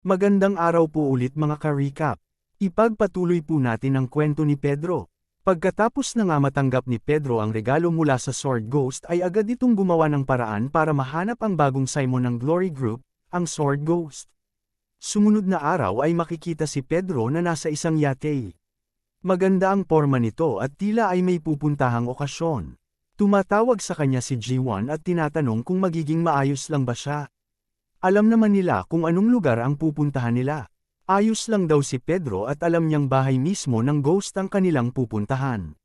Magandang araw po ulit mga ka-recap. Ipagpatuloy po natin ang kwento ni Pedro. Pagkatapos na nga matanggap ni Pedro ang regalo mula sa Sword Ghost ay agad itong gumawa ng paraan para mahanap ang bagong Simon ng Glory Group, ang Sword Ghost. Sumunod na araw ay makikita si Pedro na nasa isang yate. Maganda ang porma nito at tila ay may pupuntahang okasyon. Tumatawag sa kanya si G1 at tinatanong kung magiging maayos lang ba siya. Alam naman nila kung anong lugar ang pupuntahan nila. Ayos lang daw si Pedro at alam niyang bahay mismo ng ghost ang kanilang pupuntahan.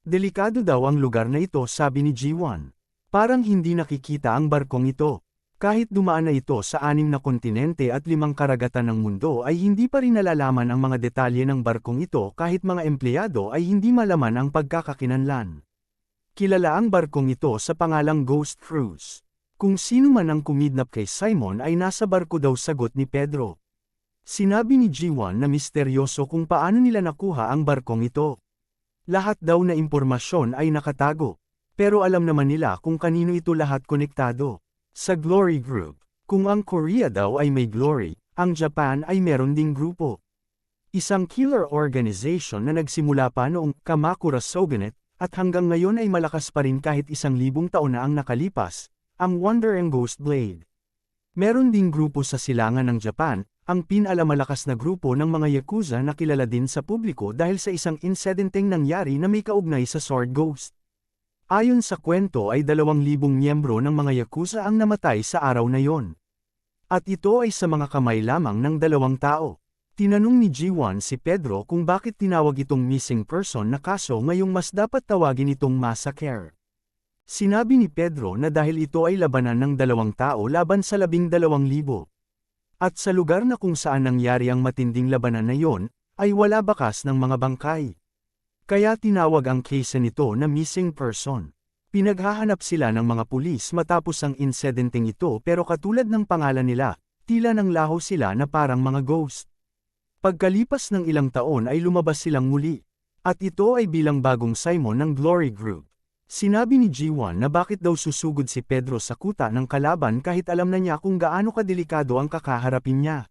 Delikado daw ang lugar na ito, sabi ni G1. Parang hindi nakikita ang barkong ito. Kahit dumaan na ito sa 6 na kontinente at 5 karagatan ng mundo ay hindi pa rin nalalaman ang mga detalye ng barkong ito kahit mga empleyado ay hindi malaman ang pagkakakinlanlan. Kilala ang barkong ito sa pangalang Ghost Cruise. Kung sino man ang kumidnap kay Simon ay nasa barko daw, sagot ni Pedro. Sinabi ni G1 na misteryoso kung paano nila nakuha ang barkong ito. Lahat daw na impormasyon ay nakatago, pero alam naman nila kung kanino ito lahat konektado. Sa Glory Group, kung ang Korea daw ay may glory, ang Japan ay meron ding grupo. Isang killer organization na nagsimula pa noong Kamakura Shogunate at hanggang ngayon ay malakas pa rin kahit 1,000 taon na ang nakalipas. Ang Wonder and Ghost Blade. Meron ding grupo sa silangan ng Japan, ang pinakamalakas na grupo ng mga Yakuza na kilala din sa publiko dahil sa isang insidenteng nangyari na may kaugnay sa Sword Ghost. Ayon sa kwento ay 2,000 miyembro ng mga Yakuza ang namatay sa araw na yon. At ito ay sa mga kamay lamang ng 2 tao. Tinanong ni G1 si Pedro kung bakit tinawag itong missing person na kaso ngayong mas dapat tawagin itong massacre. Sinabi ni Pedro na dahil ito ay labanan ng 2 tao laban sa 12,000. At sa lugar na kung saan nangyari ang matinding labanan na yon, ay wala bakas ng mga bangkay. Kaya tinawag ang case nito na missing person. Pinaghahanap sila ng mga pulis matapos ang insidenteng ito, pero katulad ng pangalan nila, tila nang laho sila na parang mga ghost. Pagkalipas ng ilang taon ay lumabas silang muli. At ito ay bilang bagong Simon ng Glory Group. Sinabi ni G1 na bakit daw susugod si Pedro sa kuta ng kalaban kahit alam na niya kung gaano kadelikado ang kakaharapin niya.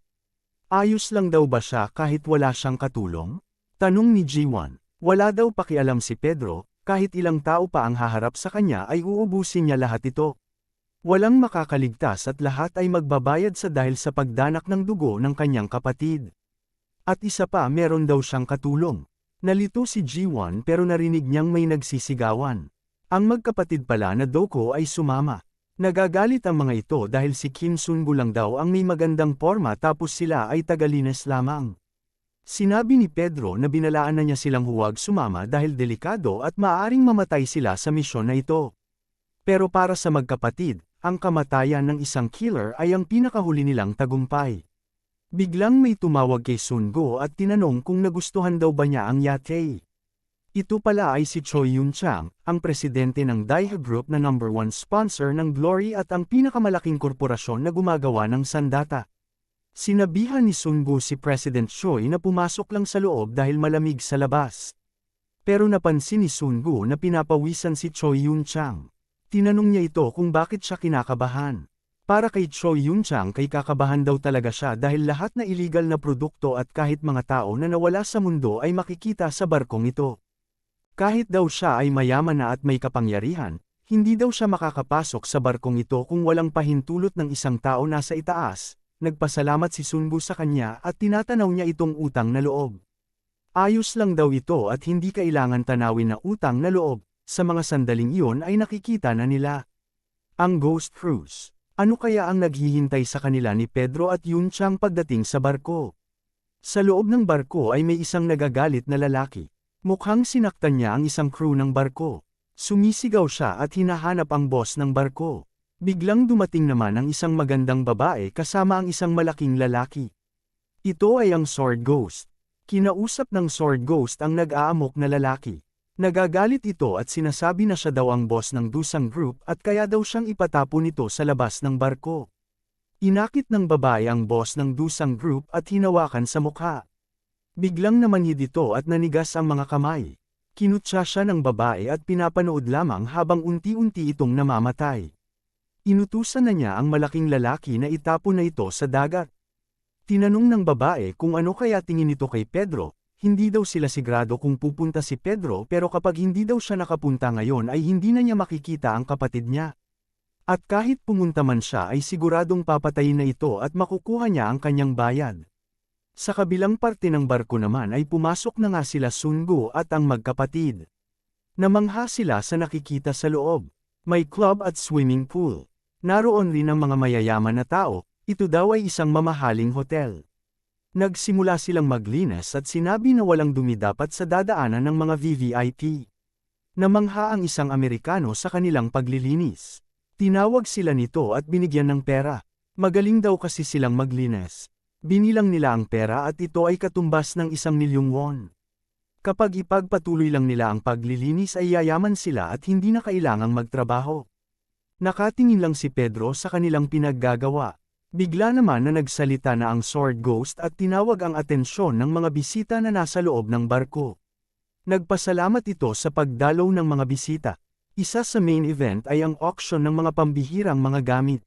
Ayos lang daw ba siya kahit wala siyang katulong? Tanong ni G1. Wala daw pakialam si Pedro, kahit ilang tao pa ang haharap sa kanya ay uubusin niya lahat ito. Walang makakaligtas at lahat ay magbabayad sa dahil sa pagdanak ng dugo ng kanyang kapatid. At isa pa, meron daw siyang katulong. Nalito si G1 pero narinig niyang may nagsisigawan. Ang magkapatid pala na Doko ay sumama. Nagagalit ang mga ito dahil si Kim Sungu lang daw ang may magandang porma tapos sila ay tagalines lamang. Sinabi ni Pedro na binalaan na niya silang huwag sumama dahil delikado at maaaring mamatay sila sa misyon na ito. Pero para sa magkapatid, ang kamatayan ng isang killer ay ang pinakahuli nilang tagumpay. Biglang may tumawag kay Sungu at tinanong kung nagustuhan daw ba niya ang yate. Ito pala ay si Choi Yun-chang, ang presidente ng Daiha Group na #1 sponsor ng Glory at ang pinakamalaking korporasyon na gumagawa ng sandata. Sinabihan ni Sungu si President Choi na pumasok lang sa loob dahil malamig sa labas. Pero napansin ni Sungu na pinapawisan si Choi Yun-chang. Tinanong niya ito kung bakit siya kinakabahan. Para kay Choi Yun-chang kay kakabahan daw talaga siya dahil lahat na illegal na produkto at kahit mga tao na nawala sa mundo ay makikita sa barkong ito. Kahit daw siya ay mayaman na at may kapangyarihan, hindi daw siya makakapasok sa barkong ito kung walang pahintulot ng isang tao nasa itaas. Nagpasalamat si Sungu sa kanya at tinatanaw niya itong utang na loob. Ayos lang daw ito at hindi kailangan tanawin na utang na loob, sa mga sandaling iyon ay nakikita na nila ang Ghost Cruise. Ano kaya ang naghihintay sa kanila ni Pedro at Yun-chang pagdating sa barko? Sa loob ng barko ay may isang nagagalit na lalaki. Mukhang sinaktan niya ang isang crew ng barko. Sumisigaw siya at hinahanap ang boss ng barko. Biglang dumating naman ang isang magandang babae kasama ang isang malaking lalaki. Ito ay ang Sword Ghost. Kinausap ng Sword Ghost ang nag-aamok na lalaki. Nagagalit ito at sinasabi na siya daw ang boss ng Dusang Group at kaya daw siyang ipatapon nito sa labas ng barko. Inakit ng babae ang boss ng Dusang Group at hinawakan sa mukha. Biglang namanhid ito at nanigas ang mga kamay. Kinutya siya ng babae at pinapanood lamang habang unti-unti itong namamatay. Inutusan na niya ang malaking lalaki na itapon na ito sa dagat. Tinanong ng babae kung ano kaya tingin nito kay Pedro, hindi daw sila sigurado kung pupunta si Pedro pero kapag hindi daw siya nakapunta ngayon ay hindi na niya makikita ang kapatid niya. At kahit pumunta man siya ay siguradong papatayin na ito at makukuha niya ang kanyang bayad. Sa kabilang parte ng barko naman ay pumasok na nga sila Sungo at ang magkapatid. Namangha sila sa nakikita sa loob. May club at swimming pool. Naroon rin ang mga mayayaman na tao, ito daw ay isang mamahaling hotel. Nagsimula silang maglinis at sinabi na walang dumi dapat sa dadaanan ng mga VVIP. Namangha ang isang Amerikano sa kanilang paglilinis. Tinawag sila nito at binigyan ng pera. Magaling daw kasi silang maglinis. Binilang nila ang pera at ito ay katumbas ng 1,000,000 won. Kapag ipagpatuloy lang nila ang paglilinis ay yayaman sila at hindi na kailangang magtrabaho. Nakatingin lang si Pedro sa kanilang pinaggagawa. Bigla naman na nagsalita na ang Sword Ghost at tinawag ang atensyon ng mga bisita na nasa loob ng barko. Nagpasalamat ito sa pagdalaw ng mga bisita. Isa sa main event ay ang auction ng mga pambihirang mga gamit.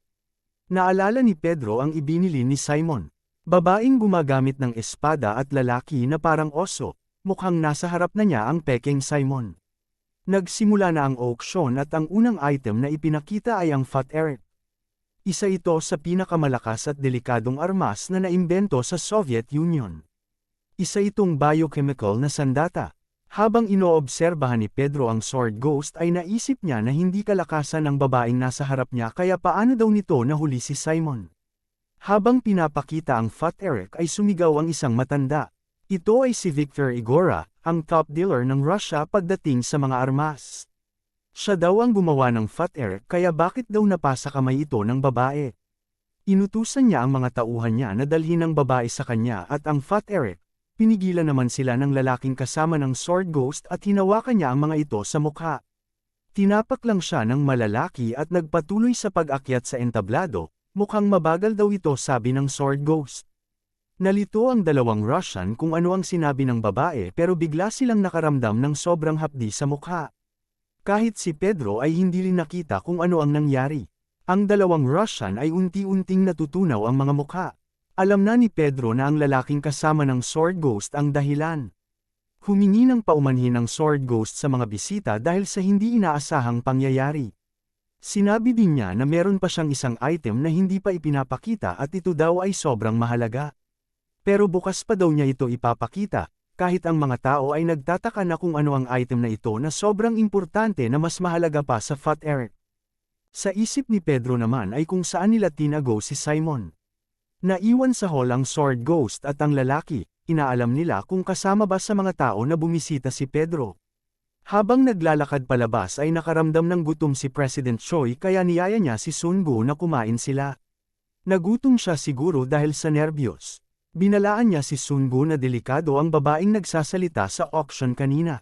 Naalala ni Pedro ang ibinili ni Simon. Babaeng gumagamit ng espada at lalaki na parang oso, mukhang nasa harap na niya ang peking Simon. Nagsimula na ang auction at ang unang item na ipinakita ay ang Fat Eric. Isa ito sa pinakamalakas at delikadong armas na naimbento sa Soviet Union. Isa itong biochemical na sandata. Habang inoobserbahan ni Pedro ang Sword Ghost ay naisip niya na hindi kalakasan ng babaeng nasa harap niya kaya paano daw nito nahuli si Simon. Habang pinapakita ang Fat Eric ay sumigaw ang isang matanda. Ito ay si Viktor Igora, ang top dealer ng Russia pagdating sa mga armas. Siya daw ang gumawa ng Fat Eric kaya bakit daw napasa kamay ito ng babae. Inutusan niya ang mga tauhan niya na dalhin ang babae sa kanya at ang Fat Eric. Pinigilan naman sila ng lalaking kasama ng Sword Ghost at hinawakan niya ang mga ito sa mukha. Tinapak lang siya ng malalaki at nagpatuloy sa pag-akyat sa entablado, mukhang mabagal daw ito sabi ng Sword Ghost. Nalito ang dalawang Russian kung ano ang sinabi ng babae pero bigla silang nakaramdam ng sobrang hapdi sa mukha. Kahit si Pedro ay hindi rin nakita kung ano ang nangyari. Ang dalawang Russian ay unti-unting natutunaw ang mga mukha. Alam na ni Pedro na ang lalaking kasama ng Sword Ghost ang dahilan. Humingi ng paumanhin ng Sword Ghost sa mga bisita dahil sa hindi inaasahang pangyayari. Sinabi din niya na meron pa siyang isang item na hindi pa ipinapakita at ito daw ay sobrang mahalaga. Pero bukas pa daw niya ito ipapakita, kahit ang mga tao ay nagtataka na kung ano ang item na ito na sobrang importante na mas mahalaga pa sa Fat Eric. Sa isip ni Pedro naman ay kung saan nila tinago si Simon. Naiwan sa hall ang Sword Ghost at ang lalaki, inaalam nila kung kasama ba sa mga tao na bumisita si Pedro. Habang naglalakad palabas ay nakaramdam ng gutom si President Choi kaya niyaya niya si Sungo na kumain sila. Nagutom siya siguro dahil sa nerbiyos. Binalaan niya si Sungo na delikado ang babaeng nagsasalita sa auction kanina.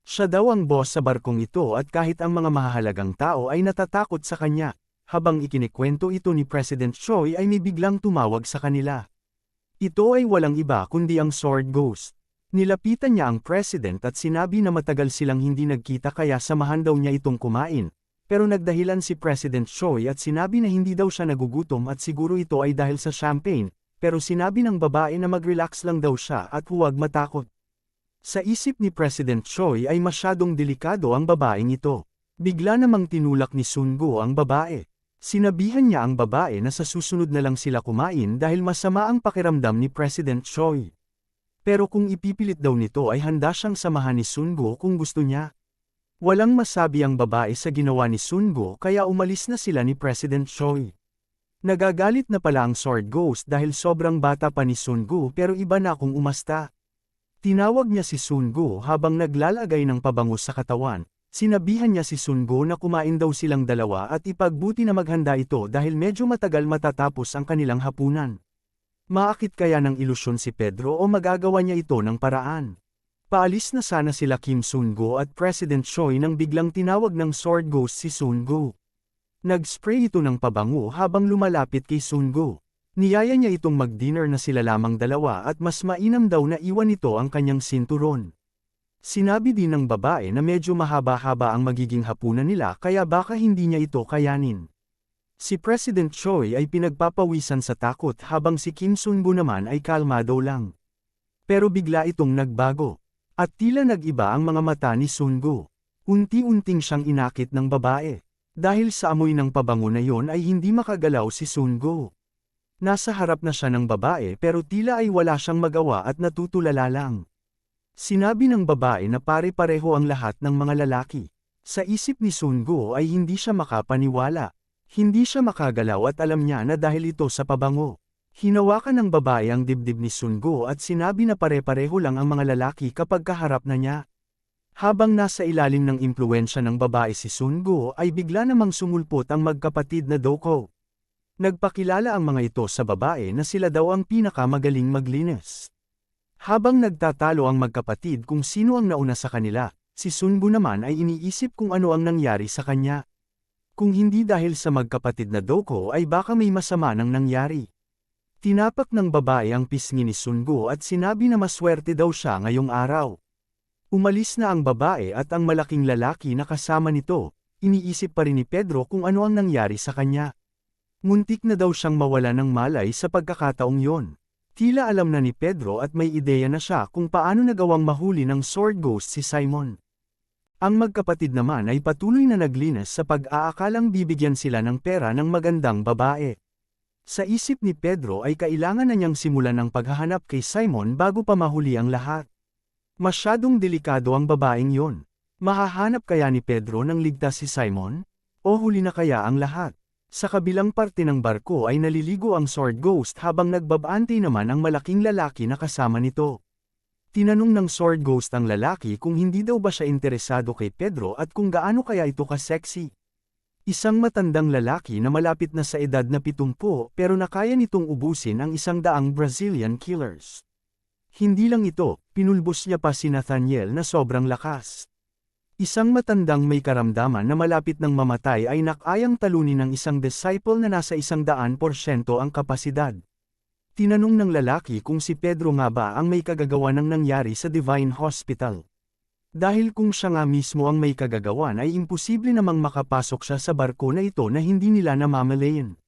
Siya daw ang boss sa barkong ito at kahit ang mga mahahalagang tao ay natatakot sa kanya. Habang ikinikwento ito ni President Choi ay may biglang tumawag sa kanila. Ito ay walang iba kundi ang Sword Ghost. Nilapitan niya ang President at sinabi na matagal silang hindi nagkita kaya samahan daw niya itong kumain. Pero nagdahilan si President Choi at sinabi na hindi daw siya nagugutom at siguro ito ay dahil sa champagne, pero sinabi ng babae na mag-relax lang daw siya at huwag matakot. Sa isip ni President Choi ay masyadong delikado ang babaeng ito. Bigla namang tinulak ni Sungo ang babae. Sinabihan niya ang babae na sa susunod na lang sila kumain dahil masama ang pakiramdam ni President Choi. Pero kung ipipilit daw nito ay handa siyang samahan ni Sungo kung gusto niya. Walang masabi ang babae sa ginawa ni Sungo kaya umalis na sila ni President Choi. Nagagalit na pala ang Sword Ghost dahil sobrang bata pa ni Sungo pero iba na kung umasta. Tinawag niya si Sungo habang naglalagay ng pabango sa katawan. Sinabihan niya si Sungo na kumain daw silang dalawa at ipagbuti na maghanda ito dahil medyo matagal matatapos ang kanilang hapunan. Maakit kaya ng ilusyon si Pedro o magagawa niya ito ng paraan? Paalis na sana sila Kim Sungo at President Choi nang biglang tinawag ng Sword Ghost si Sungo. Nag-spray ito ng pabango habang lumalapit kay Sungo. Niyaya niya itong mag-dinner na sila lamang dalawa at mas mainam daw na iwan ito ang kanyang sinturon. Sinabi din ng babae na medyo mahaba-haba ang magiging hapunan nila kaya baka hindi niya ito kayanin. Si President Choi ay pinagpapawisan sa takot habang si Kim Sun-gu naman ay kalmado lang. Pero bigla itong nagbago. At tila nag-iba ang mga mata ni Sun-gu. Unti-unting siyang inakit ng babae. Dahil sa amoy ng pabango na yon ay hindi makagalaw si Sun-gu. Nasa harap na siya ng babae pero tila ay wala siyang magawa at natutulala lang. Sinabi ng babae na pare-pareho ang lahat ng mga lalaki. Sa isip ni Sun-gu ay hindi siya makapaniwala. Hindi siya makagalaw at alam niya na dahil ito sa pabango. Hinawakan ng babae ang dibdib ni Sun-gu at sinabi na pare-pareho lang ang mga lalaki kapag kaharap na niya. Habang nasa ilalim ng impluwensya ng babae si Sun-gu ay bigla namang sumulpot ang magkapatid na Doko. Nagpakilala ang mga ito sa babae na sila daw ang pinakamagaling maglinis. Habang nagtatalo ang magkapatid kung sino ang nauna sa kanila, si Sun-gu naman ay iniisip kung ano ang nangyari sa kanya. Kung hindi dahil sa magkapatid na Doko ay baka may masama nang nangyari. Tinapak ng babae ang pisngi ni Sun-gu at sinabi na maswerte daw siya ngayong araw. Umalis na ang babae at ang malaking lalaki na kasama nito, iniisip pa rin ni Pedro kung ano ang nangyari sa kanya. Muntik na daw siyang mawala ng malay sa pagkakataong yon. Tila alam na ni Pedro at may ideya na siya kung paano nagawang mahuli ng sword ghost si Simon. Ang magkapatid naman ay patuloy na naglinis sa pag-aakalang bibigyan sila ng pera ng magandang babae. Sa isip ni Pedro ay kailangan na niyang simulan ang paghahanap kay Simon bago pa mahuli ang lahat. Masyadong delikado ang babaeng yon. Mahahanap kaya ni Pedro ng ligtas si Simon? O huli na kaya ang lahat? Sa kabilang parte ng barko ay naliligo ang sword ghost habang nagbabante naman ang malaking lalaki na kasama nito. Tinanong ng sword ghost ang lalaki kung hindi daw ba siya interesado kay Pedro at kung gaano kaya ito ka-sexy. Isang matandang lalaki na malapit na sa edad na 70 pero nakaya nitong ubusin ang 100 Brazilian killers. Hindi lang ito, pinulbos niya pa si Nathaniel na sobrang lakas. Isang matandang may karamdaman na malapit ng mamatay ay nakayang talunin ng isang disciple na nasa 100% ang kapasidad. Tinanong ng lalaki kung si Pedro nga ba ang may kagagawa ng nangyari sa Divine Hospital. Dahil kung siya nga mismo ang may kagagawan ay imposible namang makapasok siya sa barko na ito na hindi nila namamalayan.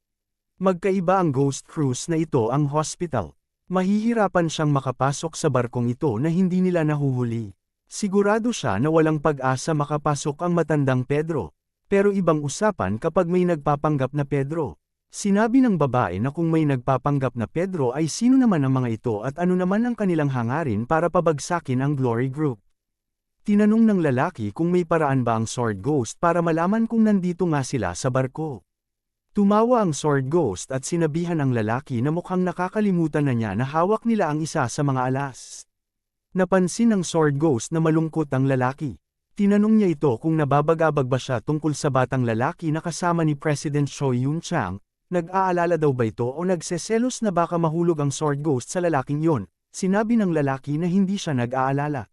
Magkaiba ang ghost cruise na ito ang hospital. Mahihirapan siyang makapasok sa barkong ito na hindi nila nahuhuli. Sigurado siya na walang pag-asa makapasok ang matandang Pedro. Pero ibang usapan kapag may nagpapanggap na Pedro. Sinabi ng babae na kung may nagpapanggap na Pedro ay sino naman ang mga ito at ano naman ang kanilang hangarin para pabagsakin ang Glory Group. Tinanong ng lalaki kung may paraan ba ang sword ghost para malaman kung nandito nga sila sa barko. Tumawa ang sword ghost at sinabihan ang lalaki na mukhang nakakalimutan na niya na hawak nila ang isa sa mga alas. Napansin ng sword ghost na malungkot ang lalaki. Tinanong niya ito kung nababagabag ba siya tungkol sa batang lalaki na kasama ni President Choi Yun-chang. Nag-aalala daw ba ito o nagseselos na baka mahulog ang sword ghost sa lalaking yon? Sinabi ng lalaki na hindi siya nag-aalala.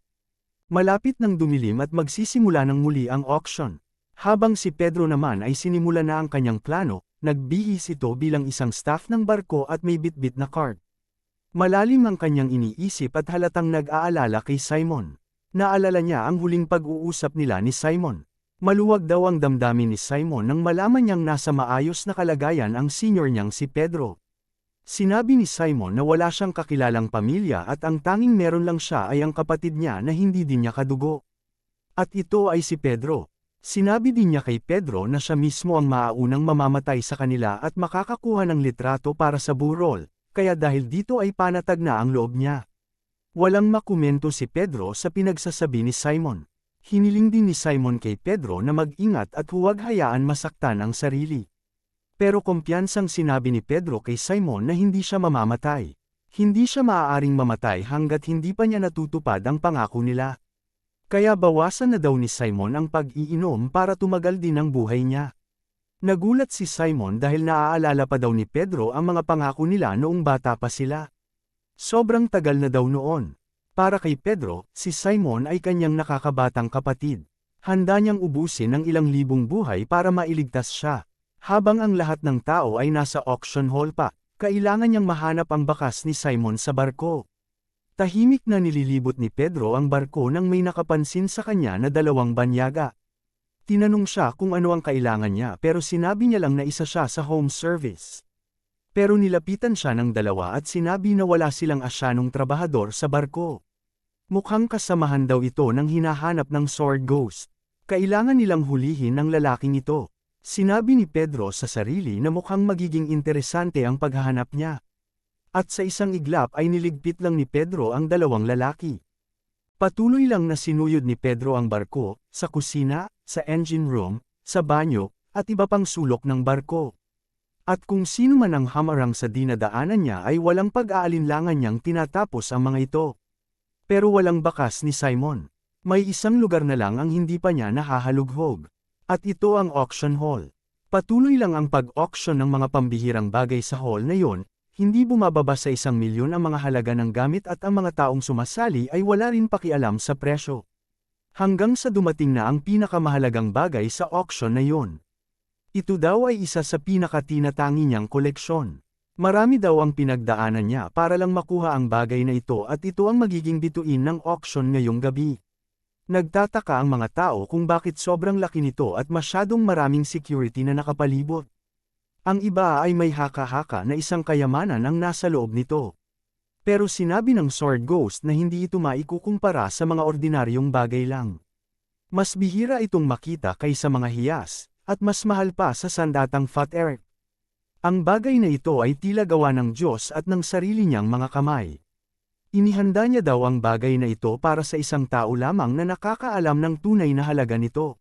Malapit nang dumilim at magsisimula ng muli ang auction. Habang si Pedro naman ay sinimula na ang kanyang plano, nagbihis ito bilang isang staff ng barko at may bitbit na card. Malalim ang kanyang iniisip at halatang nag-aalala kay Simon. Naalala niya ang huling pag-uusap nila ni Simon. Maluwag daw ang damdamin ni Simon nang malaman niyang nasa maayos na kalagayan ang senior niyang si Pedro. Sinabi ni Simon na wala siyang kakilalang pamilya at ang tanging meron lang siya ay ang kapatid niya na hindi din niya kadugo. At ito ay si Pedro. Sinabi din niya kay Pedro na siya mismo ang maaunang mamamatay sa kanila at makakakuha ng litrato para sa burol, kaya dahil dito ay panatag na ang loob niya. Walang makomento si Pedro sa pinagsasabi ni Simon. Hiniling din ni Simon kay Pedro na mag-ingat at huwag hayaan masaktan ang sarili. Pero kumpiyansang sinabi ni Pedro kay Simon na hindi siya mamamatay. Hindi siya maaaring mamatay hanggat hindi pa niya natutupad ang pangako nila. Kaya bawasan na daw ni Simon ang pag-iinom para tumagal din ang buhay niya. Nagulat si Simon dahil naaalala pa daw ni Pedro ang mga pangako nila noong bata pa sila. Sobrang tagal na daw noon. Para kay Pedro, si Simon ay kanyang nakakabatang kapatid. Handa niyang ubusin ang ilang libong buhay para mailigtas siya. Habang ang lahat ng tao ay nasa auction hall pa, kailangan niyang mahanap ang bakas ni Simon sa barko. Tahimik na nililibot ni Pedro ang barko nang may nakapansin sa kanya na dalawang banyaga. Tinanong siya kung ano ang kailangan niya pero sinabi niya lang na isa siya sa home service. Pero nilapitan siya ng dalawa at sinabi na wala silang asyanong trabahador sa barko. Mukhang kasamahan daw ito ng hinahanap ng Sword Ghost. Kailangan nilang hulihin ang lalaking ito. Sinabi ni Pedro sa sarili na mukhang magiging interesante ang paghahanap niya. At sa isang iglap ay niligpit lang ni Pedro ang dalawang lalaki. Patuloy lang na sinuyod ni Pedro ang barko, sa kusina, sa engine room, sa banyo, at iba pang sulok ng barko. At kung sino man ang hamarang sa dinadaanan niya ay walang pag-aalinlangan niyang tinatapos ang mga ito. Pero walang bakas ni Simon. May isang lugar na lang ang hindi pa niya nahahalughog. At ito ang auction hall. Patuloy lang ang pag-auction ng mga pambihirang bagay sa hall na yon. Hindi bumababa sa 1,000,000 ang mga halaga ng gamit at ang mga taong sumasali ay wala rin pakialam sa presyo. Hanggang sa dumating na ang pinakamahalagang bagay sa auction na yon. Ito daw ay isa sa pinakatinatangi niyang koleksyon. Marami daw ang pinagdaanan niya para lang makuha ang bagay na ito at ito ang magiging bituin ng auction ngayong gabi. Nagtataka ang mga tao kung bakit sobrang laki nito at masyadong maraming security na nakapalibot. Ang iba ay may haka-haka na isang kayamanan ang nasa loob nito. Pero sinabi ng Sword Ghost na hindi ito maikukumpara sa mga ordinaryong bagay lang. Mas bihira itong makita kaysa mga hiyas, at mas mahal pa sa sandatang Fat Eric. Ang bagay na ito ay tila gawa ng Diyos at ng sarili niyang mga kamay. Inihanda niya daw ang bagay na ito para sa isang tao lamang na nakakaalam ng tunay na halaga nito.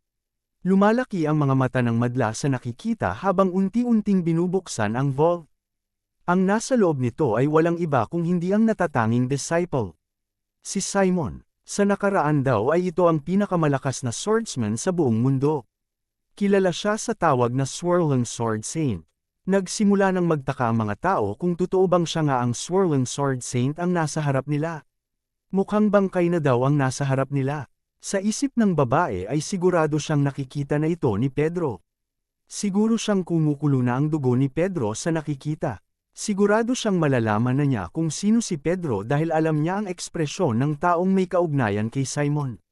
Lumalaki ang mga mata ng madla sa nakikita habang unti-unting binubuksan ang vault. Ang nasa loob nito ay walang iba kung hindi ang natatanging disciple. Si Simon. Sa nakaraan daw ay ito ang pinakamalakas na swordsman sa buong mundo. Kilala siya sa tawag na Swirling Sword Saint. Nagsimula ng magtaka ang mga tao kung totoo bang siya nga ang Swirling Sword Saint ang nasa harap nila. Mukhang bangkay na daw ang nasa harap nila. Sa isip ng babae ay sigurado siyang nakikita na ito ni Pedro. Siguro siyang kumukulo na ang dugo ni Pedro sa nakikita. Sigurado siyang malalaman na niya kung sino si Pedro dahil alam niya ang ekspresyon ng taong may kaugnayan kay Simon.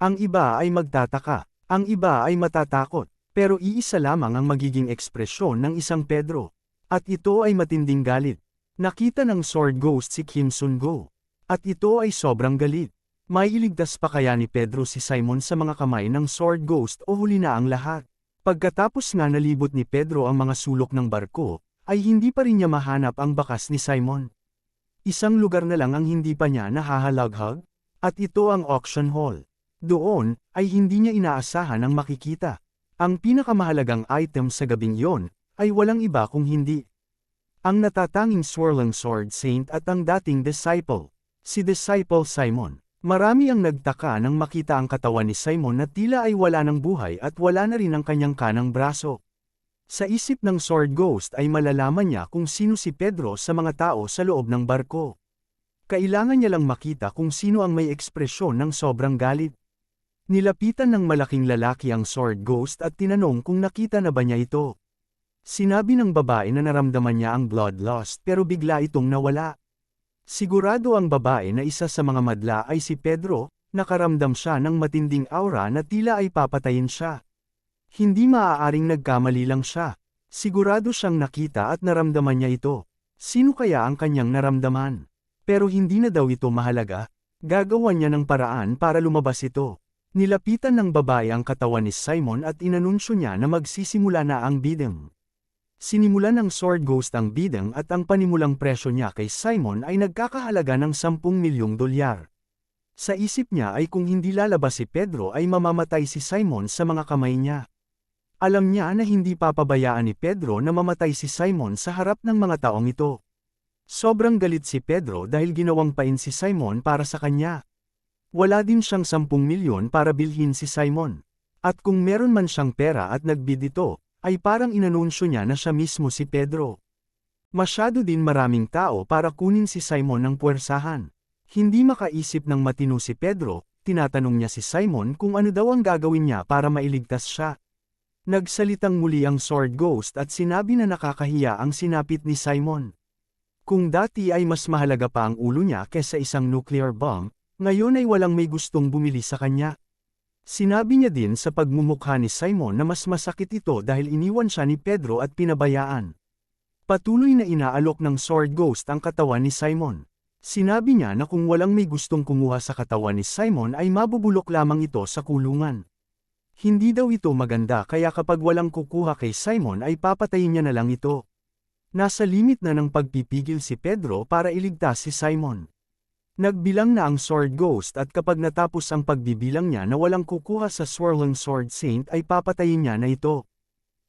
Ang iba ay magtataka, ang iba ay matatakot, pero iisa lamang ang magiging ekspresyon ng isang Pedro. At ito ay matinding galit. Nakita ng Sword Ghost si Kim Sun-go. At ito ay sobrang galit. May iligtas pa kaya ni Pedro si Simon sa mga kamay ng Sword Ghost o huli na ang lahat? Pagkatapos nga nalibot ni Pedro ang mga sulok ng barko, ay hindi pa rin niya mahanap ang bakas ni Simon. Isang lugar na lang ang hindi pa niya nahahalaghag, at ito ang auction hall. Doon, ay hindi niya inaasahan ang makikita. Ang pinakamahalagang item sa gabing yon, ay walang iba kung hindi ang natatanging Swirling Sword Saint at ang dating disciple, si Disciple Simon. Marami ang nagtaka nang makita ang katawan ni Simon na tila ay wala ng buhay at wala na rin ang kanyang kanang braso. Sa isip ng Sword Ghost ay malalaman niya kung sino si Pedro sa mga tao sa loob ng barko. Kailangan niya lang makita kung sino ang may ekspresyon ng sobrang galit. Nilapitan ng malaking lalaki ang Sword Ghost at tinanong kung nakita na ba niya ito. Sinabi ng babae na naramdaman niya ang bloodlust pero bigla itong nawala. Sigurado ang babae na isa sa mga madla ay si Pedro, nakaramdam siya ng matinding aura na tila ay papatayin siya. Hindi maaaring nagkamali lang siya. Sigurado siyang nakita at naramdaman niya ito. Sino kaya ang kanyang naramdaman? Pero hindi na daw ito mahalaga. Gagawan niya ng paraan para lumabas ito. Nilapitan ng babae ang katawan ni Simon at inanunsyo niya na magsisimula na ang bidding. Sinimulan ng Sword Ghost ang bidding at ang panimulang presyo niya kay Simon ay nagkakahalaga ng 10 milyong dolyar. Sa isip niya ay kung hindi lalabas si Pedro ay mamamatay si Simon sa mga kamay niya. Alam niya na hindi papabayaan ni Pedro na mamatay si Simon sa harap ng mga taong ito. Sobrang galit si Pedro dahil ginawang pain si Simon para sa kanya. Wala din siyang 10 milyon para bilhin si Simon. At kung meron man siyang pera at nagbid ito, ay parang inanunsyo niya na siya mismo si Pedro. Masyado din maraming tao para kunin si Simon ng puwersahan. Hindi makaisip ng matino si Pedro, tinatanong niya si Simon kung ano daw ang gagawin niya para mailigtas siya. Nagsalitang muli ang Sword Ghost at sinabi na nakakahiya ang sinapit ni Simon. Kung dati ay mas mahalaga pa ang ulo niya kesa isang nuclear bomb, ngayon ay walang may gustong bumili sa kanya. Sinabi niya din sa pagmumukha ni Simon na mas masakit ito dahil iniwan siya ni Pedro at pinabayaan. Patuloy na inaalok ng Sword Ghost ang katawan ni Simon. Sinabi niya na kung walang may gustong kumuha sa katawan ni Simon ay mabubulok lamang ito sa kulungan. Hindi daw ito maganda kaya kapag walang kukuha kay Simon ay papatayin niya na lang ito. Nasa limit na ng pagpipigil si Pedro para iligtas si Simon. Nagbilang na ang Sword Ghost at kapag natapos ang pagbibilang niya na walang kukuha sa Swirling Sword Saint ay papatayin niya na ito.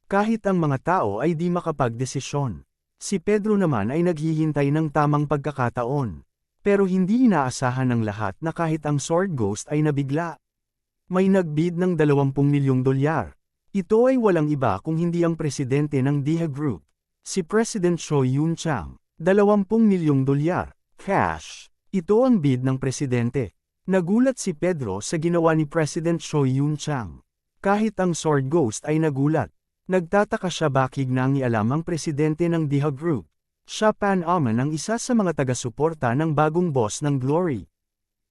Kahit ang mga tao ay di makapagdesisyon. Si Pedro naman ay naghihintay ng tamang pagkakataon. Pero hindi inaasahan ng lahat na kahit ang Sword Ghost ay nabigla. May nagbid ng 20 milyong dolyar. Ito ay walang iba kung hindi ang presidente ng DIA Group, si President Choi Yoon-chang. 20 milyong dolyar, cash. Ito ang bid ng presidente. Nagulat si Pedro sa ginawa ni President Choi Yoon-chang. Kahit ang Sword Ghost ay nagulat. Nagtataka siya bakit nangialam ang presidente ng DIA Group. Siya Pan Aman ang isa sa mga taga-suporta ng bagong boss ng Glory.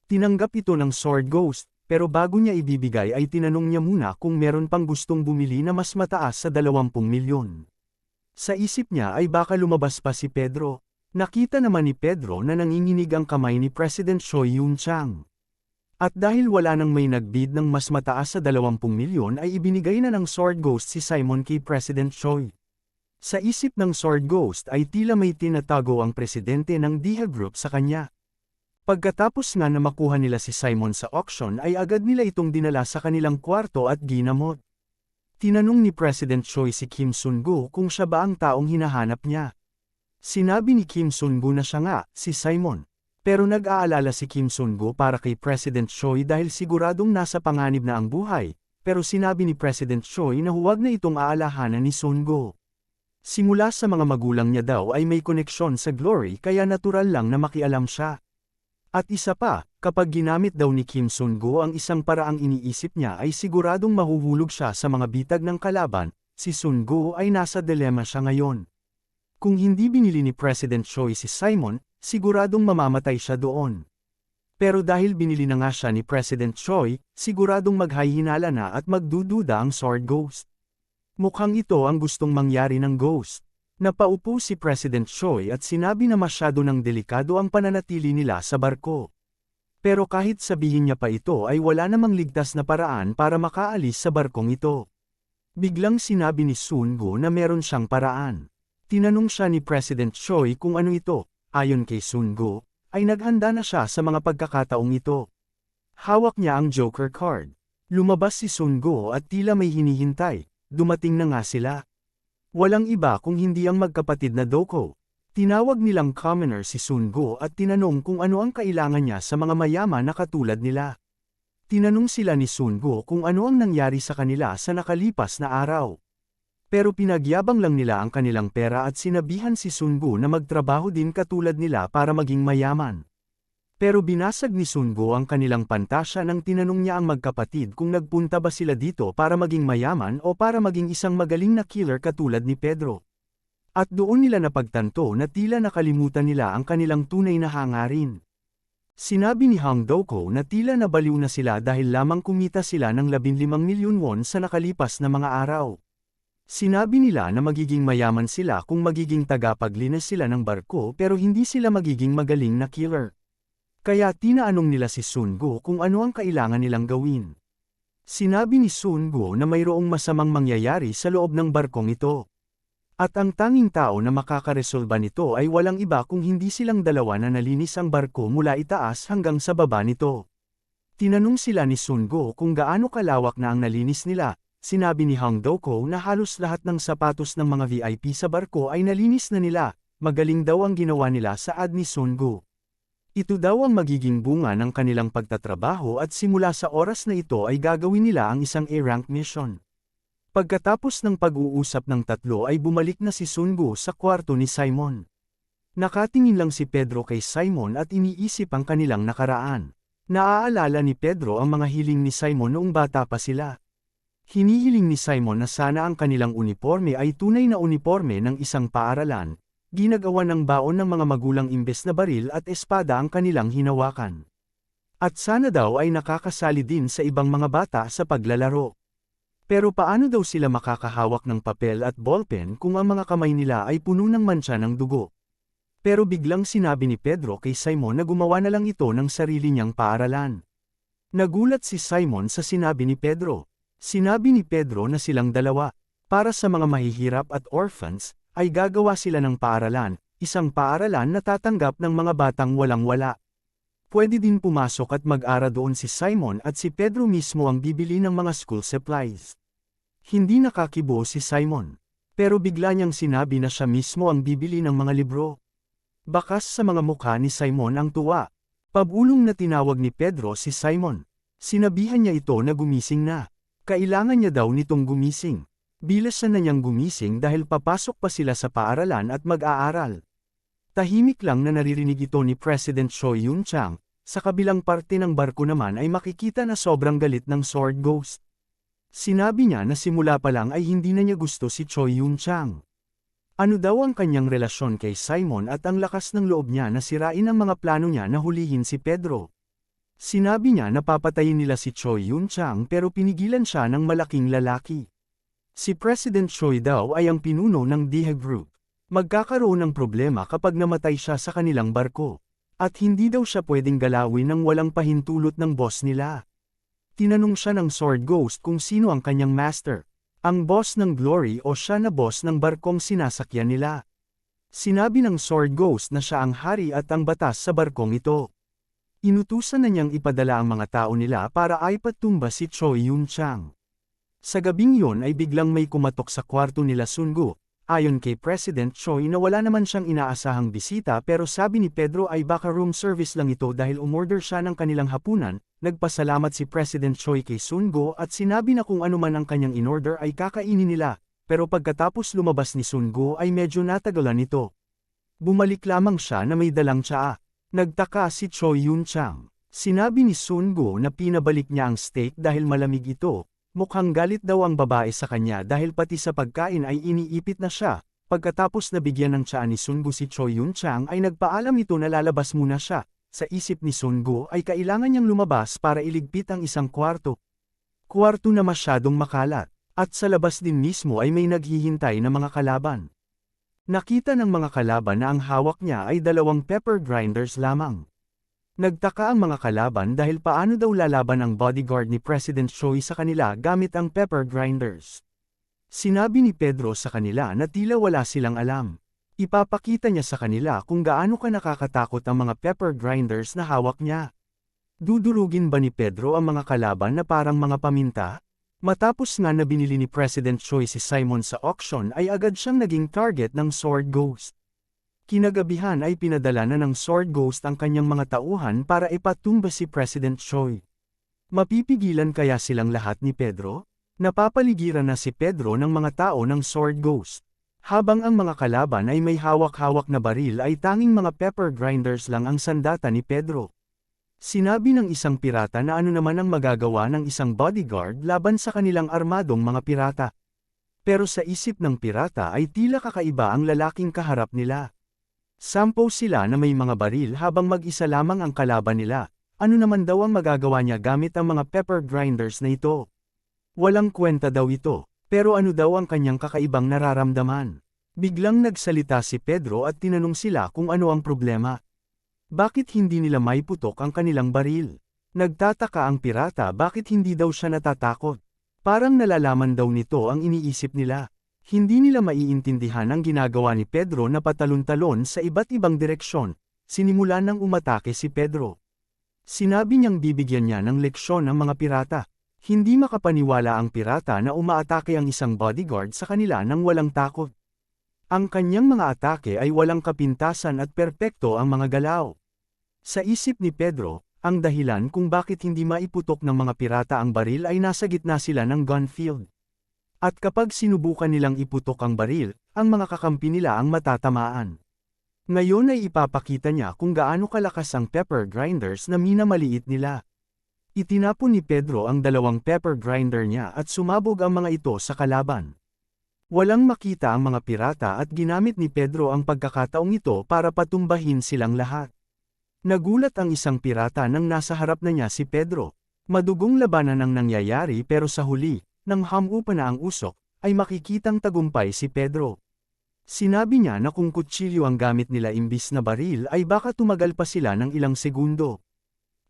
Tinanggap ito ng Sword Ghost, pero bago niya ibibigay ay tinanong niya muna kung meron pang gustong bumili na mas mataas sa 20 milyon. Sa isip niya ay baka lumabas pa si Pedro. Nakita naman ni Pedro na nanginginig ang kamay ni President Choi Yoon-chang. At dahil wala nang may nagbid ng mas mataas sa 20 milyon ay ibinigay na ng Sword Ghost si Simon kay President Choi. Sa isip ng Sword Ghost ay tila may tinatago ang presidente ng DIA Group sa kanya. Pagkatapos nga na makuha nila si Simon sa auction ay agad nila itong dinala sa kanilang kwarto at ginamot. Tinanong ni President Choi si Kim Sun-gu kung siya ba ang taong hinahanap niya. Sinabi ni Kim Sun-gu na siya nga, si Simon. Pero nag-aalala si Kim Sun-gu para kay President Choi dahil siguradong nasa panganib na ang buhay, pero sinabi ni President Choi na huwag na itong aalahanan ni Sun-gu. Simula sa mga magulang niya daw ay may koneksyon sa Glory kaya natural lang na makialam siya. At isa pa, kapag ginamit daw ni Kim Sun-gu ang isang paraang iniisip niya ay siguradong mahuhulog siya sa mga bitag ng kalaban, si Sun-gu ay nasa dilema siya ngayon. Kung hindi binili ni President Choi si Simon, siguradong mamamatay siya doon. Pero dahil binili na nga siya ni President Choi, siguradong maghahinala na at magdududa ang Sword Ghost. Mukhang ito ang gustong mangyari ng Ghost. Napaupo si President Choi at sinabi na masyado ng delikado ang pananatili nila sa barko. Pero kahit sabihin niya pa ito ay wala namang ligtas na paraan para makaalis sa barkong ito. Biglang sinabi ni Sun-gu na meron siyang paraan. Tinanong siya ni President Choi kung ano ito. Ayon kay Sun-gu, ay naghanda na siya sa mga pagkakataong ito. Hawak niya ang Joker card. Lumabas si Sun-gu at tila may hinihintay. Dumating na nga sila. Walang iba kung hindi ang magkapatid na Doko. Tinawag nilang commoner si Sun-gu at tinanong kung ano ang kailangan niya sa mga mayaman na katulad nila. Tinanong sila ni Sun-gu kung ano ang nangyari sa kanila sa nakalipas na araw. Pero pinagyabang lang nila ang kanilang pera at sinabihan si Sun-gu na magtrabaho din katulad nila para maging mayaman. Pero binasag ni Sun-gu ang kanilang pantasya nang tinanong niya ang magkapatid kung nagpunta ba sila dito para maging mayaman o para maging isang magaling na killer katulad ni Pedro. At doon nila napagtanto na tila nakalimutan nila ang kanilang tunay na hangarin. Sinabi ni Hang Doko na tila nabaliw na sila dahil lamang kumita sila ng 15 milyon won sa nakalipas na mga araw. Sinabi nila na magiging mayaman sila kung magiging tagapaglinis sila ng barko pero hindi sila magiging magaling na killer. Kaya tinaanong nila si Sun-gu kung ano ang kailangan nilang gawin. Sinabi ni Sun-gu na mayroong masamang mangyayari sa loob ng barkong ito. At ang tanging tao na makakaresolba nito ay walang iba kung hindi silang dalawa na nalinis ang barko mula itaas hanggang sa baba nito. Tinanong sila ni Sun-gu kung gaano kalawak na ang nalinis nila. Sinabi ni Hang Doko na halos lahat ng sapatos ng mga VIP sa barko ay nalinis na nila, magaling daw ang ginawa nila sa ad ni Sun-gu. Ito daw ang magiging bunga ng kanilang pagtatrabaho at simula sa oras na ito ay gagawin nila ang isang A-rank mission. Pagkatapos ng pag-uusap ng tatlo ay bumalik na si Sun-gu sa kwarto ni Simon. Nakatingin lang si Pedro kay Simon at iniisip ang kanilang nakaraan. Naaalala ni Pedro ang mga hiling ni Simon noong bata pa sila. Hinihiling ni Simon na sana ang kanilang uniforme ay tunay na uniforme ng isang paaralan, ginagawa ng baon ng mga magulang imbes na baril at espada ang kanilang hinawakan. At sana daw ay nakakasali din sa ibang mga bata sa paglalaro. Pero paano daw sila makakahawak ng papel at ballpen kung ang mga kamay nila ay puno ng mantsa ng dugo? Pero biglang sinabi ni Pedro kay Simon na gumawa na lang ito ng sarili niyang paaralan. Nagulat si Simon sa sinabi ni Pedro. Sinabi ni Pedro na silang dalawa, para sa mga mahihirap at orphans, ay gagawa sila ng paaralan, isang paaralan na tatanggap ng mga batang walang-wala. Pwede din pumasok at mag-ara doon si Simon at si Pedro mismo ang bibili ng mga school supplies. Hindi nakakibo si Simon. Pero bigla niyang sinabi na siya mismo ang bibili ng mga libro. Bakas sa mga mukha ni Simon ang tuwa. Pabulong na tinawag ni Pedro si Simon. Sinabihan niya ito na gumising na. Kailangan niya daw nitong gumising. Bilasan na niyang gumising dahil papasok pa sila sa paaralan at mag-aaral. Tahimik lang na naririnig ito ni President Choi Yun-chang, sa kabilang parte ng barko naman ay makikita na sobrang galit ng Sword Ghost. Sinabi niya na simula pa lang ay hindi na niya gusto si Choi Yun-chang. Ano daw ang kanyang relasyon kay Simon at ang lakas ng loob niya na sirain ang mga plano niya na hulihin si Pedro. Sinabi niya na papatayin nila si Choi Yun-chang pero pinigilan siya ng malaking lalaki. Si President Choi daw ay ang pinuno ng Daehae Group. Magkakaroon ng problema kapag namatay siya sa kanilang barko. At hindi daw siya pwedeng galawin ng walang pahintulot ng boss nila. Tinanong siya ng Sword Ghost kung sino ang kanyang master. Ang boss ng Glory o siya na boss ng barkong sinasakyan nila. Sinabi ng Sword Ghost na siya ang hari at ang batas sa barkong ito. Inutusan na niyang ipadala ang mga tao nila para ipatumba si Choi Yun-chang. Sa gabing yon ay biglang may kumatok sa kwarto nila Sungu. Ayon kay President Choi na wala naman siyang inaasahang bisita pero sabi ni Pedro ay baka room service lang ito dahil umorder siya ng kanilang hapunan. Nagpasalamat si President Choi kay Sungo at sinabi na kung ano man ang kanyang inorder ay kakainin nila, pero pagkatapos lumabas ni Sungo ay medyo natagalan nito. Bumalik lamang siya na may dalang tsaa. Nagtaka si Choi Yun-chang. Sinabi ni Sungo na pinabalik niya ang steak dahil malamig ito. Mukhang galit daw ang babae sa kanya dahil pati sa pagkain ay iniipit na siya. Pagkatapos na bigyan ng tsaa ni Sungo si Choi Yun-chang ay nagpaalam ito na lalabas muna siya. Sa isip ni Sungo ay kailangan niyang lumabas para iligpit ang isang kwarto. Kwarto na masyadong makalat, at sa labas din mismo ay may naghihintay na mga kalaban. Nakita ng mga kalaban na ang hawak niya ay 2 pepper grinders lamang. Nagtaka ang mga kalaban dahil paano daw lalaban ang bodyguard ni President Choi sa kanila gamit ang pepper grinders. Sinabi ni Pedro sa kanila na tila wala silang alam. Ipapakita niya sa kanila kung gaano ka nakakatakot ang mga pepper grinders na hawak niya. Dudurugin ba ni Pedro ang mga kalaban na parang mga paminta? Matapos nga na binili ni President Choi si Simon sa auction ay agad siyang naging target ng Sword Ghost. Kinagabihan ay pinadala na ng Sword Ghost ang kanyang mga tauhan para ipatumba si President Choi. Mapipigilan kaya silang lahat ni Pedro? Napapaligiran na si Pedro ng mga tao ng Sword Ghost. Habang ang mga kalaban ay may hawak-hawak na baril ay tanging mga pepper grinders lang ang sandata ni Pedro. Sinabi ng isang pirata na ano naman ang magagawa ng isang bodyguard laban sa kanilang armadong mga pirata. Pero sa isip ng pirata ay tila kakaiba ang lalaking kaharap nila. Sampo sila na may mga baril habang mag-isa lamang ang kalaban nila. Ano naman daw ang magagawa niya gamit ang mga pepper grinders na ito? Walang kwenta daw ito, pero ano daw ang kanyang kakaibang nararamdaman? Biglang nagsalita si Pedro at tinanong sila kung ano ang problema. Bakit hindi nila maiputok ang kanilang baril? Nagtataka ang pirata bakit hindi daw siya natatakot. Parang nalalaman daw nito ang iniisip nila. Hindi nila maiintindihan ang ginagawa ni Pedro na patalon-talon sa iba't ibang direksyon. Sinimulan ng umatake si Pedro. Sinabi niyang bibigyan niya ng leksyon ang mga pirata. Hindi makapaniwala ang pirata na umaatake ang isang bodyguard sa kanila nang walang takot. Ang kanyang mga atake ay walang kapintasan at perpekto ang mga galaw. Sa isip ni Pedro, ang dahilan kung bakit hindi maiputok ng mga pirata ang baril ay nasa gitna sila ng gunfield. At kapag sinubukan nilang iputok ang baril, ang mga kakampi nila ang matatamaan. Ngayon ay ipapakita niya kung gaano kalakas ang pepper grinders na minamaliit nila. Itinapon ni Pedro ang 2 pepper grinder niya at sumabog ang mga ito sa kalaban. Walang makita ang mga pirata at ginamit ni Pedro ang pagkakataong ito para patumbahin silang lahat. Nagulat ang isang pirata nang nasa harap na niya si Pedro. Madugong labanan ang nangyayari pero sa huli, nang hamupa na ang usok, ay makikitang tagumpay si Pedro. Sinabi niya na kung kutsilyo ang gamit nila imbis na baril ay baka tumagal pa sila ng ilang segundo.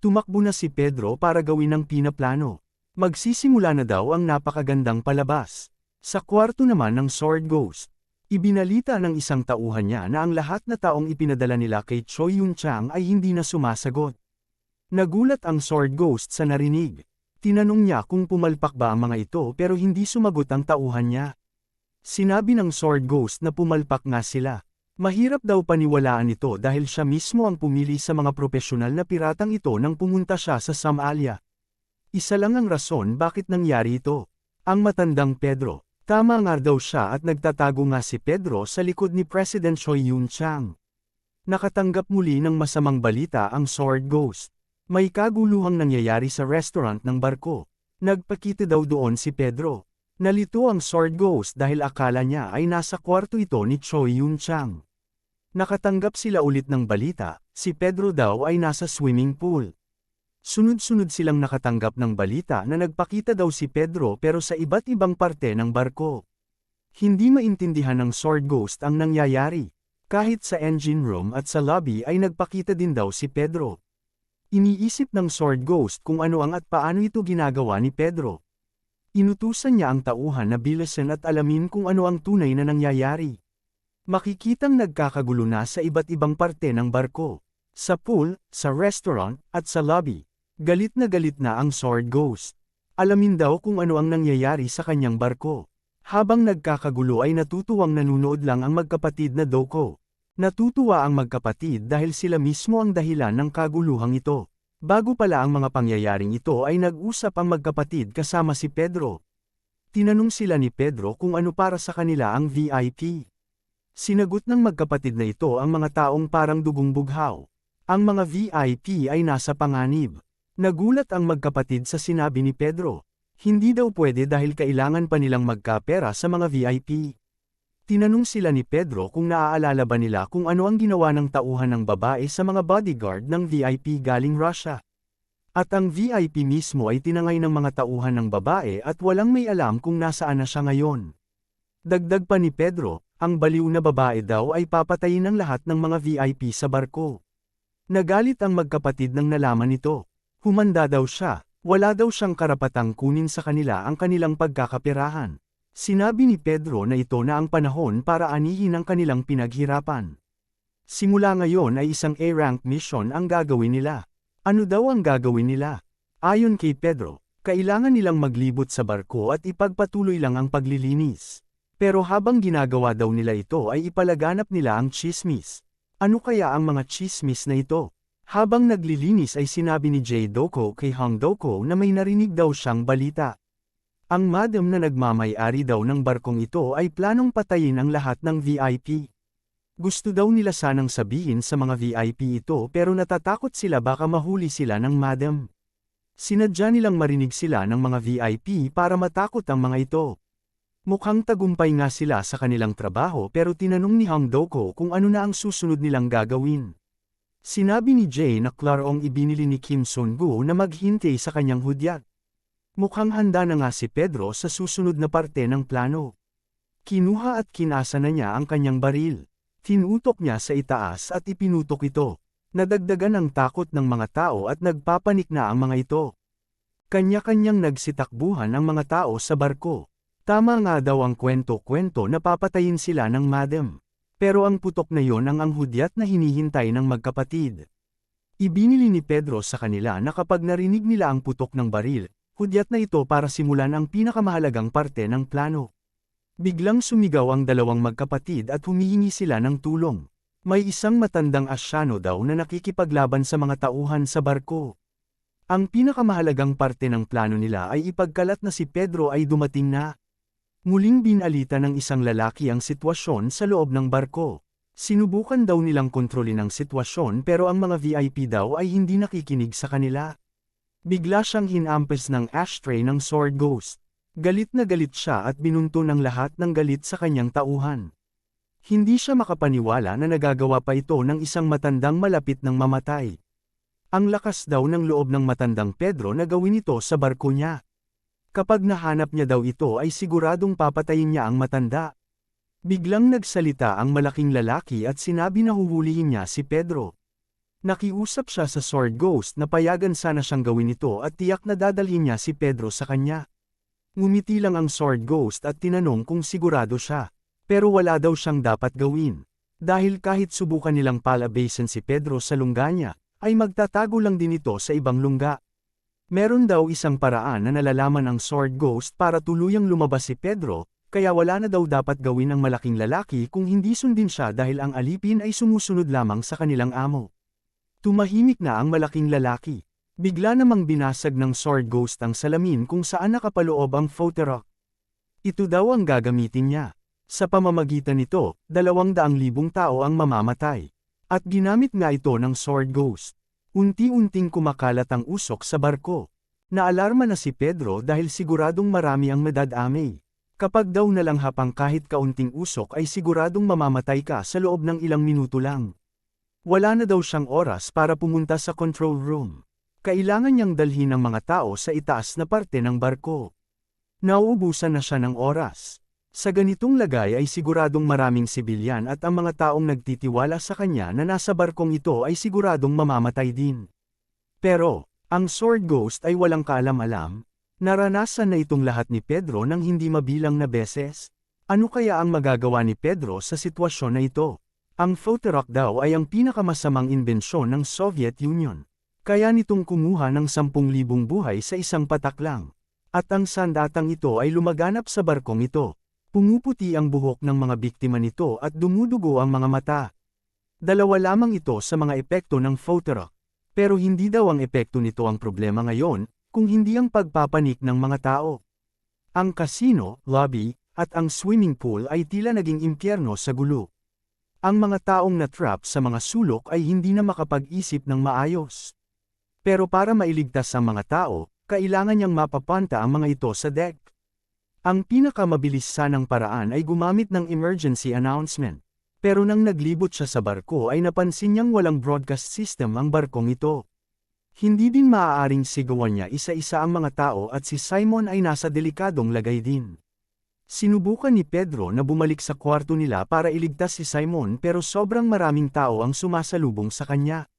Tumakbo na si Pedro para gawin ang pinaplano. Magsisimula na daw ang napakagandang palabas. Sa kwarto naman ng Sword Ghost, ibinalita ng isang tauhan niya na ang lahat na taong ipinadala nila kay Choi Yun-chang ay hindi na sumasagot. Nagulat ang Sword Ghost sa narinig. Tinanong niya kung pumalpak ba ang mga ito pero hindi sumagot ang tauhan niya. Sinabi ng Sword Ghost na pumalpak nga sila. Mahirap daw paniwalaan ito dahil siya mismo ang pumili sa mga profesional na piratang ito nang pumunta siya sa Somalia. Isa lang ang rason bakit nangyari ito. Ang matandang Pedro. Tama nga daw siya at nagtatago nga si Pedro sa likod ni President Choi Yun-chang. Nakatanggap muli ng masamang balita ang Sword Ghost. May kaguluhang nangyayari sa restaurant ng barko. Nagpakita daw doon si Pedro. Nalito ang Sword Ghost dahil akala niya ay nasa kwarto ito ni Choi Yun-chang. Nakatanggap sila ulit ng balita, si Pedro daw ay nasa swimming pool. Sunod-sunod silang nakatanggap ng balita na nagpakita daw si Pedro pero sa iba't ibang parte ng barko. Hindi maintindihan ng Sword Ghost ang nangyayari. Kahit sa engine room at sa lobby ay nagpakita din daw si Pedro. Iniisip ng Sword Ghost kung ano ang at paano ito ginagawa ni Pedro. Inutusan niya ang tauhan na bilisan at alamin kung ano ang tunay na nangyayari. Makikitang nagkakagulo na sa iba't ibang parte ng barko. Sa pool, sa restaurant, at sa lobby. Galit na ang Sword Ghost. Alamin daw kung ano ang nangyayari sa kanyang barko. Habang nagkakagulo ay natutuwang nanunood lang ang magkapatid na Doko. Natutuwa ang magkapatid dahil sila mismo ang dahilan ng kaguluhang ito. Bago pala ang mga pangyayaring ito ay nag-usap ang magkapatid kasama si Pedro. Tinanong sila ni Pedro kung ano para sa kanila ang VIP. Sinagot ng magkapatid na ito ang mga taong parang dugong bughaw. Ang mga VIP ay nasa panganib. Nagulat ang magkapatid sa sinabi ni Pedro. Hindi daw pwede dahil kailangan pa nilang magkapera sa mga VIP. Tinanong sila ni Pedro kung naaalala ba nila kung ano ang ginawa ng tauhan ng babae sa mga bodyguard ng VIP galing Russia. At ang VIP mismo ay tinangay ng mga tauhan ng babae at walang may alam kung nasaan na siya ngayon. Dagdag pa ni Pedro, ang baliw na babae daw ay papatayin ng lahat ng mga VIP sa barko. Nagalit ang magkapatid nang nalaman ito. Humanda daw siya, wala daw siyang karapatang kunin sa kanila ang kanilang pagkakaperahan. Sinabi ni Pedro na ito na ang panahon para anihin ang kanilang pinaghirapan. Simula ngayon ay isang A-rank mission ang gagawin nila. Ano daw ang gagawin nila? Ayon kay Pedro, kailangan nilang maglibot sa barko at ipagpatuloy lang ang paglilinis. Pero habang ginagawa daw nila ito ay ipalaganap nila ang chismis. Ano kaya ang mga chismis na ito? Habang naglilinis ay sinabi ni Jae Doko kay Hong Doko na may narinig daw siyang balita. Ang madam na nagmamay-ari daw ng barkong ito ay planong patayin ang lahat ng VIP. Gusto daw nila sanang sabihin sa mga VIP ito pero natatakot sila baka mahuli sila ng madam. Sinadya nilang marinig sila ng mga VIP para matakot ang mga ito. Mukhang tagumpay nga sila sa kanilang trabaho pero tinanong ni Hong Doko kung ano na ang susunod nilang gagawin. Sinabi ni Jae na klarong ibinili ni Kim Son-gu na maghintay sa kanyang hudyat. Mukhang handa na nga si Pedro sa susunod na parte ng plano. Kinuha at kinasa na niya ang kanyang baril. Tinutok niya sa itaas at ipinutok ito. Nadagdagan ang takot ng mga tao at nagpapanik na ang mga ito. Kanya-kanyang nagsitakbuhan ang mga tao sa barko. Tama nga daw ang kwento-kwento na papatayin sila ng madam. Pero ang putok na yon ang hudyat na hinihintay ng magkapatid. Ibinili ni Pedro sa kanila na kapag narinig nila ang putok ng baril, hudyat na ito para simulan ang pinakamahalagang parte ng plano. Biglang sumigaw ang dalawang magkapatid at humihingi sila ng tulong. May isang matandang Asyano daw na nakikipaglaban sa mga tauhan sa barko. Ang pinakamahalagang parte ng plano nila ay ipagkalat na si Pedro ay dumating na. Muling binalita ng isang lalaki ang sitwasyon sa loob ng barko. Sinubukan daw nilang kontrolin ang sitwasyon pero ang mga VIP daw ay hindi nakikinig sa kanila. Bigla siyang hinampes ng ashtray ng Sword Ghost. Galit na galit siya at binunto ng lahat ng galit sa kanyang tauhan. Hindi siya makapaniwala na nagagawa pa ito ng isang matandang malapit ng mamatay. Ang lakas daw ng loob ng matandang Pedro na gawin ito sa barko niya. Kapag nahanap niya daw ito ay siguradong papatayin niya ang matanda. Biglang nagsalita ang malaking lalaki at sinabi na huhulihin niya si Pedro. Nakiusap siya sa Sword Ghost na payagan sana siyang gawin ito at tiyak na dadalhin niya si Pedro sa kanya. Ngumiti lang ang Sword Ghost at tinanong kung sigurado siya. Pero wala daw siyang dapat gawin. Dahil kahit subukan nilang palabasin si Pedro sa lungga niya, ay magtatago lang din ito sa ibang lungga. Meron daw isang paraan na nalalaman ang Sword Ghost para tuluyang lumabas si Pedro, kaya wala na daw dapat gawin ng malaking lalaki kung hindi sundin siya dahil ang alipin ay sumusunod lamang sa kanilang amo. Tumahimik na ang malaking lalaki. Bigla namang binasag ng Sword Ghost ang salamin kung saan nakapaloob ang Photorok. Ito daw ang gagamitin niya. Sa pamamagitan nito, 200,000 tao ang mamamatay. At ginamit nga ito ng Sword Ghost. Unti-unting kumakalat ang usok sa barko. Naalarma na si Pedro dahil siguradong marami ang madadamay. Kapag daw nalanghap ang kahit kaunting usok ay siguradong mamamatay ka sa loob ng ilang minuto lang. Wala na daw siyang oras para pumunta sa control room. Kailangan niyang dalhin ang mga tao sa itaas na parte ng barko. Nauubusan na siya ng oras. Sa ganitong lagay ay siguradong maraming sibilyan at ang mga taong nagtitiwala sa kanya na nasa barkong ito ay siguradong mamamatay din. Pero, ang Sword Ghost ay walang kaalam-alam. Naranasan na itong lahat ni Pedro ng hindi mabilang na beses. Ano kaya ang magagawa ni Pedro sa sitwasyon na ito? Ang Photorok daw ay ang pinakamasamang imbensyon ng Soviet Union. Kaya nitong kumuha ng 10,000 buhay sa isang patak lang. At ang sandatang ito ay lumaganap sa barkong ito. Pumuputi ang buhok ng mga biktima nito at dumudugo ang mga mata. Dalawa lamang ito sa mga epekto ng Photorok. Pero hindi daw ang epekto nito ang problema ngayon, kung hindi ang pagpapanik ng mga tao. Ang casino, lobby, at ang swimming pool ay tila naging impyerno sa gulo. Ang mga taong na-trap sa mga sulok ay hindi na makapag-isip ng maayos. Pero para mailigtas ang mga tao, kailangan niyang mapapanta ang mga ito sa deck. Ang pinakamabilis sanang paraan ay gumamit ng emergency announcement. Pero nang naglibot siya sa barko ay napansin niyang walang broadcast system ang barkong ito. Hindi din maaaring sigawan niya isa-isa ang mga tao at si Simon ay nasa delikadong lagay din. Sinubukan ni Pedro na bumalik sa kwarto nila para iligtas si Simon pero sobrang maraming tao ang sumasalubong sa kanya.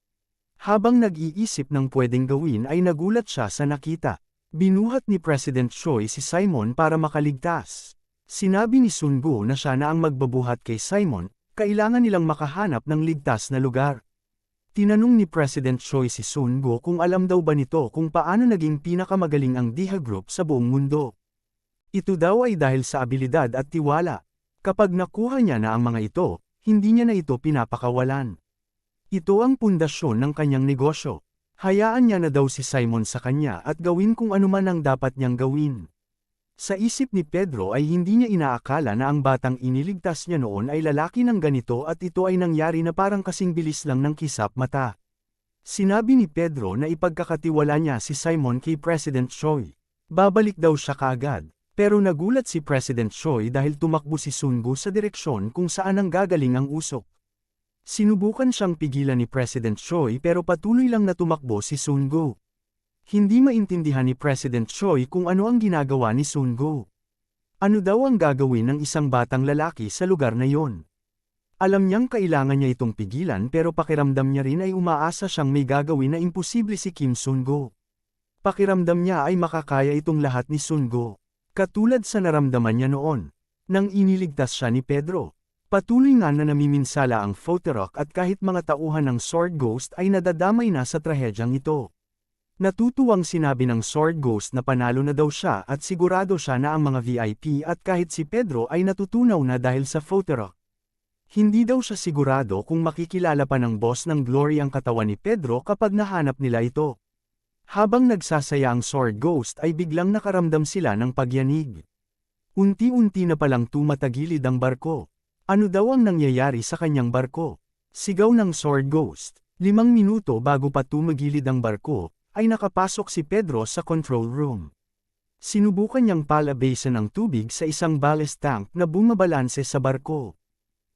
Habang nag-iisip ng pwedeng gawin ay nagulat siya sa nakita. Binuhat ni President Choi si Simon para makaligtas. Sinabi ni Sun Gu na siya na ang magbabuhat kay Simon, kailangan nilang makahanap ng ligtas na lugar. Tinanong ni President Choi si Sun Gu kung alam daw ba nito kung paano naging pinakamagaling ang Diha Group sa buong mundo. Ito daw ay dahil sa abilidad at tiwala. Kapag nakuha niya na ang mga ito, hindi niya na ito pinapakawalan. Ito ang pundasyon ng kanyang negosyo. Hayaan niya na daw si Simon sa kanya at gawin kung ano man ang dapat niyang gawin. Sa isip ni Pedro ay hindi niya inaakala na ang batang iniligtas niya noon ay lalaki ng ganito at ito ay nangyari na parang kasing bilis lang ng kisap mata. Sinabi ni Pedro na ipagkakatiwala niya si Simon kay President Choi. Babalik daw siya kaagad. Pero nagulat si President Choi dahil tumakbo si Sun Gu sa direksyon kung saan ang gagaling ang usok. Sinubukan siyang pigilan ni President Choi pero patuloy lang na tumakbo si Sun Gu. Hindi maintindihan ni President Choi kung ano ang ginagawa ni Sun Gu. Ano daw ang gagawin ng isang batang lalaki sa lugar na yon? Alam niyang kailangan niya itong pigilan pero pakiramdam niya rin ay umaasa siyang may gagawin na imposible si Kim Sun Gu. Pakiramdam niya ay makakaya itong lahat ni Sun Gu. Katulad sa naramdaman niya noon, nang iniligtas siya ni Pedro. Patuloy nga na namiminsala ang Photorok at kahit mga tauhan ng Sword Ghost ay nadadamay na sa trahedyang ito. Natutuwang sinabi ng Sword Ghost na panalo na daw siya at sigurado siya na ang mga VIP at kahit si Pedro ay natutunaw na dahil sa Photorok. Hindi daw siya sigurado kung makikilala pa ng boss ng Glory ang katawan ni Pedro kapag nahanap nila ito. Habang nagsasaya ang Sword Ghost ay biglang nakaramdam sila ng pagyanig. Unti-unti na palang tumatagilid ang barko. Ano daw ang nangyayari sa kanyang barko? Sigaw ng Sword Ghost. 5 minuto bago pa tumagilid ang barko, ay nakapasok si Pedro sa control room. Sinubukan niyang palabasin ang tubig sa isang ballast tank na bumabalanse sa barko.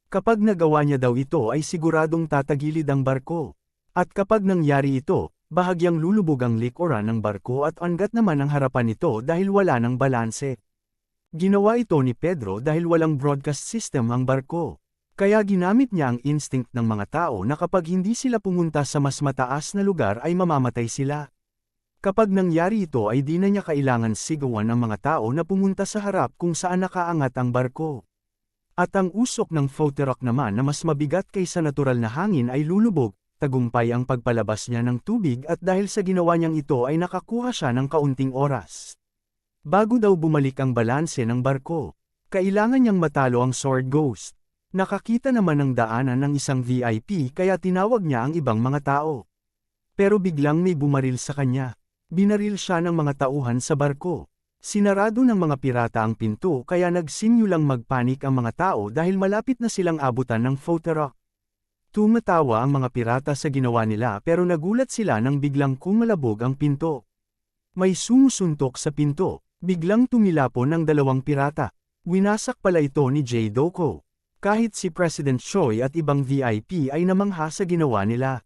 Kapag nagawa niya daw ito ay siguradong tatagilid ang barko. At kapag nangyari ito, bahagyang lulubog ang likuran ng barko at angat naman ang harapan nito dahil wala ng balanse. Ginawa ito ni Pedro dahil walang broadcast system ang barko. Kaya ginamit niya ang instinct ng mga tao na kapag hindi sila pumunta sa mas mataas na lugar ay mamamatay sila. Kapag nangyari ito ay di na niya kailangan sigawan ang mga tao na pumunta sa harap kung saan nakaangat ang barko. At ang usok ng floater naman na mas mabigat kaysa natural na hangin ay lulubog, tagumpay ang pagpalabas niya ng tubig at dahil sa ginawa niyang ito ay nakakuha siya ng kaunting oras. Bago daw bumalik ang balanse ng barko, kailangan niyang matalo ang Sword Ghost. Nakakita naman ng daanan ng isang VIP kaya tinawag niya ang ibang mga tao. Pero biglang may bumaril sa kanya. Binaril siya ng mga tauhan sa barko. Sinarado ng mga pirata ang pinto kaya nagsimulang magpanik ang mga tao dahil malapit na silang abutan ng floater. Tumatawa ang mga pirata sa ginawa nila pero nagulat sila nang biglang kumalabog ang pinto. May sumusuntok sa pinto, biglang tumilapon ang dalawang pirata. Winasak pala ito ni Jay Doko. Kahit si President Choi at ibang VIP ay namangha sa ginawa nila.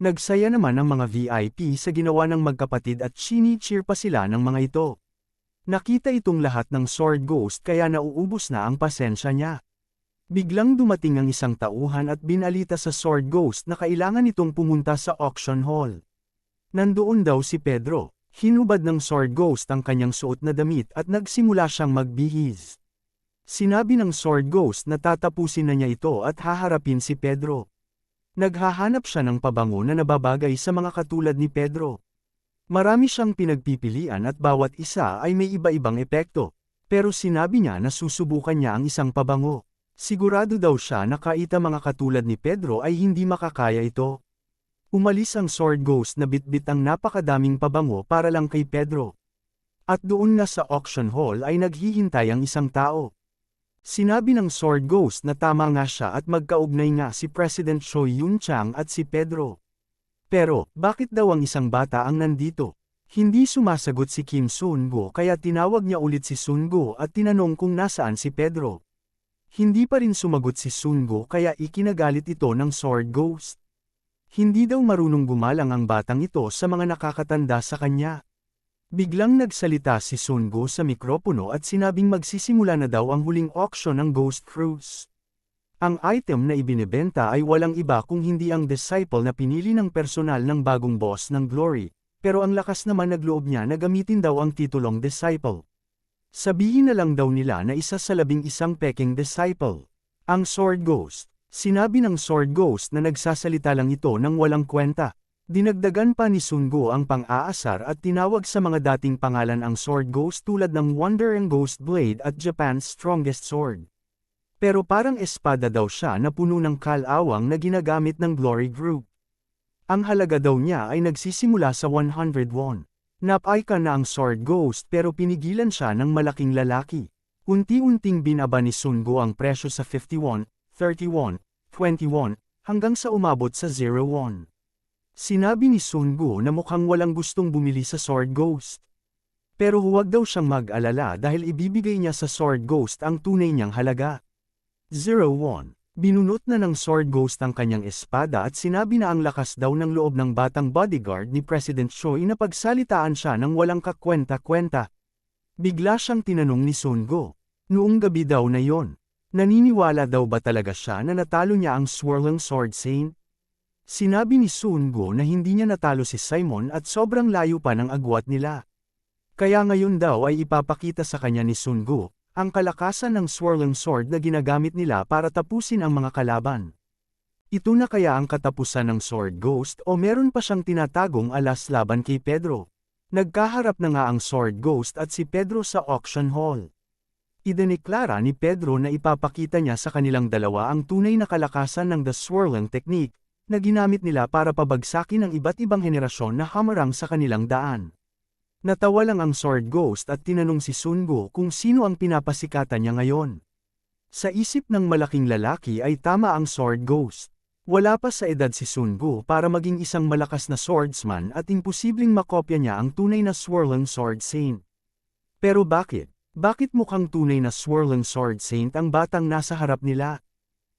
Nagsaya naman ang mga VIP sa ginawa ng magkapatid at chini-cheer pa sila ng mga ito. Nakita itong lahat ng Sword Ghost kaya nauubos na ang pasensya niya. Biglang dumating ang isang tauhan at binalita sa Sword Ghost na kailangan itong pumunta sa auction hall. Nandoon daw si Pedro, hinubad ng Sword Ghost ang kanyang suot na damit at nagsimula siyang magbihis. Sinabi ng Sword Ghost na tatapusin na niya ito at haharapin si Pedro. Naghahanap siya ng pabango na nababagay sa mga katulad ni Pedro. Marami siyang pinagpipilian at bawat isa ay may iba-ibang epekto, pero sinabi niya na susubukan niya ang isang pabango. Sigurado daw siya na kahit ang mga katulad ni Pedro ay hindi makakaya ito. Umalis ang Sword Ghost na bitbit ang napakadaming pabango para lang kay Pedro. At doon na sa auction hall ay naghihintay ang isang tao. Sinabi ng Sword Ghost na tama nga siya at magkaugnay nga si President Choi Yun-chang at si Pedro. Pero, bakit daw ang isang bata ang nandito? Hindi sumasagot si Kim Sun-go kaya tinawag niya ulit si Sun-go at tinanong kung nasaan si Pedro. Hindi pa rin sumagot si Sun-go kaya ikinagalit ito ng Sword Ghost. Hindi daw marunong gumalang ang batang ito sa mga nakakatanda sa kanya. Biglang nagsalita si Sun-go sa mikropono at sinabing magsisimula na daw ang huling auction ng Ghost Cruise. Ang item na ibinebenta ay walang iba kung hindi ang disciple na pinili ng personal ng bagong boss ng Glory, pero ang lakas naman nagloob niya na gamitin daw ang titulong disciple. Sabihin na lang daw nila na isa sa 11 peking disciple. Ang Sword Ghost. Sinabi ng Sword Ghost na nagsasalita lang ito ng walang kwenta. Dinagdagan pa ni Sun-go ang pang-aasar at tinawag sa mga dating pangalan ang Sword Ghost tulad ng Wonder and Ghost Blade at Japan's Strongest Sword. Pero parang espada daw siya na puno ng kalawang na ginagamit ng Glory Group. Ang halaga daw niya ay nagsisimula sa 100 won. Napayka na ang Sword Ghost pero pinigilan siya ng malaking lalaki. Unti-unting binaba ni Sun-go ang presyo sa 50 won, 30 won, 20 won, hanggang sa umabot sa 0 won. Sinabi ni Sun-go na mukhang walang gustong bumili sa Sword Ghost. Pero huwag daw siyang mag-alala dahil ibibigay niya sa Sword Ghost ang tunay niyang halaga. 0 won. Binunot na ng Sword Ghost ang kanyang espada at sinabi na ang lakas daw ng loob ng batang bodyguard ni President Choi na pagsalitaan siya ng walang kakwenta-kwenta. Bigla siyang tinanong ni Sun-go. Noong gabi daw na yon, naniniwala daw ba talaga siya na natalo niya ang Swirling Sword Saint? Sinabi ni Sun-go na hindi niya natalo si Simon at sobrang layo pa ng agwat nila. Kaya ngayon daw ay ipapakita sa kanya ni Sun-go ang kalakasan ng Swirling Sword na ginagamit nila para tapusin ang mga kalaban. Ito na kaya ang katapusan ng Sword Ghost o meron pa siyang tinatagong alas laban kay Pedro? Nagkaharap na nga ang Sword Ghost at si Pedro sa auction hall. Idineklara ni Pedro na ipapakita niya sa kanilang dalawa ang tunay na kalakasan ng The Swirling Technique na ginamit nila para pabagsakin ang iba't ibang henerasyon na hamarang sa kanilang daan. Natawa lang ang Sword Ghost at tinanong si Sun-go kung sino ang pinapasikatan niya ngayon. Sa isip ng malaking lalaki ay tama ang Sword Ghost. Wala pa sa edad si Sun-go para maging isang malakas na swordsman at imposibleng makopya niya ang tunay na Swirling Sword Saint. Pero bakit? Bakit mukhang tunay na Swirling Sword Saint ang batang nasa harap nila?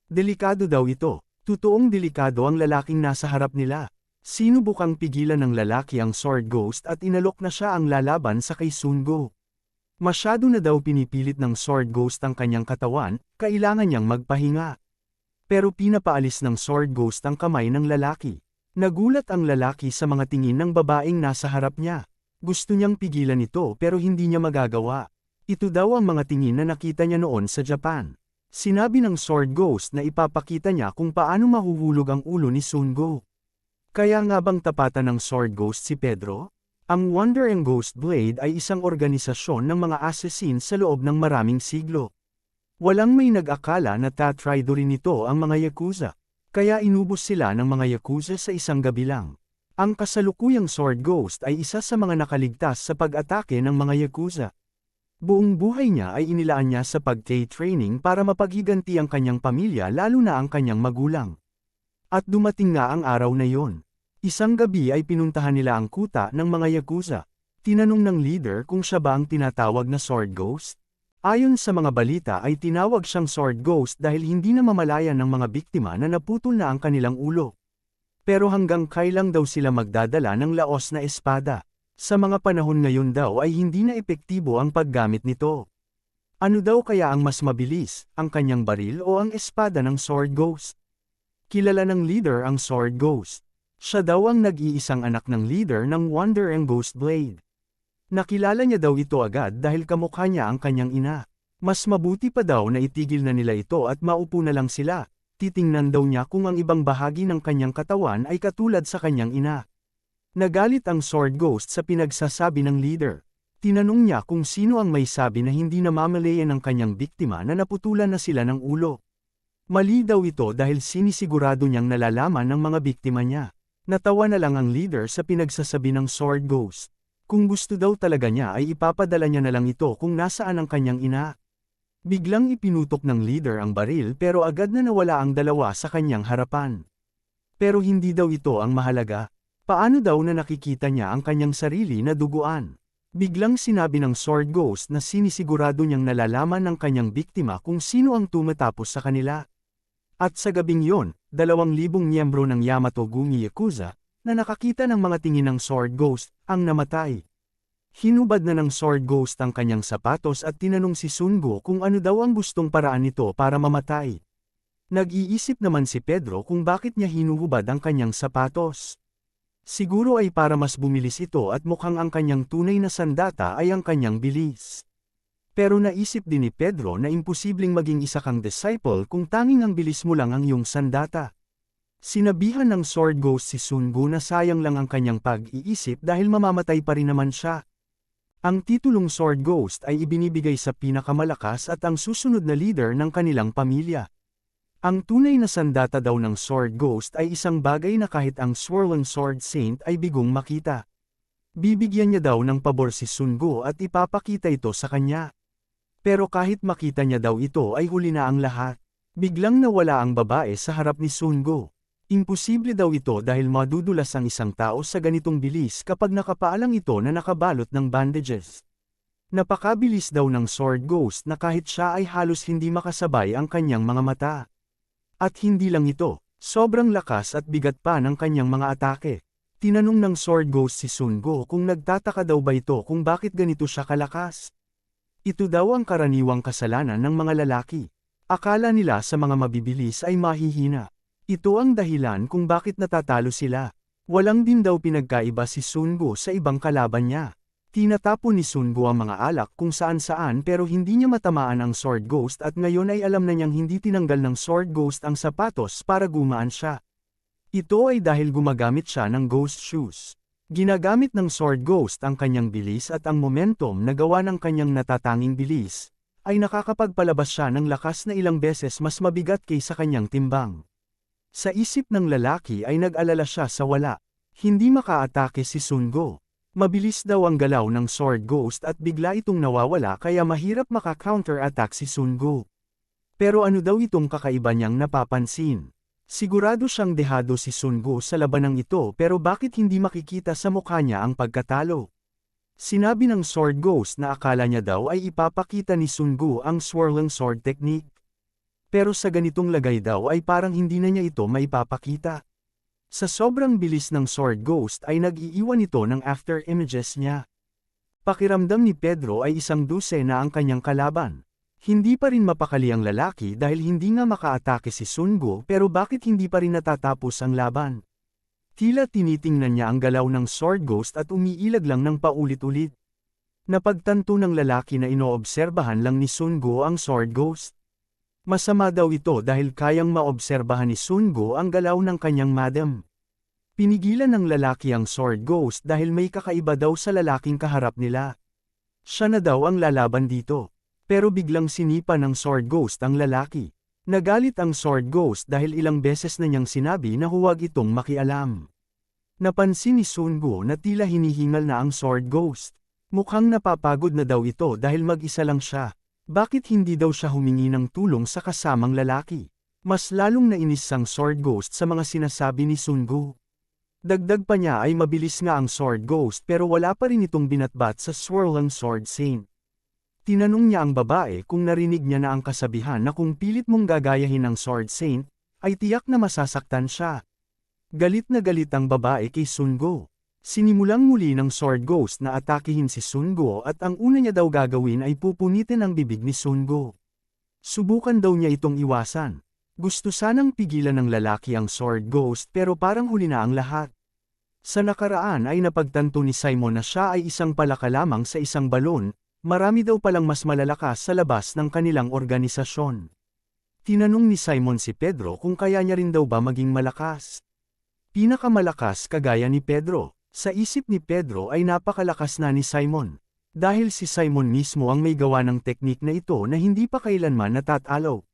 Delikado daw ito. Totoong delikado ang lalaking nasa harap nila. Sinubukang pigilan ng lalaki ang Sword Ghost at inalok na siya ang lalaban sa kay Sun Go. Masyado na daw pinipilit ng Sword Ghost ang kanyang katawan, kailangan niyang magpahinga. Pero pinapaalis ng Sword Ghost ang kamay ng lalaki. Nagulat ang lalaki sa mga tingin ng babaeng nasa harap niya. Gusto niyang pigilan ito pero hindi niya magagawa. Ito daw ang mga tingin na nakita niya noon sa Japan. Sinabi ng Sword Ghost na ipapakita niya kung paano mahuhulog ang ulo ni Sun Go. Kaya nga bang tapatan ng Sword Ghost si Pedro? Ang Wonder and Ghost Blade ay isang organisasyon ng mga assassin sa loob ng maraming siglo. Walang may nag-akala na tatraidorin nito ang mga Yakuza. Kaya inubos sila ng mga Yakuza sa isang gabi lang. Ang kasalukuyang Sword Ghost ay isa sa mga nakaligtas sa pag-atake ng mga Yakuza. Buong buhay niya ay inilaan niya sa pag-training para mapaghiganti ang kanyang pamilya lalo na ang kanyang magulang. At dumating nga ang araw na yon. Isang gabi ay pinuntahan nila ang kuta ng mga Yakuza. Tinanong ng leader kung siya ba ang tinatawag na Sword Ghost. Ayon sa mga balita ay tinawag siyang Sword Ghost dahil hindi na mamalayan ng mga biktima na naputol na ang kanilang ulo. Pero hanggang kailan daw sila magdadala ng laos na espada? Sa mga panahon ngayon daw ay hindi na epektibo ang paggamit nito. Ano daw kaya ang mas mabilis, ang kanyang baril o ang espada ng Sword Ghost? Kilala ng leader ang Sword Ghost. Siya daw ang nag-iisang anak ng leader ng Wonder and Ghost Blade. Nakilala niya daw ito agad dahil kamukha niya ang kanyang ina. Mas mabuti pa daw na itigil na nila ito at maupo na lang sila. Titingnan daw niya kung ang ibang bahagi ng kanyang katawan ay katulad sa kanyang ina. Nagalit ang Sword Ghost sa pinagsasabi ng leader. Tinanong niya kung sino ang may sabi na hindi namamalayan ng kanyang biktima na naputulan na sila ng ulo. Mali daw ito dahil sinisigurado niyang nalalaman ng mga biktima niya. Natawa na lang ang leader sa pinagsasabi ng Sword Ghost. Kung gusto daw talaga niya ay ipapadala niya na lang ito kung nasaan ang kanyang ina. Biglang ipinutok ng leader ang baril pero agad na nawala ang dalawa sa kanyang harapan. Pero hindi daw ito ang mahalaga. Paano daw na nakikita niya ang kanyang sarili na duguan? Biglang sinabi ng Sword Ghost na sinisigurado niyang nalalaman ng kanyang biktima kung sino ang tumatapos sa kanila. At sa gabing yon, 2,000 miyembro ng Yamato-gumi Yakuza, na nakakita ng mga tingin ng Sword Ghost, ang namatay. Hinubad na ng Sword Ghost ang kanyang sapatos at tinanong si Sun Go kung ano daw ang gustong paraan nito para mamatay. Nag-iisip naman si Pedro kung bakit niya hinuhubad ang kanyang sapatos. Siguro ay para mas bumilis ito at mukhang ang kanyang tunay na sandata ay ang kanyang bilis. Pero naisip din ni Pedro na imposibleng maging isa kang disciple kung tanging ang bilis mo lang ang iyong sandata. Sinabihan ng Sword Ghost si Sun Go na sayang lang ang kanyang pag-iisip dahil mamamatay pa rin naman siya. Ang titulong Sword Ghost ay ibinibigay sa pinakamalakas at ang susunod na leader ng kanilang pamilya. Ang tunay na sandata daw ng Sword Ghost ay isang bagay na kahit ang Swirling Sword Saint ay bigong makita. Bibigyan niya daw ng pabor si Sun Go at ipapakita ito sa kanya. Pero kahit makita niya daw ito ay huli na ang lahat. Biglang nawala ang babae sa harap ni Sun Go. Imposible daw ito dahil madudulas ang isang tao sa ganitong bilis kapag nakapaalang ito na nakabalot ng bandages. Napakabilis daw ng Sword Ghost na kahit siya ay halos hindi makasabay ang kanyang mga mata. At hindi lang ito, sobrang lakas at bigat pa ng kanyang mga atake. Tinanong ng Sword Ghost si Sun Go kung nagtataka daw ba ito kung bakit ganito siya kalakas. Ito daw ang karaniwang kasalanan ng mga lalaki. Akala nila sa mga mabibilis ay mahihina. Ito ang dahilan kung bakit natatalo sila. Walang din daw pinagkaiba si Sun Go sa ibang kalaban niya. Tinatapon ni Sun Go ang mga alak kung saan-saan pero hindi niya matamaan ang Sword Ghost at ngayon ay alam na niyang hindi tinanggal ng Sword Ghost ang sapatos para gumaan siya. Ito ay dahil gumagamit siya ng Ghost Shoes. Ginagamit ng Sword Ghost ang kanyang bilis at ang momentum na gawa ng kanyang natatanging bilis, ay nakakapagpalabas siya ng lakas na ilang beses mas mabigat kaysa kanyang timbang. Sa isip ng lalaki ay nag-alala siya sa wala. Hindi makaatake si Sun Go. Mabilis daw ang galaw ng Sword Ghost at bigla itong nawawala kaya mahirap maka-counter-attack si Sun Go. Pero ano daw itong kakaiba niyang napapansin? Sigurado siyang dehado si Sun Go sa labanang ito pero bakit hindi makikita sa mukha niya ang pagkatalo? Sinabi ng Sword Ghost na akala niya daw ay ipapakita ni Sun Go ang Swirling Sword Technique. Pero sa ganitong lagay daw ay parang hindi na niya ito maipapakita. Sa sobrang bilis ng Sword Ghost ay nag-iiwan ito ng after images niya. Pakiramdam ni Pedro ay isang dosena ang kanyang kalaban. Hindi pa rin mapakali ang lalaki dahil hindi nga makaatake si Sun Go pero bakit hindi pa rin natatapos ang laban? Tila tinitingnan niya ang galaw ng Sword Ghost at umiilag lang ng paulit-ulit. Napagtanto ng lalaki na inoobserbahan lang ni Sun Go ang Sword Ghost. Masama daw ito dahil kayang maobserbahan ni Sun Go ang galaw ng kanyang madam. Pinigilan ng lalaki ang Sword Ghost dahil may kakaiba daw sa lalaking kaharap nila. Siya na daw ang lalaban dito. Pero biglang sinipa ng Sword Ghost ang lalaki. Nagalit ang Sword Ghost dahil ilang beses na niyang sinabi na huwag itong makialam. Napansin ni Sun Go na tila hinihingal na ang Sword Ghost. Mukhang napapagod na daw ito dahil mag-isa lang siya. Bakit hindi daw siya humingi ng tulong sa kasamang lalaki? Mas lalong nainis ang Sword Ghost sa mga sinasabi ni Sun Go. Dagdag pa niya ay mabilis nga ang Sword Ghost pero wala pa rin itong binatbat sa swirling Sword Saint. Tinanong niya ang babae kung narinig niya na ang kasabihan na kung pilit mong gagayahin ng Sword Saint, ay tiyak na masasaktan siya. Galit na galit ang babae kay Sun Go. Sinimulang muli ng Sword Ghost na atakihin si Sun Go at ang una niya daw gagawin ay pupunitin ang bibig ni Sun Go. Subukan daw niya itong iwasan. Gusto sanang pigilan ng lalaki ang Sword Ghost pero parang huli na ang lahat. Sa nakaraan ay napagtanto ni Simon na siya ay isang palaka lamang sa isang balon. Marami daw palang mas malalakas sa labas ng kanilang organisasyon. Tinanong ni Simon si Pedro kung kaya niya rin daw ba maging malakas. Pinakamalakas kagaya ni Pedro. Sa isip ni Pedro ay napakalakas na ni Simon. Dahil si Simon mismo ang may gawa ng teknik na ito na hindi pa kailanman natatalo.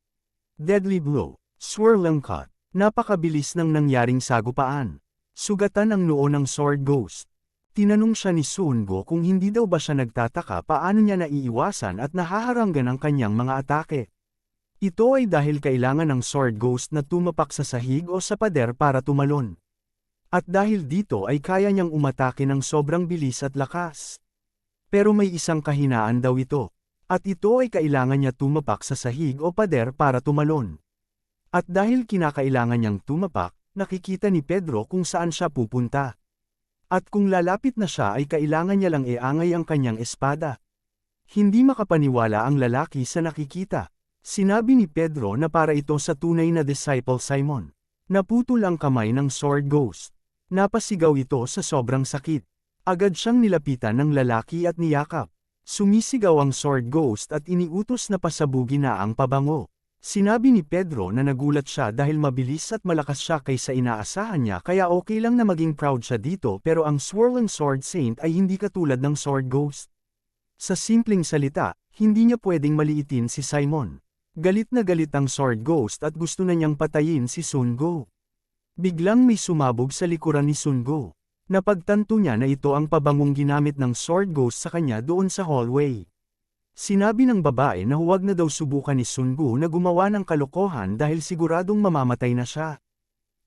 Deadly Blow, Swirling Cut, napakabilis ng nangyaring sagupaan. Sugatan ang noo ng Sword Ghost. Tinanong siya ni Sun Go kung hindi daw ba siya nagtataka paano niya naiiwasan at nahaharanggan ang kanyang mga atake. Ito ay dahil kailangan ng Sword Ghost na tumapak sa sahig o sa pader para tumalon. At dahil dito ay kaya niyang umatake ng sobrang bilis at lakas. Pero may isang kahinaan daw ito. At ito ay kailangan niya tumapak sa sahig o pader para tumalon. At dahil kinakailangan niyang tumapak, nakikita ni Pedro kung saan siya pupunta. At kung lalapit na siya ay kailangan niya lang iangay ang kanyang espada. Hindi makapaniwala ang lalaki sa nakikita. Sinabi ni Pedro na para ito sa tunay na disciple Simon. Naputol ang kamay ng Sword Ghost. Napasigaw ito sa sobrang sakit. Agad siyang nilapitan ng lalaki at niyakap. Sumisigaw ang Sword Ghost at iniutos na pasabugin na ang pabango. Sinabi ni Pedro na nagulat siya dahil mabilis at malakas siya kaysa inaasahan niya kaya okay lang na maging proud siya dito pero ang Swirling Sword Saint ay hindi katulad ng Sword Ghost. Sa simpleng salita, hindi niya pwedeng maliitin si Simon. Galit na galit ang Sword Ghost at gusto na niyang patayin si Sun Go. Biglang may sumabog sa likuran ni Sun Go. Napagtanto niya na ito ang pabangong ginamit ng Sword Ghost sa kanya doon sa hallway. Sinabi ng babae na huwag na daw subukan ni Sun Go na gumawa ng kalokohan dahil siguradong mamamatay na siya.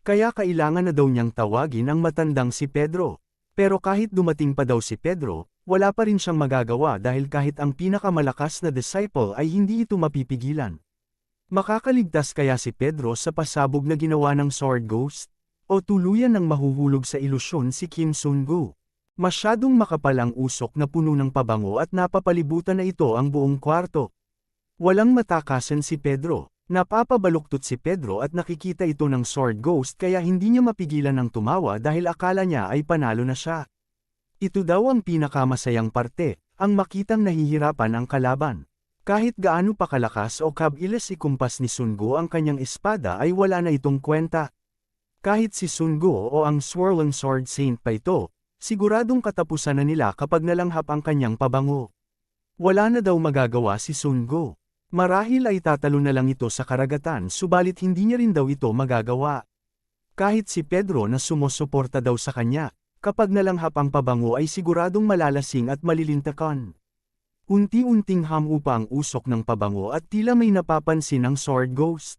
Kaya kailangan na daw niyang tawagin ang matandang si Pedro. Pero kahit dumating pa daw si Pedro, wala pa rin siyang magagawa dahil kahit ang pinakamalakas na disciple ay hindi ito mapipigilan. Makakaligtas kaya si Pedro sa pasabog na ginawa ng Sword Ghost? O tuluyan ng mahuhulog sa ilusyon si Kim Sun Go? Masyadong makapal ang usok na puno ng pabango at napapalibutan na ito ang buong kwarto. Walang matakasan si Pedro. Napapabaluktot si Pedro at nakikita ito ng Sword Ghost kaya hindi niya mapigilan ng tumawa dahil akala niya ay panalo na siya. Ito daw ang pinakamasayang parte, ang makitang nahihirapan ang kalaban. Kahit gaano pa kalakas o kabilis ikumpas ni Sun Go ang kanyang espada ay wala na itong kwenta. Kahit si Sun Go o ang Swirling Sword Saint pa ito, siguradong katapusan na nila kapag nalanghap ang kanyang pabango. Wala na daw magagawa si Sun Go. Marahil ay tatalo na lang ito sa karagatan subalit hindi niya rin daw ito magagawa. Kahit si Pedro na sumusuporta daw sa kanya, kapag nalanghap ang pabango ay siguradong malalasing at malilintakan. Unti-unting hamupa ang usok ng pabango at tila may napapansin ang Sword Ghost.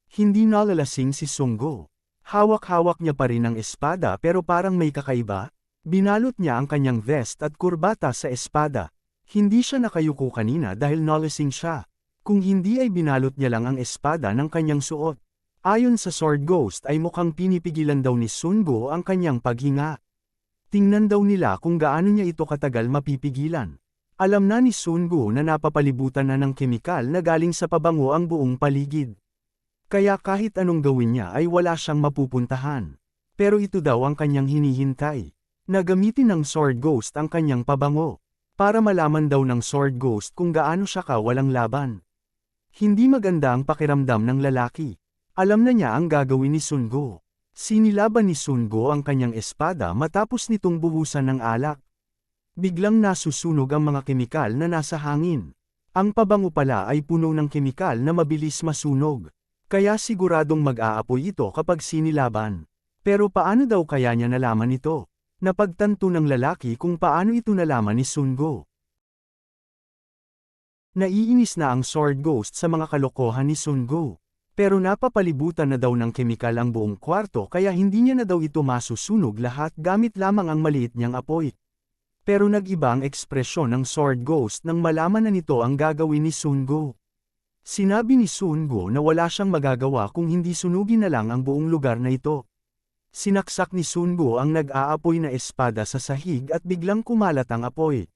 Hindi nalalasing si Sun Go. Hawak-hawak niya pa rin ang espada pero parang may kakaiba. Binalot niya ang kanyang vest at kurbata sa espada. Hindi siya nakayuko kanina dahil nalasing siya. Kung hindi ay binalot niya lang ang espada ng kanyang suot. Ayon sa Sword Ghost ay mukhang pinipigilan daw ni Sun Go ang kanyang paghinga. Tingnan daw nila kung gaano niya ito katagal mapipigilan. Alam na ni Sun Go na napapalibutan na ng kemikal na galing sa pabango ang buong paligid. Kaya kahit anong gawin niya ay wala siyang mapupuntahan. Pero ito daw ang kanyang hinihintay. Nagamitin ng Sword Ghost ang kanyang pabango. Para malaman daw ng Sword Ghost kung gaano siya kawalang laban. Hindi maganda ang pakiramdam ng lalaki. Alam na niya ang gagawin ni Sun Go. Sinilaban ni Sun Go ang kanyang espada matapos nitong buhusan ng alak. Biglang nasusunog ang mga kemikal na nasa hangin. Ang pabango pala ay puno ng kemikal na mabilis masunog. Kaya siguradong mag-aapoy ito kapag sinilaban. Pero paano daw kaya niya nalaman ito? Napagtanto ng lalaki kung paano ito nalaman ni Sun Go. Naiinis na ang Sword Ghost sa mga kalokohan ni Sun Go. Pero napapalibutan na daw ng kemikal ang buong kwarto kaya hindi niya na daw ito masusunog lahat gamit lamang ang maliit niyang apoy. Pero nag-iba ang ekspresyon ng Sword Ghost nang malaman na nito ang gagawin ni Sun Go. Sinabi ni Sun Go na wala siyang magagawa kung hindi sunugin na lang ang buong lugar na ito. Sinaksak ni Sun Go ang nag-aapoy na espada sa sahig at biglang kumalat ang apoy.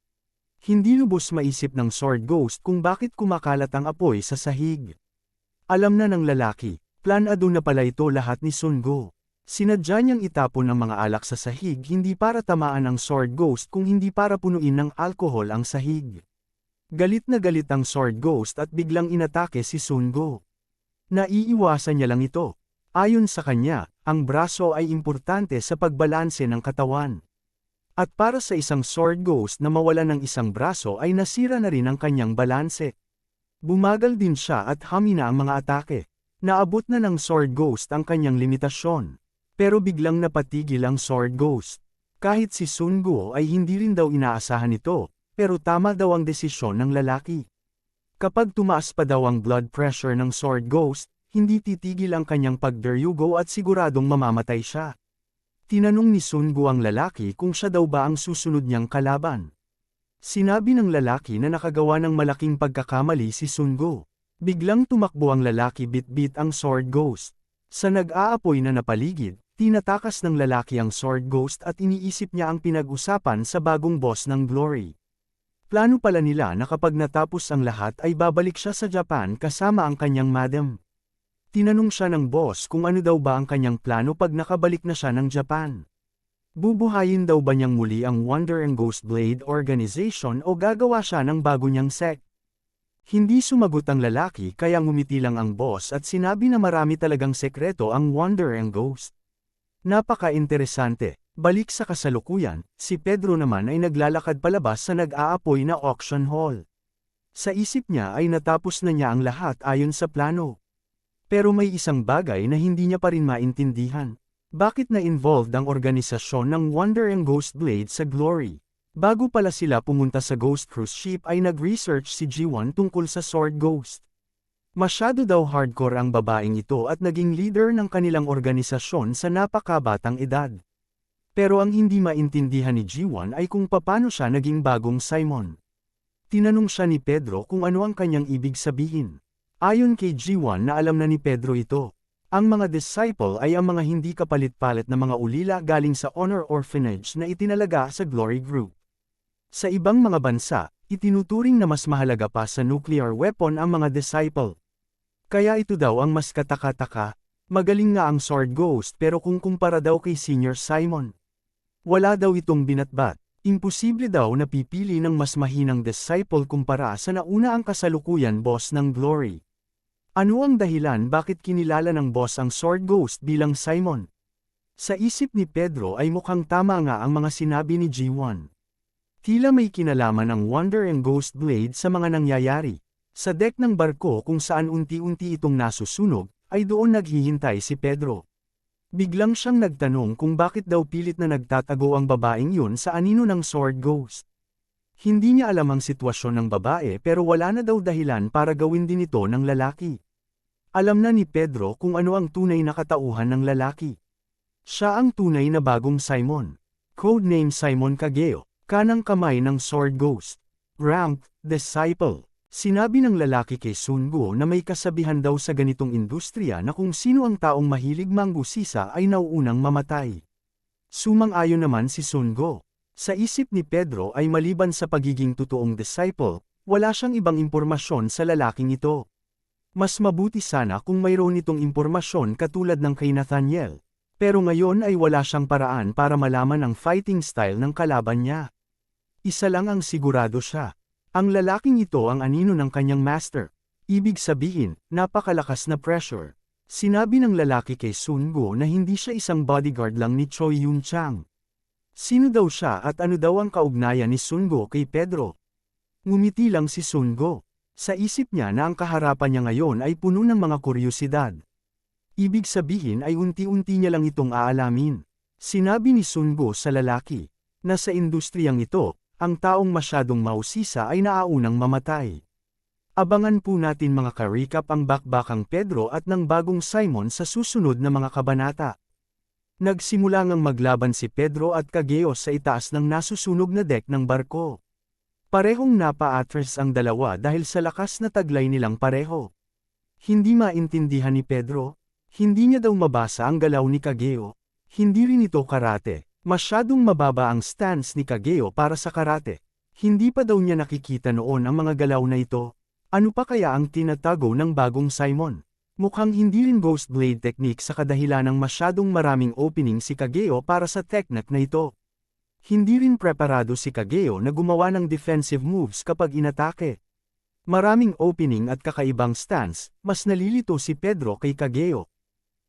Hindi lubos maisip ng Sword Ghost kung bakit kumakalat ang apoy sa sahig. Alam na ng lalaki, planado na pala ito lahat ni Sun Go. Sinadya niyang itapon ang mga alak sa sahig hindi para tamaan ang Sword Ghost kung hindi para punuin ng alkohol ang sahig. Galit na galit ang Sword Ghost at biglang inatake si Sun Go. Naiiwasan niya lang ito. Ayon sa kanya, ang braso ay importante sa pagbalanse ng katawan. At para sa isang Sword Ghost na mawala ng isang braso ay nasira na rin ang kanyang balanse. Bumagal din siya at humina ang mga atake. Naabot na ng Sword Ghost ang kanyang limitasyon. Pero biglang napatigil ang Sword Ghost. Kahit si Sun Go ay hindi rin daw inaasahan ito, pero tama daw ang desisyon ng lalaki. Kapag tumaas pa daw ang blood pressure ng Sword Ghost, hindi titigil ang kanyang pagderyugo at siguradong mamamatay siya. Tinanong ni Sun Go ang lalaki kung siya daw ba ang susunod niyang kalaban. Sinabi ng lalaki na nakagawa ng malaking pagkakamali si Sun Go. Biglang tumakbo ang lalaki bit-bit ang Sword Ghost. Sa nag-aapoy na napaligid, tinatakas ng lalaki ang Sword Ghost at iniisip niya ang pinag-usapan sa bagong boss ng Glory. Plano pala nila na kapag natapos ang lahat ay babalik siya sa Japan kasama ang kanyang madam. Tinanong siya ng boss kung ano daw ba ang kanyang plano pag nakabalik na siya ng Japan. Bubuhayin daw ba niyang muli ang Wonder and Ghost Blade Organization o gagawa siya ng bago niyang sect? Hindi sumagot ang lalaki kaya ngumiti lang ang boss at sinabi na marami talagang sekreto ang Wonder and Ghost. Napaka-interesante. Balik sa kasalukuyan, si Pedro naman ay naglalakad palabas sa nag-aapoy na auction hall. Sa isip niya ay natapos na niya ang lahat ayon sa plano. Pero may isang bagay na hindi niya pa rin maintindihan. Bakit na-involved ang organisasyon ng Wonder and Ghost Blade sa Glory? Bago pala sila pumunta sa Ghost Cruise Ship ay nag-research si G1 tungkol sa Sword Ghost. Masyado daw hardcore ang babaeng ito at naging leader ng kanilang organisasyon sa napakabatang edad. Pero ang hindi maintindihan ni G1 ay kung paano siya naging bagong Simon. Tinanong siya ni Pedro kung ano ang kanyang ibig sabihin. Ayon kay G1 na alam na ni Pedro ito. Ang mga disciple ay ang mga hindi kapalit-palit na mga ulila galing sa Honor Orphanage na itinalaga sa Glory Group. Sa ibang mga bansa, itinuturing na mas mahalaga pa sa nuclear weapon ang mga disciple. Kaya ito daw ang mas kataka-taka. Magaling nga ang Sword Ghost pero kung kumpara daw kay Senior Simon, wala daw itong binatbat. Imposible daw na pipili ng mas mahinang disciple kumpara sa nauna ang kasalukuyan boss ng Glory. Ano ang dahilan bakit kinilala ng boss ang Sword Ghost bilang Simon? Sa isip ni Pedro ay mukhang tama nga ang mga sinabi ni G1. Tila may kinalaman ang Wonder and Ghost Blade sa mga nangyayari. Sa deck ng barko kung saan unti-unti itong nasusunog, ay doon naghihintay si Pedro. Biglang siyang nagtanong kung bakit daw pilit na nagtatago ang babaeng yun sa anino ng Sword Ghost. Hindi niya alam ang sitwasyon ng babae pero wala na daw dahilan para gawin din ito ng lalaki. Alam na ni Pedro kung ano ang tunay na katauhan ng lalaki. Siya ang tunay na bagong Simon. Codename Simon Kageo, kanang kamay ng Sword Ghost. Rank, Disciple. Sinabi ng lalaki kay Sungo na may kasabihan daw sa ganitong industriya na kung sino ang taong mahilig manggusisa ay nauunang mamatay. Sumang-ayon naman si Sungo. Sa isip ni Pedro ay maliban sa pagiging totoong disciple, wala siyang ibang impormasyon sa lalaking ito. Mas mabuti sana kung mayroon itong impormasyon katulad ng kay Nathaniel. Pero ngayon ay wala siyang paraan para malaman ang fighting style ng kalaban niya. Isa lang ang sigurado siya. Ang lalaking ito ang anino ng kanyang master. Ibig sabihin, napakalakas na pressure. Sinabi ng lalaki kay Sungo na hindi siya isang bodyguard lang ni Choi Yun-chang. Sino daw siya at ano daw ang kaugnayan ni Sungo kay Pedro? Ngumiti lang si Sungo. Sa isip niya na ang kaharapan niya ngayon ay puno ng mga kuryosidad. Ibig sabihin ay unti-unti niya lang itong aalamin. Sinabi ni Sungo sa lalaki, na sa industriyang ito, ang taong masyadong mausisa ay naaunang mamatay. Abangan po natin mga ka-recap ang bakbakang Pedro at ng bagong Simon sa susunod na mga kabanata. Nagsimula ngang maglaban si Pedro at Kageo sa itaas ng nasusunog na deck ng barko. Parehong napa-atras ang dalawa dahil sa lakas na taglay nilang pareho. Hindi maintindihan ni Pedro, hindi niya daw mabasa ang galaw ni Kageo, hindi rin ito karate. Masyadong mababa ang stance ni Kageo para sa karate. Hindi pa daw niya nakikita noon ang mga galaw na ito. Ano pa kaya ang tinatago ng bagong Simon? Mukhang hindi rin Ghost Blade technique sa kadahilanang masyadong maraming opening si Kageo para sa technique na ito. Hindi rin preparado si Kageo na gumawa ng defensive moves kapag inatake. Maraming opening at kakaibang stance, mas nalilito si Pedro kay Kageo.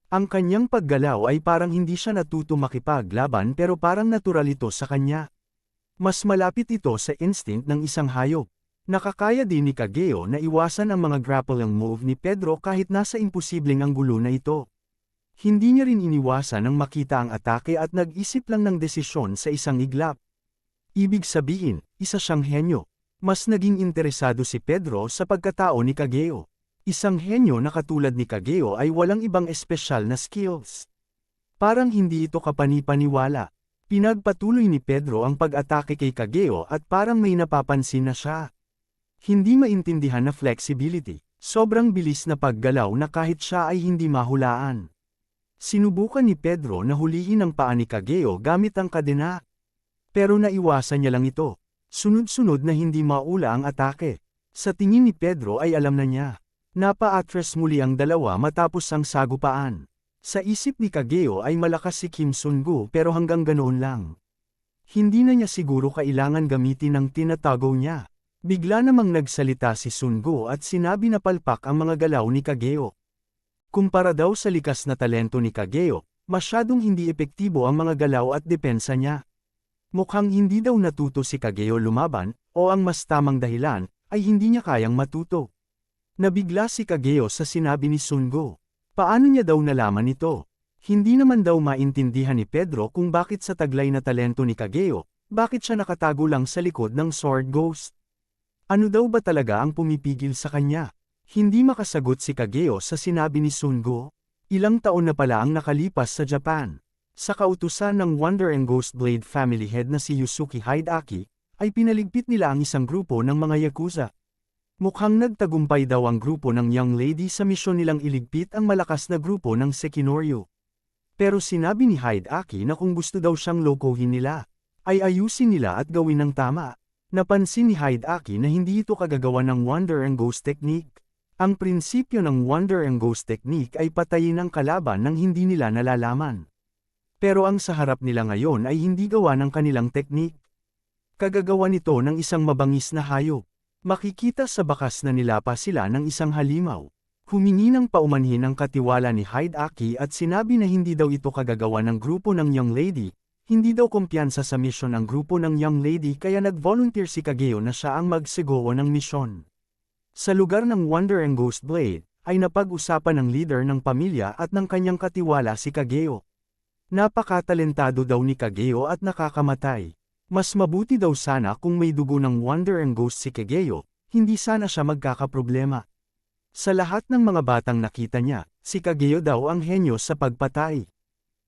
Ang kanyang paggalaw ay parang hindi siya natuto makipaglaban pero parang natural ito sa kanya. Mas malapit ito sa instinct ng isang hayop. Nakakaya din ni Kageo na iwasan ang mga grappling move ni Pedro kahit nasa imposibleng anggulo na ito. Hindi niya rin iniwasan ang makita ang atake at nag-isip lang ng desisyon sa isang iglap. Ibig sabihin, isa siyang henyo. Mas naging interesado si Pedro sa pagkatao ni Kageo. Isang henyo na katulad ni Kageo ay walang ibang espesyal na skills. Parang hindi ito kapani-paniwala. Pinagpatuloy ni Pedro ang pag-atake kay Kageo at parang may napapansin na siya. Hindi maintindihan na flexibility, sobrang bilis na paggalaw na kahit siya ay hindi mahulaan. Sinubukan ni Pedro na hulihin ang paa ni Kageo gamit ang kadena. Pero naiwasan niya lang ito. Sunod-sunod na hindi maula ang atake. Sa tingin ni Pedro ay alam na niya. Napa-atras muli ang dalawa matapos ang sagupaan. Sa isip ni Kageo ay malakas si Kim Sun-gu pero hanggang ganoon lang. Hindi na niya siguro kailangan gamitin ang tinatago niya. Bigla namang nagsalita si Sun-gu at sinabi na palpak ang mga galaw ni Kageo. Kumpara daw sa likas na talento ni Kageo, masyadong hindi epektibo ang mga galaw at depensa niya. Mukhang hindi daw natuto si Kageo lumaban, o ang mas tamang dahilan, ay hindi niya kayang matuto. Nabigla si Kageo sa sinabi ni Sun-gu. Paano niya daw nalaman ito? Hindi naman daw maintindihan ni Pedro kung bakit sa taglay na talento ni Kageo, bakit siya nakatago lang sa likod ng Sword Ghost. Ano daw ba talaga ang pumipigil sa kanya? Hindi makasagot si Kageo sa sinabi ni Sun-gu. Ilang taon na pala ang nakalipas sa Japan. Sa kautusan ng Wonder and Ghost Blade family head na si Yusuke Hideaki, ay pinaligpit nila ang isang grupo ng mga Yakuza. Mukhang nagtagumpay daw ang grupo ng Young Lady sa misyon nilang iligpit ang malakas na grupo ng Sekinoryu. Pero sinabi ni Hideaki na kung gusto daw siyang lokohin nila, ay ayusin nila at gawin ng tama. Napansin ni Hideaki na hindi ito kagagawa ng Wonder and Ghost Technique. Ang prinsipyo ng Wonder and Ghost Technique ay patayin ang kalaban nang hindi nila nalalaman. Pero ang sa harap nila ngayon ay hindi gawa ng kanilang technique. Kagagawa nito ng isang mabangis na hayop. Makikita sa bakas na nilapa sila ng isang halimaw. Humingi ng paumanhin ang katiwala ni Hideaki at sinabi na hindi daw ito kagagawa ng grupo ng Young Lady, hindi daw kumpiyansa sa misyon ang grupo ng Young Lady kaya nag-volunteer si Kageo na siya ang magsigawa ng misyon. Sa lugar ng Wonder and Ghost Blade, ay napag-usapan ng leader ng pamilya at ng kanyang katiwala si Kageo. Napakatalentado daw ni Kageo at nakakamatay. Mas mabuti daw sana kung may dugo ng Wonder and Ghost si Kageo, hindi sana siya magkakaproblema. Sa lahat ng mga batang nakita niya, si Kageo daw ang henyo sa pagpatay.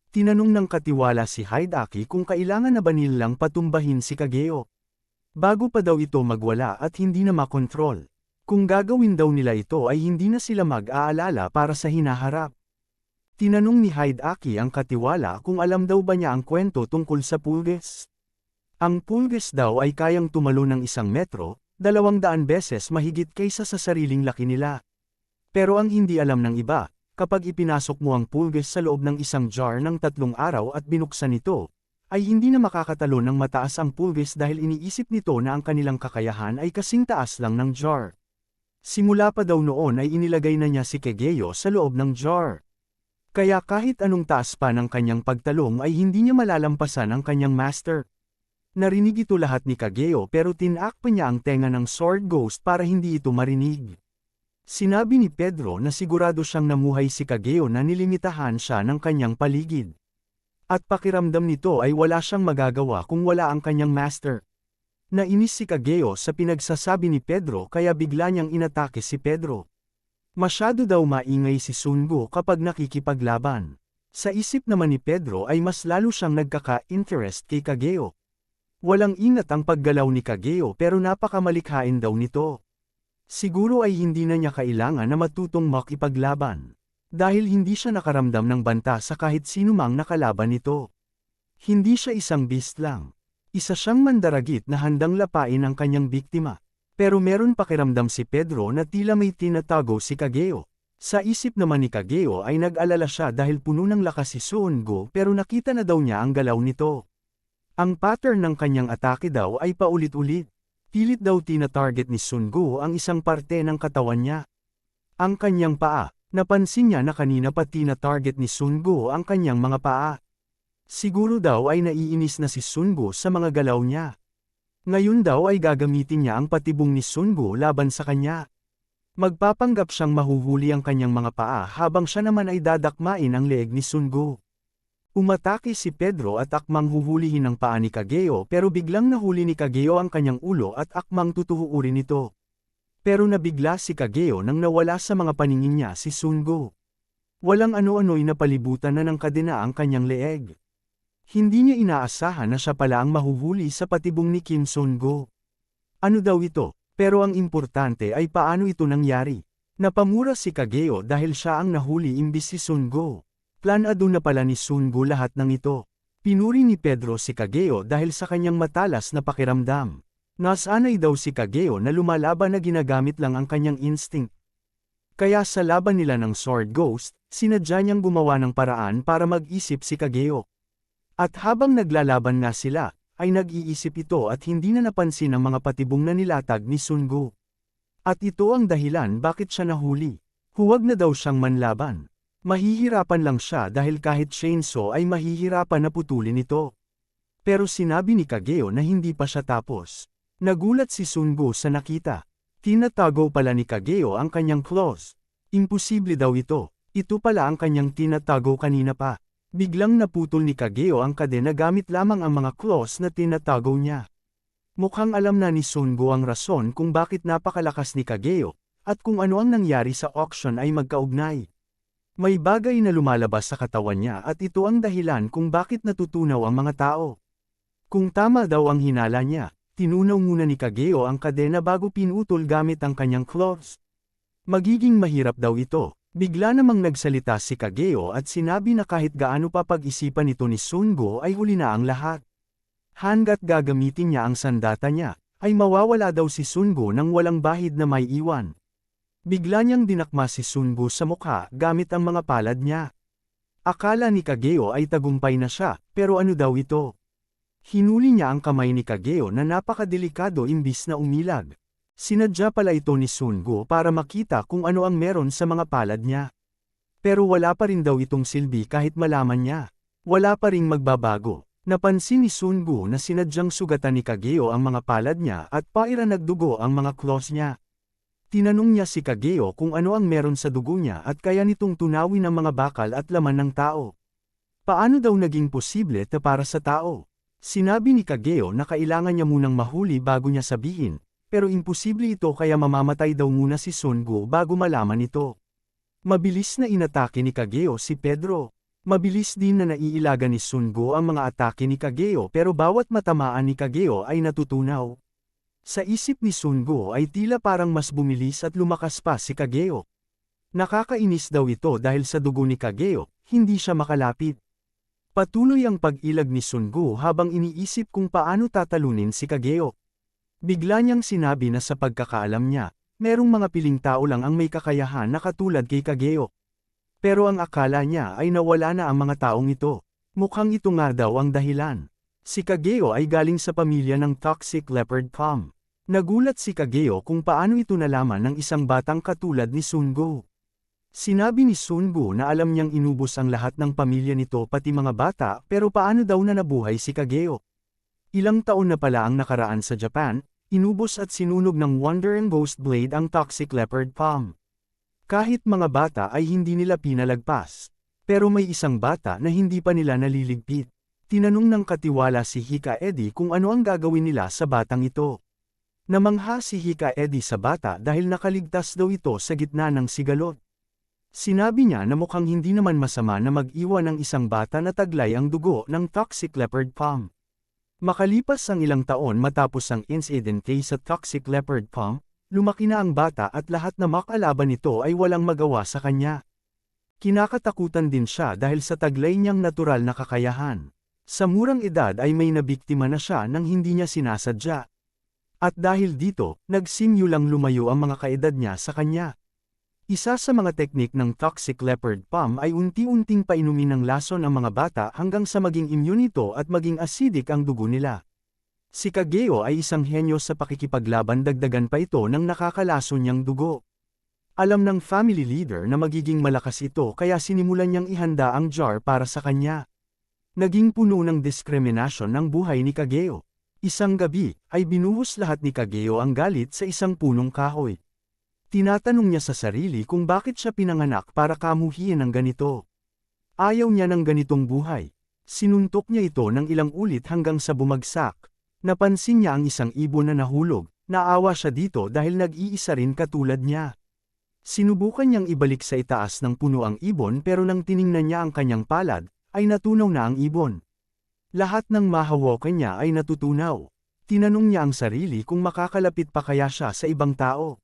Tinanong ng katiwala si Hideaki kung kailangan na ba nilang patumbahin si Kageo. Bago pa daw ito magwala at hindi na makontrol. Kung gagawin daw nila ito ay hindi na sila mag-aalala para sa hinaharap. Tinanong ni Hideaki ang katiwala kung alam daw ba niya ang kwento tungkol sa pulges. Ang pulges daw ay kayang tumalo ng 1 metro, 200 beses mahigit kaysa sa sariling laki nila. Pero ang hindi alam ng iba, kapag ipinasok mo ang pulges sa loob ng isang jar ng 3 araw at binuksan ito, ay hindi na makakatalo ng mataas ang pulges dahil iniisip nito na ang kanilang kakayahan ay kasing taas lang ng jar. Simula pa daw noon ay inilagay na niya si Kageyo sa loob ng jar. Kaya kahit anong taas pa ng kanyang pagtalong ay hindi niya malalampasan ang kanyang master. Narinig ito lahat ni Kageyo pero tinak pa niya ang tenga ng Sword Ghost para hindi ito marinig. Sinabi ni Pedro na sigurado siyang namuhay si Kageyo na nilimitahan siya ng kanyang paligid. At pakiramdam nito ay wala siyang magagawa kung wala ang kanyang master. Nainis si Kageyo sa pinagsasabi ni Pedro kaya bigla niyang inatake si Pedro. Masyado daw maingay si Sungo kapag nakikipaglaban. Sa isip naman ni Pedro ay mas lalo siyang nagkaka-interest kay Kageyo. Walang ingat ang paggalaw ni Kageyo pero napakamalikhain daw nito. Siguro ay hindi na niya kailangan na matutong makipaglaban. Dahil hindi siya nakaramdam ng banta sa kahit sinumang nakalaban nito. Hindi siya isang beast lang. Isa siyang mandaragit na handang lapain ang kanyang biktima. Pero meron pakiramdam si Pedro na tila may tinatago si Kageyo. Sa isip naman ni Kageyo ay nag-alala siya dahil puno ng lakas si Sungo pero nakita na daw niya ang galaw nito. Ang pattern ng kanyang atake daw ay paulit-ulit. Pilit daw tina-target ni Sungo ang isang parte ng katawan niya. Ang kanyang paa, napansin niya na kanina pa tina-target ni Sungo ang kanyang mga paa. Siguro daw ay naiinis na si Sungo sa mga galaw niya. Ngayon daw ay gagamitin niya ang patibong ni Sungo laban sa kanya. Magpapanggap siyang mahuhuli ang kanyang mga paa habang siya naman ay dadakmain ang leeg ni Sungo. Umatake si Pedro at akmang huhulihin ang paa ni Kageyo pero biglang nahuli ni Kageyo ang kanyang ulo at akmang tutuhuurin ito. Pero nabigla si Kageyo nang nawala sa mga paningin niya si Sungo. Walang ano-ano'y napalibutan na ng kadena ang kanyang leeg. Hindi niya inaasahan na siya pala ang mahuhuli sa patibong ni Kim Sungo. Ano daw ito? Pero ang importante ay paano ito nangyari. Napamura si Kageyo dahil siya ang nahuli imbis si Sungo. Planado na pala ni Sungo lahat ng ito. Pinuri ni Pedro si Kageyo dahil sa kanyang matalas na pakiramdam. Nasanay daw si Kageyo na lumalaban na ginagamit lang ang kanyang instinct. Kaya sa laban nila ng Sword Ghost, sinadya niyang gumawa ng paraan para mag-isip si Kageyo. At habang naglalaban nga sila, ay nag-iisip ito at hindi na napansin ang mga patibong na nilatag ni Sungo. At ito ang dahilan bakit siya nahuli. Huwag na daw siyang manlaban. Mahihirapan lang siya dahil kahit chainsaw ay mahihirapan na putulin ito. Pero sinabi ni Kageyo na hindi pa siya tapos. Nagulat si Sungo sa nakita. Tinatago pala ni Kageyo ang kanyang claws. Imposible daw ito. Ito pala ang kanyang tinatago kanina pa. Biglang naputol ni Kageyo ang kadena gamit lamang ang mga claws na tinatago niya. Mukhang alam na ni Sungo ang rason kung bakit napakalakas ni Kageyo, at kung ano ang nangyari sa auction ay magkaugnay. May bagay na lumalabas sa katawan niya at ito ang dahilan kung bakit natutunaw ang mga tao. Kung tama daw ang hinala niya, tinunaw muna ni Kageyo ang kadena bago pinutol gamit ang kanyang claws. Magiging mahirap daw ito. Bigla namang nagsalita si Kageyo at sinabi na kahit gaano pa pag-isipan ito ni Sungo ay huli na ang lahat. Hanggat gagamitin niya ang sandata niya, ay mawawala daw si Sungo nang walang bahid na may iwan. Bigla niyang dinakma si Sungo sa mukha gamit ang mga palad niya. Akala ni Kageyo ay tagumpay na siya, pero ano daw ito? Hinuli niya ang kamay ni Kageyo na napakadelikado imbis na umilag. Sinadya pala ito ni Sungo para makita kung ano ang meron sa mga palad niya. Pero wala pa rin daw itong silbi kahit malaman niya. Wala pa ring magbabago. Napansin ni Sungo na sinadyang sugatan ni Kageyo ang mga palad niya at paira nagdugo ang mga claws niya. Tinanong niya si Kageyo kung ano ang meron sa dugo niya at kaya nitong tunawin ang mga bakal at laman ng tao. Paano daw naging posible para sa tao? Sinabi ni Kageyo na kailangan niya munang mahuli bago niya sabihin. Pero imposible ito kaya mamamatay daw muna si Sungo bago malaman ito. Mabilis na inatake ni Kageyo si Pedro. Mabilis din na naiilaga ni Sungo ang mga atake ni Kageyo pero bawat matamaan ni Kageyo ay natutunaw. Sa isip ni Sungo ay tila parang mas bumilis at lumakas pa si Kageo. Nakakainis daw ito dahil sa dugo ni Kageo, hindi siya makalapit. Patuloy ang pag-ilag ni Sungo habang iniisip kung paano tatalunin si Kageo. Bigla niyang sinabi na sa pagkakaalam niya, merong mga piling tao lang ang may kakayahan na katulad kay Kageo. Pero ang akala niya ay nawala na ang mga taong ito. Mukhang ito nga daw ang dahilan. Si Kageo ay galing sa pamilya ng Toxic Leopard Palm. Nagulat si Kageo kung paano ito nalaman ng isang batang katulad ni Sungo. Sinabi ni Sungo na alam niyang inubos ang lahat ng pamilya nito pati mga bata pero paano daw na nabuhay si Kageo. Ilang taon na pala ang nakaraan sa Japan, inubos at sinunog ng Wonder and Ghost Blade ang Toxic Leopard Palm. Kahit mga bata ay hindi nila pinalagpas. Pero may isang bata na hindi pa nila naliligpit. Tinanong ng katiwala si Hika Eddie kung ano ang gagawin nila sa batang ito. Namangha si Hika Eddie sa bata dahil nakaligtas daw ito sa gitna ng sigalot. Sinabi niya na mukhang hindi naman masama na mag-iwan ng isang bata na taglay ang dugo ng Toxic Leopard Palm. Makalipas ang ilang taon matapos ang insidente sa Toxic Leopard Palm, lumaki na ang bata at lahat na makalaban nito ay walang magawa sa kanya. Kinakatakutan din siya dahil sa taglay niyang natural na kakayahan. Sa murang edad ay may nabiktima na siya nang hindi niya sinasadya. At dahil dito, nagsimulang lumayo ang mga kaedad niya sa kanya. Isa sa mga teknik ng Toxic Leopard Palm ay unti-unting painumin ng lason ang mga bata hanggang sa maging immune ito at maging acidic ang dugo nila. Si Kageo ay isang henyo sa pakikipaglaban, dagdagan pa ito ng nakakalason niyang dugo. Alam ng family leader na magiging malakas ito kaya sinimulan niyang ihanda ang jar para sa kanya. Naging puno ng diskriminasyon ang buhay ni Kageo. Isang gabi, ay binuhos lahat ni Kageo ang galit sa isang punong kahoy. Tinatanong niya sa sarili kung bakit siya pinanganak para kamuhiin ng ganito. Ayaw niya ng ganitong buhay. Sinuntok niya ito ng ilang ulit hanggang sa bumagsak. Napansin niya ang isang ibon na nahulog, naawa siya dito dahil nag-iisa rin katulad niya. Sinubukan niyang ibalik sa itaas ng puno ang ibon pero nang tiningnan niya ang kanyang palad, ay natunaw na ang ibon. Lahat ng mahawakan niya ay natutunaw. Tinanong niya ang sarili kung makakalapit pa kaya siya sa ibang tao.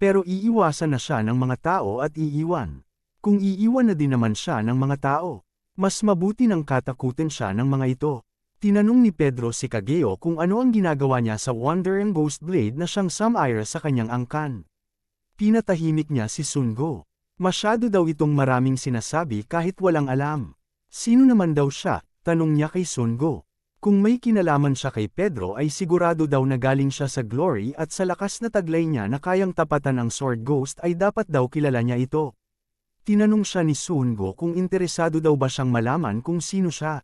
Pero iiwasan na siya ng mga tao at iiwan. Kung iiwan na din naman siya ng mga tao, mas mabuti nang katakutin siya ng mga ito. Tinanong ni Pedro si Kageo kung ano ang ginagawa niya sa Wonder and Ghost Blade na siyang sumire sa kanyang angkan. Pinatahimik niya si Sungo. Masyado daw itong maraming sinasabi kahit walang alam. Sino naman daw siya? Tanong niya kay Sungo. Kung may kinalaman siya kay Pedro ay sigurado daw na galing siya sa glory at sa lakas na taglay niya na kayang tapatan ang Sword Ghost ay dapat daw kilala niya ito. Tinanong siya ni Sungo kung interesado daw ba siyang malaman kung sino siya.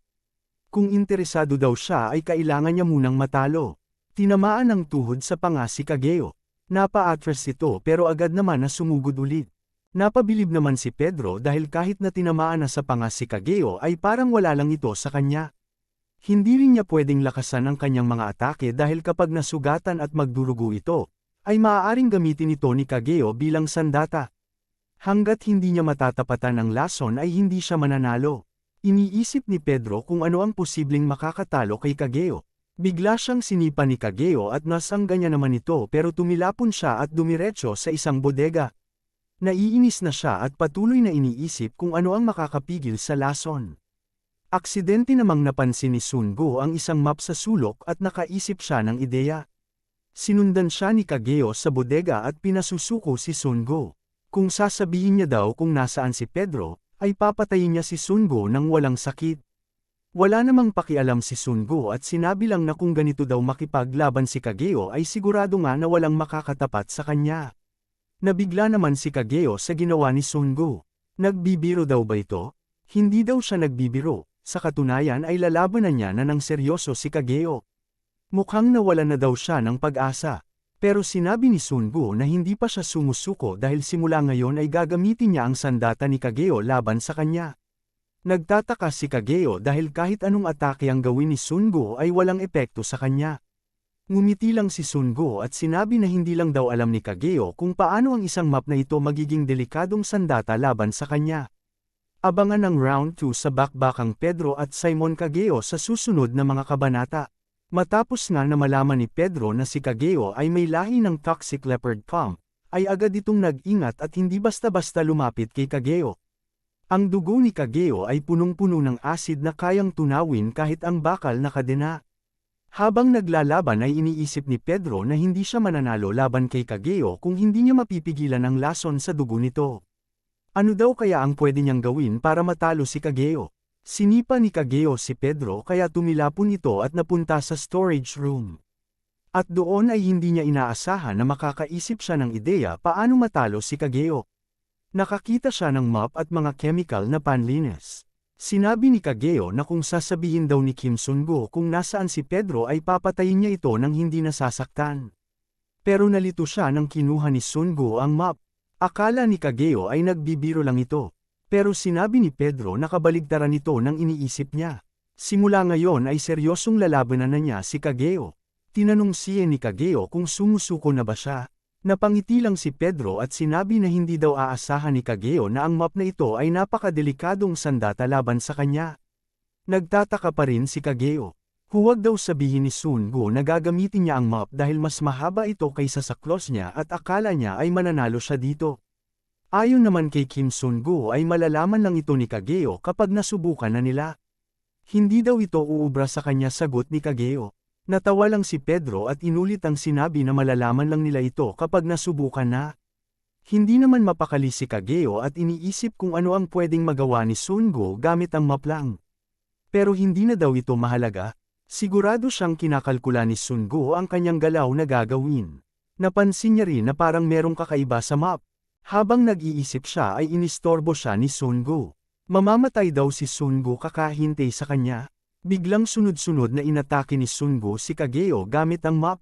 Kung interesado daw siya ay kailangan niya munang matalo. Tinamaan ng tuhod sa panga si Kageo. Napa-atras ito pero agad naman na sumugod ulit. Napabilib naman si Pedro dahil kahit na tinamaan na sa panga si Kageo ay parang wala lang ito sa kanya. Hindi rin niya pwedeng lakasan ang kanyang mga atake dahil kapag nasugatan at magdurugo ito, ay maaaring gamitin ito ni Kageo bilang sandata. Hanggat hindi niya matatapatan ang lason ay hindi siya mananalo. Iniisip ni Pedro kung ano ang posibleng makakatalo kay Kageo. Bigla siyang sinipa ni Kageo at nasangga niya naman ito pero tumilapon siya at dumiretso sa isang bodega. Naiinis na siya at patuloy na iniisip kung ano ang makakapigil sa lason. Aksidente namang napansin ni Sungo ang isang map sa sulok at nakaisip siya ng ideya. Sinundan siya ni Kageo sa bodega at pinasusuko si Sungo. Kung sasabihin niya daw kung nasaan si Pedro, ay papatayin niya si Sungo nang walang sakit. Wala namang pakialam si Sungo at sinabi lang na kung ganito daw makipaglaban si Kageo ay sigurado nga na walang makakatapat sa kanya. Nabigla naman si Kageo sa ginawa ni Sungo. Nagbibiro daw ba ito? Hindi daw siya nagbibiro, sa katunayan ay lalabanan niya na ng seryoso si Kageo. Mukhang nawalan na daw siya ng pag-asa. Pero sinabi ni Sungo na hindi pa siya sumusuko dahil simula ngayon ay gagamitin niya ang sandata ni Kageo laban sa kanya. Nagtataka si Kageo dahil kahit anong atake ang gawin ni Sungo ay walang epekto sa kanya. Ngumiti lang si Sungo at sinabi na hindi lang daw alam ni Kageo kung paano ang isang map na ito magiging delikadong sandata laban sa kanya. Abangan ang round 2 sa bakbakang Pedro at Simon Kageo sa susunod na mga kabanata. Matapos nga na malaman ni Pedro na si Kageo ay may lahi ng toxic leopard pump, ay agad itong nag-ingat at hindi basta-basta lumapit kay Kageo. Ang dugo ni Kageo ay punong-puno ng acid na kayang tunawin kahit ang bakal na kadena. Habang naglalaban ay iniisip ni Pedro na hindi siya mananalo laban kay Kageo kung hindi niya mapipigilan ang lason sa dugo nito. Ano daw kaya ang pwede niyang gawin para matalo si Kageo? Sinipa ni Kageo si Pedro kaya tumilapon ito at napunta sa storage room. At doon ay hindi niya inaasahan na makakaisip siya ng ideya paano matalo si Kageo. Nakakita siya ng mop at mga chemical na panlinis. Sinabi ni Kageo na kung sasabihin daw ni Kim Sun-go kung nasaan si Pedro ay papatayin niya ito nang hindi nasasaktan. Pero nalito siya nang kinuha ni Sun-go ang mop. Akala ni Kageo ay nagbibiro lang ito. Pero sinabi ni Pedro na kabaligtaran ito nang iniisip niya. Simula ngayon ay seryosong lalabanan na niya si Kageo. Tinanong siya ni Kageo kung sumusuko na ba siya. Napangiti lang si Pedro at sinabi na hindi daw aasahan ni Kageo na ang mop na ito ay napakadelikadong sandata laban sa kanya. Nagtataka pa rin si Kageo. Huwag daw sabihin ni Sun-go na gagamitin niya ang mop dahil mas mahaba ito kaysa sa claws niya at akala niya ay mananalo siya dito. Ayon naman kay Kim Sun-go ay malalaman lang ito ni Kageo kapag nasubukan na nila. Hindi daw ito uubra sa kanya, sagot ni Kageo. Natawa lang si Pedro at inulit ang sinabi na malalaman lang nila ito kapag nasubukan na. Hindi naman mapakali si Kageo at iniisip kung ano ang pwedeng magawa ni Sun-go gamit ang mop lang. Pero hindi na daw ito mahalaga. Sigurado siyang kinakalkula ni Sun-go ang kanyang galaw na gagawin. Napansin niya rin na parang merong kakaiba sa mop. Habang nag-iisip siya ay inistorbo siya ni Sun-go. Mamamatay daw si Sun-go kakahintay sa kanya. Biglang sunod-sunod na inatake ni Sun-go si Kageo gamit ang mop.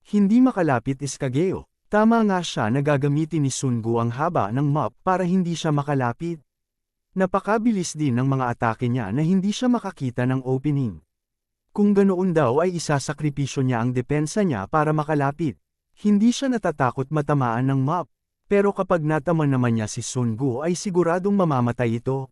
Hindi makalapit si Kageo. Tama nga siya na gagamitin ni Sun-go ang haba ng mop para hindi siya makalapit. Napakabilis din ng mga atake niya na hindi siya makakita ng opening. Kung ganoon daw ay isasakripisyo niya ang depensa niya para makalapit. Hindi siya natatakot matamaan ng mop. Pero kapag nataman naman niya si Sun-go ay siguradong mamamatay ito.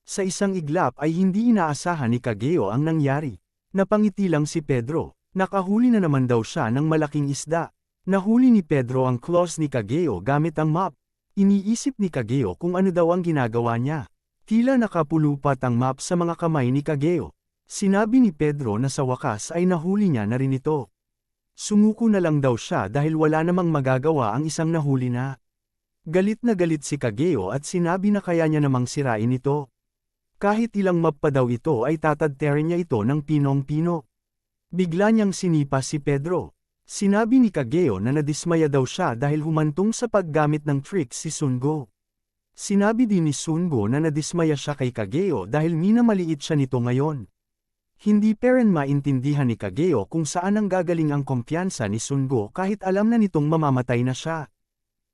Sa isang iglap ay hindi inaasahan ni Kageo ang nangyari. Napangiti lang si Pedro. Nakahuli na naman daw siya ng malaking isda. Nahuli ni Pedro ang claws ni Kageo gamit ang mop. Iniisip ni Kageo kung ano daw ang ginagawa niya. Tila nakapulupat ang mop sa mga kamay ni Kageo. Sinabi ni Pedro na sa wakas ay nahuli niya na rin ito. Sumuko na lang daw siya dahil wala namang magagawa ang isang nahuli na. Galit na galit si Kageo at sinabi na kaya niya namang sirain ito. Kahit ilang mop pa daw ito ay tatadterin niya ito ng pinong-pino. Bigla niyang sinipa si Pedro. Sinabi ni Kageo na nadismaya daw siya dahil humantong sa paggamit ng tricks si Sun-go. Sinabi din ni Sun-go na nadismaya siya kay Kageo dahil minamaliit siya nito ngayon. Hindi pa rin maintindihan ni Kageo kung saan ang gagaling ang kumpiyansa ni Sun-go kahit alam na nitong mamamatay na siya.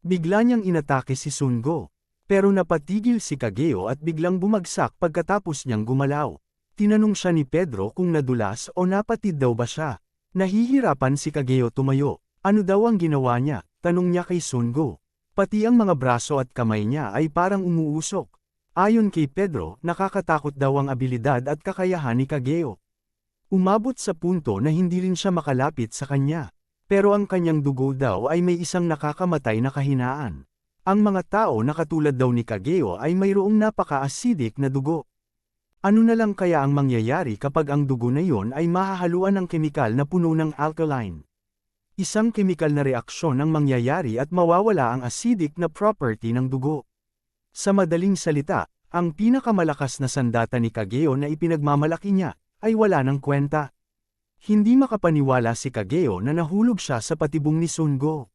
Bigla niyang inatake si Sun-go. Pero napatigil si Kageo at biglang bumagsak pagkatapos niyang gumalaw. Tinanong siya ni Pedro kung nadulas o napatid daw ba siya. Nahihirapan si Kageo tumayo. Ano daw ang ginawa niya? Tanong niya kay Sun-go. Pati ang mga braso at kamay niya ay parang umuusok. Ayon kay Pedro, nakakatakot daw ang abilidad at kakayahan ni Kageo. Umabot sa punto na hindi rin siya makalapit sa kanya. Pero ang kanyang dugo daw ay may isang nakakamatay na kahinaan. Ang mga tao na katulad daw ni Kageo ay mayroong napaka-acidic na dugo. Ano na lang kaya ang mangyayari kapag ang dugo na yon ay mahahaluan ng kemikal na puno ng alkaline? Isang kemikal na reaksyon ang mangyayari at mawawala ang acidic na property ng dugo. Sa madaling salita, ang pinakamalakas na sandata ni Kageo na ipinagmamalaki niya ay wala ng kwenta. Hindi makapaniwala si Kageo na nahulog siya sa patibong ni Sun-go.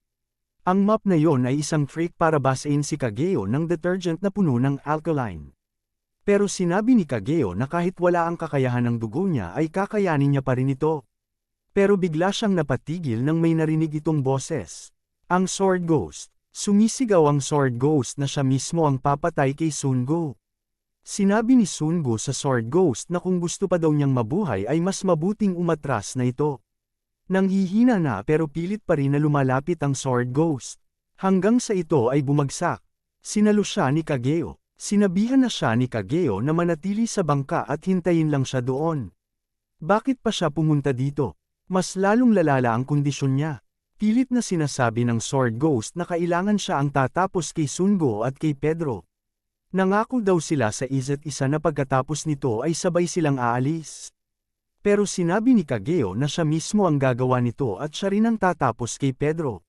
Ang mop na yon ay isang trick para basain si Kageo ng detergent na puno ng alkaline. Pero sinabi ni Kageo na kahit wala ang kakayahan ng dugo niya ay kakayanin niya pa rin ito. Pero bigla siyang napatigil nang may narinig itong boses. Ang Sword Ghost. Sumisigaw ang Sword Ghost na siya mismo ang papatay kay Sun-go. Sinabi ni Sun-go sa Sword Ghost na kung gusto pa daw niyang mabuhay ay mas mabuting umatras na ito. Nanghihina na pero pilit pa rin na lumalapit ang Sword Ghost. Hanggang sa ito ay bumagsak. Sinalo siya ni Kageo. Sinabihan na siya ni Kageo na manatili sa bangka at hintayin lang siya doon. Bakit pa siya pumunta dito? Mas lalong lalala ang kondisyon niya. Pilit na sinasabi ng Sword Ghost na kailangan siya ang tatapos kay Sungo at kay Pedro. Nangako daw sila sa isa't isa na pagkatapos nito ay sabay silang aalis. Pero sinabi ni Kageo na siya mismo ang gagawa nito at siya rin ang tatapos kay Pedro.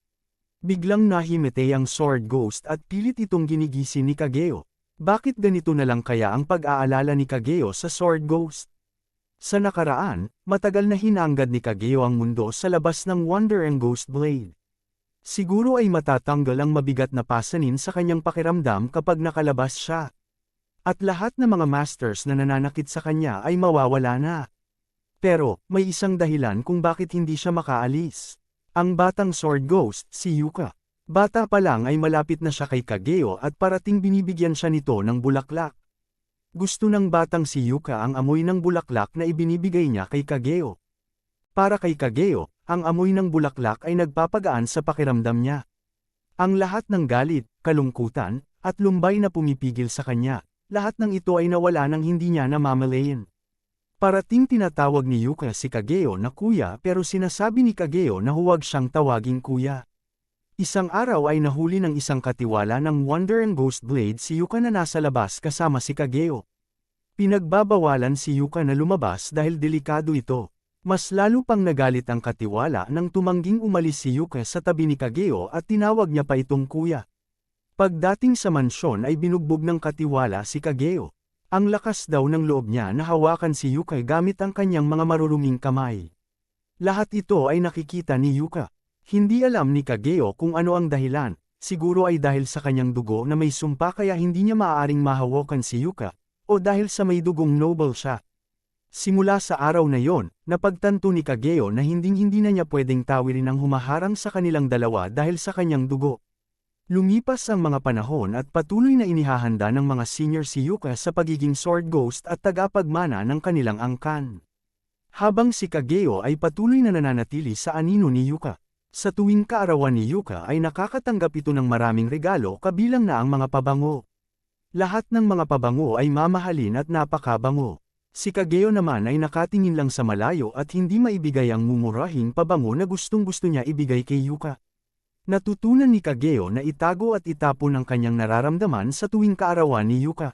Biglang nahimete ang Sword Ghost at pilit itong ginigisi ni Kageo. Bakit ganito na lang kaya ang pag-aalala ni Kageo sa Sword Ghost? Sa nakaraan, matagal na hinanggad ni Kageo ang mundo sa labas ng Wonder and Ghost Blade. Siguro ay matatanggal ang mabigat na pasanin sa kanyang pakiramdam kapag nakalabas siya. At lahat ng mga masters na nananakit sa kanya ay mawawala na. Pero, may isang dahilan kung bakit hindi siya makaalis. Ang batang Sword Ghost, si Yuka. Bata pa lang ay malapit na siya kay Kageo at parating binibigyan siya nito ng bulaklak. Gusto ng batang si Yuka ang amoy ng bulaklak na ibinibigay niya kay Kageo. Para kay Kageo, ang amoy ng bulaklak ay nagpapagaan sa pakiramdam niya. Ang lahat ng galit, kalungkutan, at lumbay na pumipigil sa kanya, lahat ng ito ay nawala nang hindi niya namamalayan. Parating tinatawag ni Yuka si Kageo na kuya pero sinasabi ni Kageo na huwag siyang tawaging kuya. Isang araw ay nahuli ng isang katiwala ng Wonder and Ghost Blade si Yuka na nasa labas kasama si Kageo. Pinagbabawalan si Yuka na lumabas dahil delikado ito. Mas lalo pang nagalit ang katiwala nang tumangging umalis si Yuka sa tabi ni Kageo at tinawag niya pa itong kuya. Pagdating sa mansyon ay binugbog ng katiwala si Kageo. Ang lakas daw ng loob niya na hawakan si Yuka gamit ang kanyang mga maruruming kamay. Lahat ito ay nakikita ni Yuka. Hindi alam ni Kageo kung ano ang dahilan, siguro ay dahil sa kanyang dugo na may sumpa kaya hindi niya maaaring mahawakan si Yuka, o dahil sa may dugong noble siya. Simula sa araw na yon, napagtanto ni Kageo na hindi na niya pwedeng tawirin ang humaharang sa kanilang dalawa dahil sa kanyang dugo. Lumipas ang mga panahon at patuloy na inihahanda ng mga senior si Yuka sa pagiging Sword Ghost at tagapagmana ng kanilang angkan. Habang si Kageo ay patuloy na nananatili sa anino ni Yuka. Sa tuwing kaarawan ni Yuka ay nakakatanggap ito ng maraming regalo kabilang na ang mga pabango. Lahat ng mga pabango ay mamahalin at napakabango. Si Kageo naman ay nakatingin lang sa malayo at hindi maibigay ang mumurahing pabango na gustong-gusto niya ibigay kay Yuka. Natutunan ni Kageo na itago at itapon ang kanyang nararamdaman sa tuwing kaarawan ni Yuka.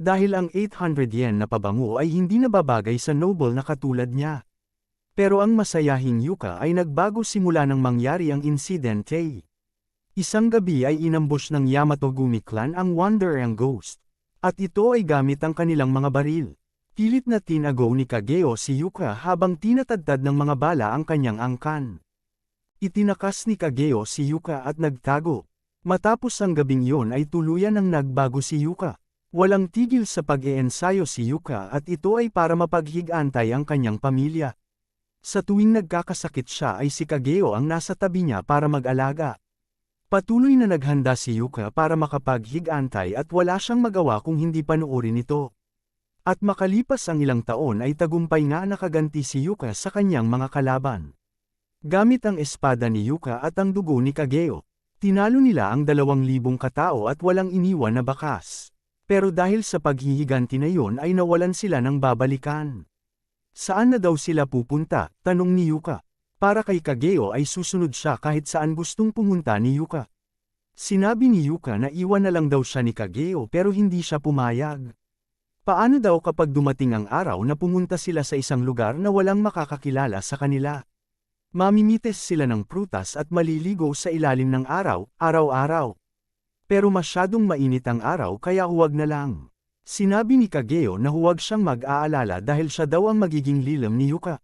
Dahil ang 800 yen na pabango ay hindi nababagay sa noble na katulad niya. Pero ang masayahing Yuka ay nagbago simula nang mangyari ang insidente. Isang gabi ay inambush ng Yamato Gumi clan ang Wonder and Ghost. At ito ay gamit ang kanilang mga baril. Pilit na tinago ni Kageo si Yuka habang tinatadtad ng mga bala ang kanyang angkan. Itinakas ni Kageo si Yuka at nagtago. Matapos ang gabing yon ay tuluyan ang nagbago si Yuka. Walang tigil sa pag-iensayo si Yuka at ito ay para mapaghigantay ang kanyang pamilya. Sa tuwing nagkakasakit siya ay si Kageo ang nasa tabi niya para mag-alaga. Patuloy na naghanda si Yuka para makapaghigantay at wala siyang magawa kung hindi panuorin ito. At makalipas ang ilang taon ay tagumpay nga nakaganti si Yuka sa kanyang mga kalaban. Gamit ang espada ni Yuka at ang dugo ni Kageo, tinalo nila ang 2,000 katao at walang iniwan na bakas. Pero dahil sa paghihiganti na yon ay nawalan sila ng babalikan. Saan na daw sila pupunta? Tanong ni Yuka. Para kay Kageo ay susunod siya kahit saan gustong pumunta ni Yuka. Sinabi ni Yuka na iwan na lang daw siya ni Kageo pero hindi siya pumayag. Paano daw kapag dumating ang araw na pumunta sila sa isang lugar na walang makakakilala sa kanila? Mamimites sila ng prutas at maliligo sa ilalim ng araw, araw-araw. Pero masyadong mainit ang araw kaya huwag na lang. Sinabi ni Kageo na huwag siyang mag-aalala dahil siya daw ang magiging lilam ni Yuka.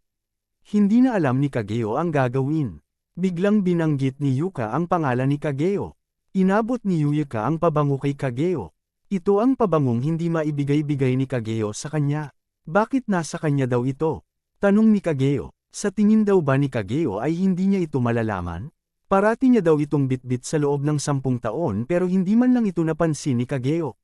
Hindi na alam ni Kageo ang gagawin. Biglang binanggit ni Yuka ang pangalan ni Kageo. Inabot ni Yuka ang pabango kay Kageo. Ito ang pabangong hindi maibigay-bigay ni Kageo sa kanya. Bakit nasa kanya daw ito? Tanong ni Kageo. Sa tingin daw ba ni Kageo ay hindi niya ito malalaman? Parati niya daw itong bitbit sa loob ng 10 taon pero hindi man lang ito napansin ni Kageo.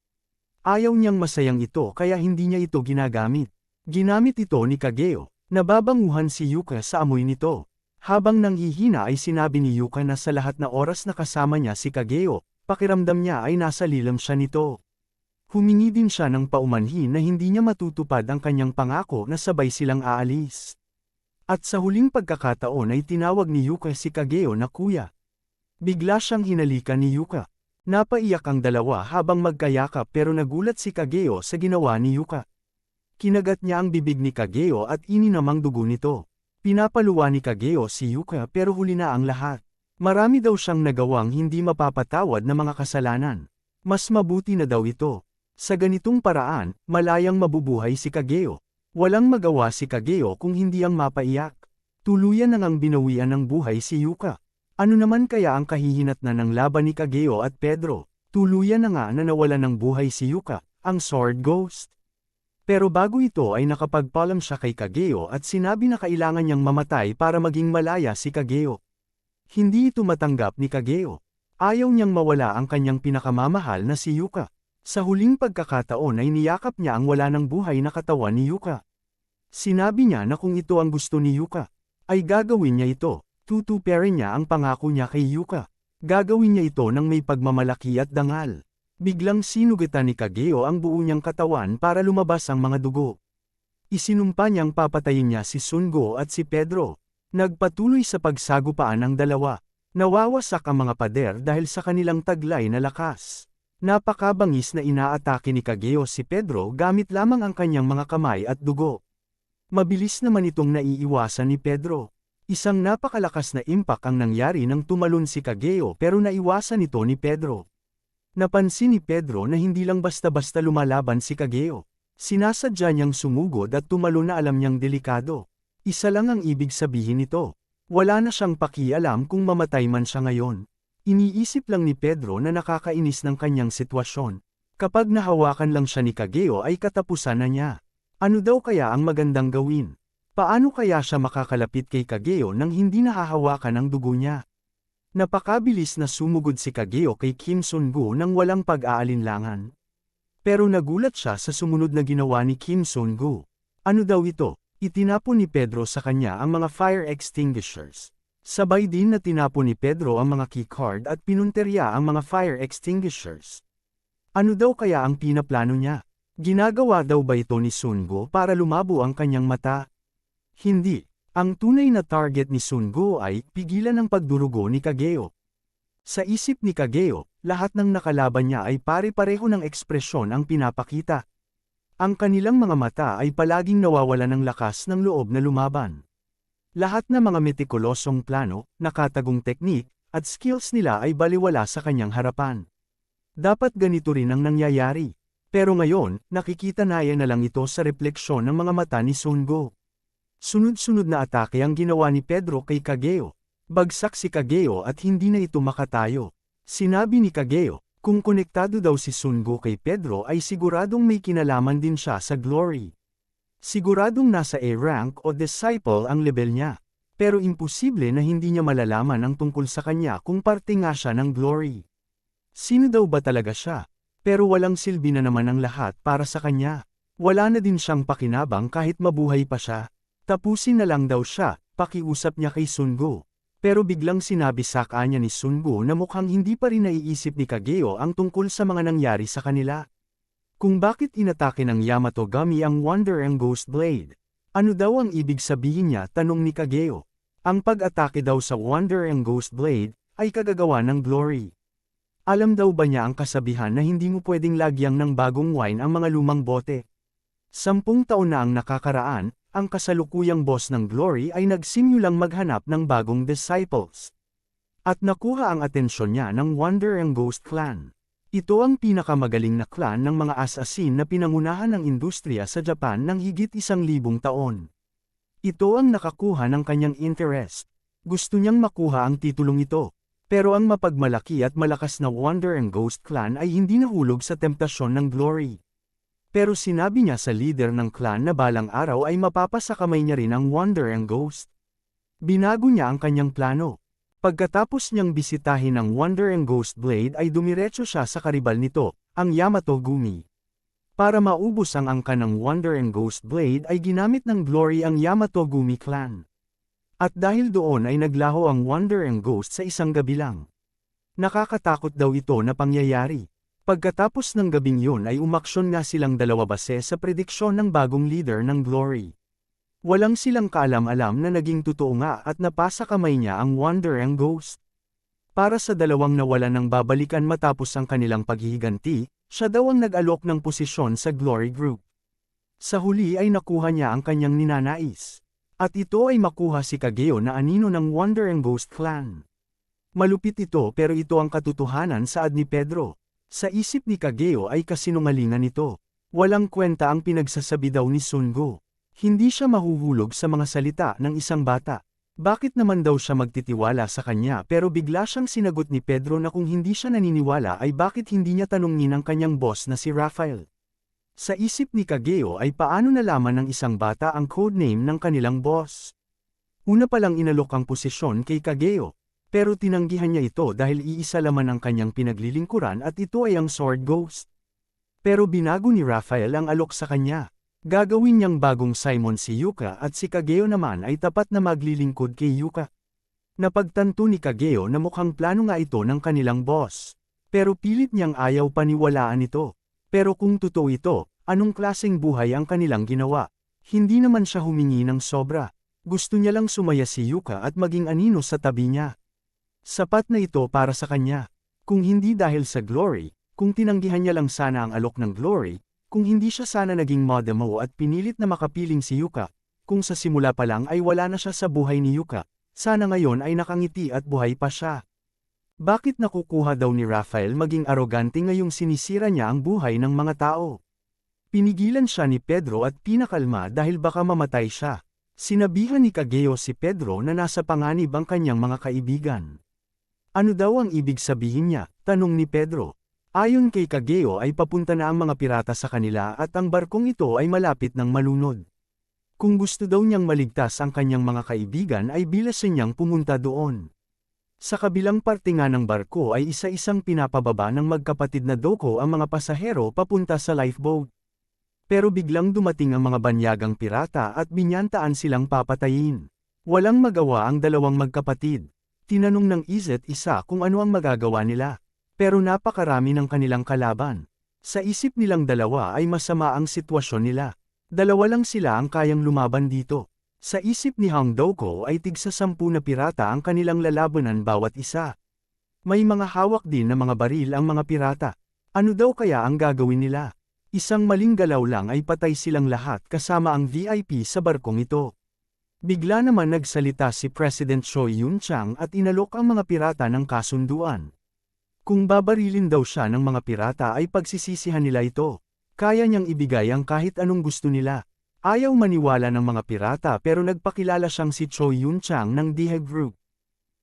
Ayaw niyang masayang ito kaya hindi niya ito ginagamit. Ginamit ito ni Kageo. Nababanguhan si Yuka sa amoy nito. Habang nanghihina ay sinabi ni Yuka na sa lahat na oras na kasama niya si Kageo, pakiramdam niya ay nasa lilam siya nito. Humingi din siya ng paumanhin na hindi niya matutupad ang kanyang pangako na sabay silang aalis. At sa huling pagkakataon ay tinawag ni Yuka si Kageo na kuya. Bigla siyang hinalikan ni Yuka. Napaiyak ang dalawa habang magkayakap pero nagulat si Kageo sa ginawa ni Yuka. Kinagat niya ang bibig ni Kageo at ininamang dugo nito. Pinapaluwa ni Kageo si Yuka pero huli na ang lahat. Marami daw siyang nagawang hindi mapapatawad na mga kasalanan. Mas mabuti na daw ito. Sa ganitong paraan, malayang mabubuhay si Kageo. Walang magawa si Kageo kung hindi ang mapaiyak. Tuluyan nang ang binawian ng buhay si Yuka. Ano naman kaya ang kahihinatnan ng laban ni Kageo at Pedro? Tuluyan na nga na nawalan ng buhay si Yuka, ang Sword Ghost. Pero bago ito ay nakapagpaalam siya kay Kageo at sinabi na kailangan niyang mamatay para maging malaya si Kageo. Hindi ito matanggap ni Kageo. Ayaw niyang mawala ang kanyang pinakamamahal na si Yuka. Sa huling pagkakataon ay niyakap niya ang wala ng buhay na katawan ni Yuka. Sinabi niya na kung ito ang gusto ni Yuka, ay gagawin niya ito. Tutuparin niya ang pangako niya kay Yuka. Gagawin niya ito ng may pagmamalaki at dangal. Biglang sinugatan ni Kageo ang buo niyang katawan para lumabas ang mga dugo. Isinumpa niyang papatayin niya si Sungo at si Pedro. Nagpatuloy sa pagsagupaan ang dalawa. Nawawasak ang mga pader dahil sa kanilang taglay na lakas. Napakabangis na inaatake ni Kageo si Pedro gamit lamang ang kanyang mga kamay at dugo. Mabilis naman itong naiiwasan ni Pedro. Isang napakalakas na impact ang nangyari nang tumalon si Kageo pero naiwasan ito ni Pedro. Napansin ni Pedro na hindi lang basta-basta lumalaban si Kageo. Sinasadya niyang sumugod at tumalon na alam niyang delikado. Isa lang ang ibig sabihin nito. Wala na siyang pakialam kung mamatay man siya ngayon. Iniisip lang ni Pedro na nakakainis ng kanyang sitwasyon. Kapag nahawakan lang siya ni Kageo ay katapusan na niya. Ano daw kaya ang magandang gawin? Paano kaya siya makakalapit kay Kageo nang hindi nahahawakan ang dugo niya? Napakabilis na sumugod si Kageo kay Kim Sun-gu nang walang pag-aalinlangan. Pero nagulat siya sa sumunod na ginawa ni Kim Sun-gu. Ano daw ito? Itinapon ni Pedro sa kanya ang mga fire extinguishers. Sabay din na tinapon ni Pedro ang mga keycard at pinunterya ang mga fire extinguishers. Ano daw kaya ang pinaplano niya? Ginagawa daw ba ito ni Sungo para lumabo ang kanyang mata? Hindi. Ang tunay na target ni Sungo ay pigilan ang pagdurugo ni Kageo. Sa isip ni Kageo, lahat ng nakalaban niya ay pare-pareho ng ekspresyon ang pinapakita. Ang kanilang mga mata ay palaging nawawalan ng lakas ng loob na lumaban. Lahat ng mga metikulosong plano, nakatagong teknik, at skills nila ay baliwala sa kanyang harapan. Dapat ganito rin ang nangyayari. Pero ngayon, nakikita na lang ito sa refleksyon ng mga mata ni Sungo. Sunod-sunod na atake ang ginawa ni Pedro kay Kageo. Bagsak si Kageo at hindi na ito makatayo. Sinabi ni Kageo, kung konektado daw si Sungo kay Pedro ay siguradong may kinalaman din siya sa glory. Siguradong nasa A-rank o disciple ang level niya. Pero imposible na hindi niya malalaman ang tungkol sa kanya kung parte nga siya ng glory. Sino daw ba talaga siya? Pero walang silbi na naman ang lahat para sa kanya. Wala na din siyang pakinabang kahit mabuhay pa siya. Tapusin na lang daw siya, pakiusap niya kay Sungo. Pero biglang sinabi sa kanya ni Sungo na mukhang hindi pa rin naiisip ni Kageo ang tungkol sa mga nangyari sa kanila. Kung bakit inatake ng Yamato Gami ang Wonder and Ghost Blade. Ano daw ang ibig sabihin niya, tanong ni Kageo. Ang pag-atake daw sa Wonder and Ghost Blade ay kagagawa ng glory. Alam daw ba niya ang kasabihan na hindi mo pwedeng lagyang ng bagong wine ang mga lumang bote? 10 taon na ang nakakaraan, ang kasalukuyang boss ng glory ay nagsimulang maghanap ng bagong disciples. At nakuha ang atensyon niya ng Wonder and Ghost Clan. Ito ang pinakamagaling na clan ng mga assassin na pinangunahan ng industriya sa Japan ng higit 1,000 taon. Ito ang nakakuha ng kanyang interest. Gusto niyang makuha ang titulong ito. Pero ang mapagmalaki at malakas na Wonder and Ghost Clan ay hindi nahulog sa temptasyon ng glory. Pero sinabi niya sa leader ng clan na balang araw ay mapapasakamay niya rin ang Wonder and Ghost. Binago niya ang kanyang plano. Pagkatapos niyang bisitahin ang Wonder and Ghost Blade ay dumiretso siya sa karibal nito, ang Yamato Gumi. Para maubos ang angkan ng Wonder and Ghost Blade ay ginamit ng glory ang Yamato Gumi clan. At dahil doon ay naglaho ang Wonder and Ghost sa isang gabi lang. Nakakatakot daw ito na pangyayari. Pagkatapos ng gabing yun ay umaksyon nga silang dalawa base sa prediksyon ng bagong leader ng Glory. Walang silang kaalam-alam na naging totoo nga at napasa kamay niya ang Wonder and Ghost. Para sa dalawang nawalan ng babalikan matapos ang kanilang paghihiganti, siya daw ang nag-alok ng posisyon sa Glory Group. Sa huli ay nakuha niya ang kanyang ninanais. At ito ay makuha si Kageo na anino ng Wonder and Ghost clan. Malupit ito pero ito ang katotohanan saad ni Pedro. Sa isip ni Kageo ay kasinungalingan ito. Walang kwenta ang pinagsasabi daw ni Sungo. Hindi siya mahuhulog sa mga salita ng isang bata. Bakit naman daw siya magtitiwala sa kanya pero bigla siyang sinagot ni Pedro na kung hindi siya naniniwala ay bakit hindi niya tanungin ang kanyang boss na si Rafael. Sa isip ni Kageo ay paano nalaman ng isang bata ang codename ng kanilang boss. Una palang inalok ang posisyon kay Kageo. Pero tinanggihan niya ito dahil iisa laman ang kanyang pinaglilingkuran at ito ay ang Sword Ghost. Pero binago ni Rafael ang alok sa kanya. Gagawin niyang bagong Simon si Yuka at si Kageo naman ay tapat na maglilingkod kay Yuka. Napagtanto ni Kageo na mukhang plano nga ito ng kanilang boss. Pero pilit niyang ayaw paniwalaan ito. Pero kung totoo ito, anong klaseng buhay ang kanilang ginawa? Hindi naman siya humingi ng sobra. Gusto niya lang sumaya si Yuka at maging anino sa tabi niya. Sapat na ito para sa kanya. Kung hindi dahil sa Glory, kung tinanggihan niya lang sana ang alok ng Glory, kung hindi siya sana naging modemo at pinilit na makapiling si Yuka, kung sa simula pa lang ay wala na siya sa buhay ni Yuka, sana ngayon ay nakangiti at buhay pa siya. Bakit nakukuha daw ni Rafael maging arogante ngayong sinisira niya ang buhay ng mga tao? Pinigilan siya ni Pedro at pinakalma dahil baka mamatay siya. Sinabihan ni Kageo si Pedro na nasa panganib ang kanyang mga kaibigan. Ano daw ang ibig sabihin niya? Tanong ni Pedro. Ayon kay Kageo ay papunta na ang mga pirata sa kanila at ang barkong ito ay malapit ng malunod. Kung gusto daw niyang maligtas ang kanyang mga kaibigan ay bilasin niyang pumunta doon. Sa kabilang parte nga ng barko ay isa-isang pinapababa ng magkapatid na Doko ang mga pasahero papunta sa lifeboat. Pero biglang dumating ang mga banyagang pirata at binyantaan silang papatayin. Walang magawa ang dalawang magkapatid. Tinanong ng isa't isa kung ano ang magagawa nila. Pero napakarami ng kanilang kalaban. Sa isip nilang dalawa ay masama ang sitwasyon nila. Dalawa lang sila ang kayang lumaban dito. Sa isip ni Hang Doko ay tigsa 10 na pirata ang kanilang lalabanan bawat isa. May mga hawak din na mga baril ang mga pirata. Ano daw kaya ang gagawin nila? Isang maling galaw lang ay patay silang lahat kasama ang VIP sa barkong ito. Bigla naman nagsalita si President Choi Yun-chang at inalok ang mga pirata ng kasunduan. Kung babarilin daw siya ng mga pirata ay pagsisisihan nila ito. Kaya niyang ibigay ang kahit anong gusto nila. Ayaw maniwala ng mga pirata pero nagpakilala siyang si Choi Yun-chang ng Diheg Group.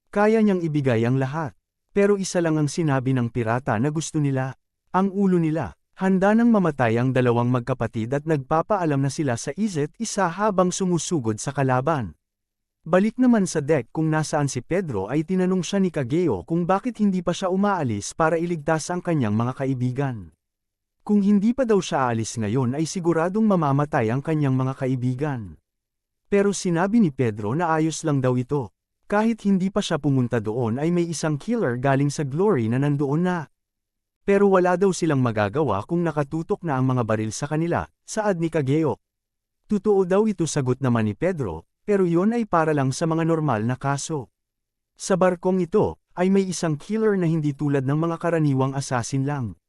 Kaya niyang ibigay ang lahat. Pero isa lang ang sinabi ng pirata na gusto nila. Ang ulo nila. Handa nang mamatay ang dalawang magkapatid at nagpapaalam na sila sa isa't isa habang sumusugod sa kalaban. Balik naman sa deck kung nasaan si Pedro ay tinanong siya ni Kageo kung bakit hindi pa siya umaalis para iligtas ang kanyang mga kaibigan. Kung hindi pa daw siya aalis ngayon ay siguradong mamamatay ang kanyang mga kaibigan. Pero sinabi ni Pedro na ayos lang daw ito. Kahit hindi pa siya pumunta doon ay may isang killer galing sa Glory na nandoon na. Pero wala daw silang magagawa kung nakatutok na ang mga baril sa kanila, saad ni Kageo. Totoo daw ito sagot naman ni Pedro, pero yon ay para lang sa mga normal na kaso. Sa barkong ito, ay may isang killer na hindi tulad ng mga karaniwang assassin lang.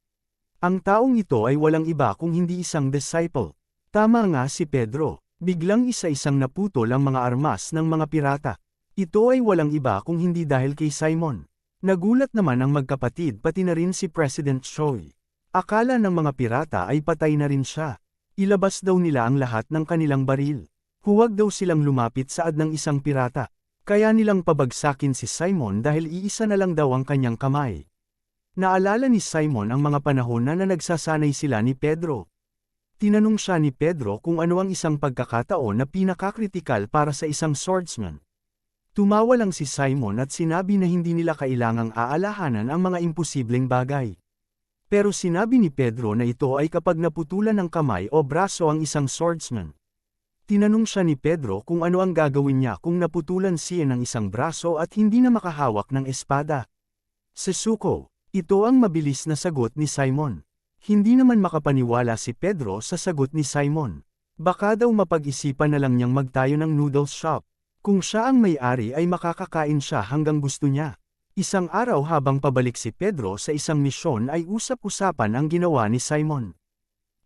Ang taong ito ay walang iba kung hindi isang disciple. Tama nga si Pedro, biglang isa-isang naputol ang mga armas ng mga pirata. Ito ay walang iba kung hindi dahil kay Simon. Nagulat naman ang magkapatid pati na rin si President Choi. Akala ng mga pirata ay patay na rin siya. Ilabas daw nila ang lahat ng kanilang baril. Huwag daw silang lumapit saad ng isang pirata. Kaya nilang pabagsakin si Simon dahil iisa na lang daw ang kanyang kamay. Naalala ni Simon ang mga panahon na nagsasanay sila ni Pedro. Tinanong siya ni Pedro kung ano ang isang pagkakataon na pinakakritikal para sa isang swordsman. Tumawa lang si Simon at sinabi na hindi nila kailangang aalahanan ang mga imposibleng bagay. Pero sinabi ni Pedro na ito ay kapag naputulan ng kamay o braso ang isang swordsman. Tinanong siya ni Pedro kung ano ang gagawin niya kung naputulan siya ng isang braso at hindi na makahawak ng espada. Sesuko, Ito ang mabilis na sagot ni Simon. Hindi naman makapaniwala si Pedro sa sagot ni Simon. Baka daw mapag-isipan na lang niyang magtayo ng noodles shop. Kung siya ang may-ari ay makakakain siya hanggang gusto niya. Isang araw habang pabalik si Pedro sa isang misyon ay usap-usapan ang ginawa ni Simon.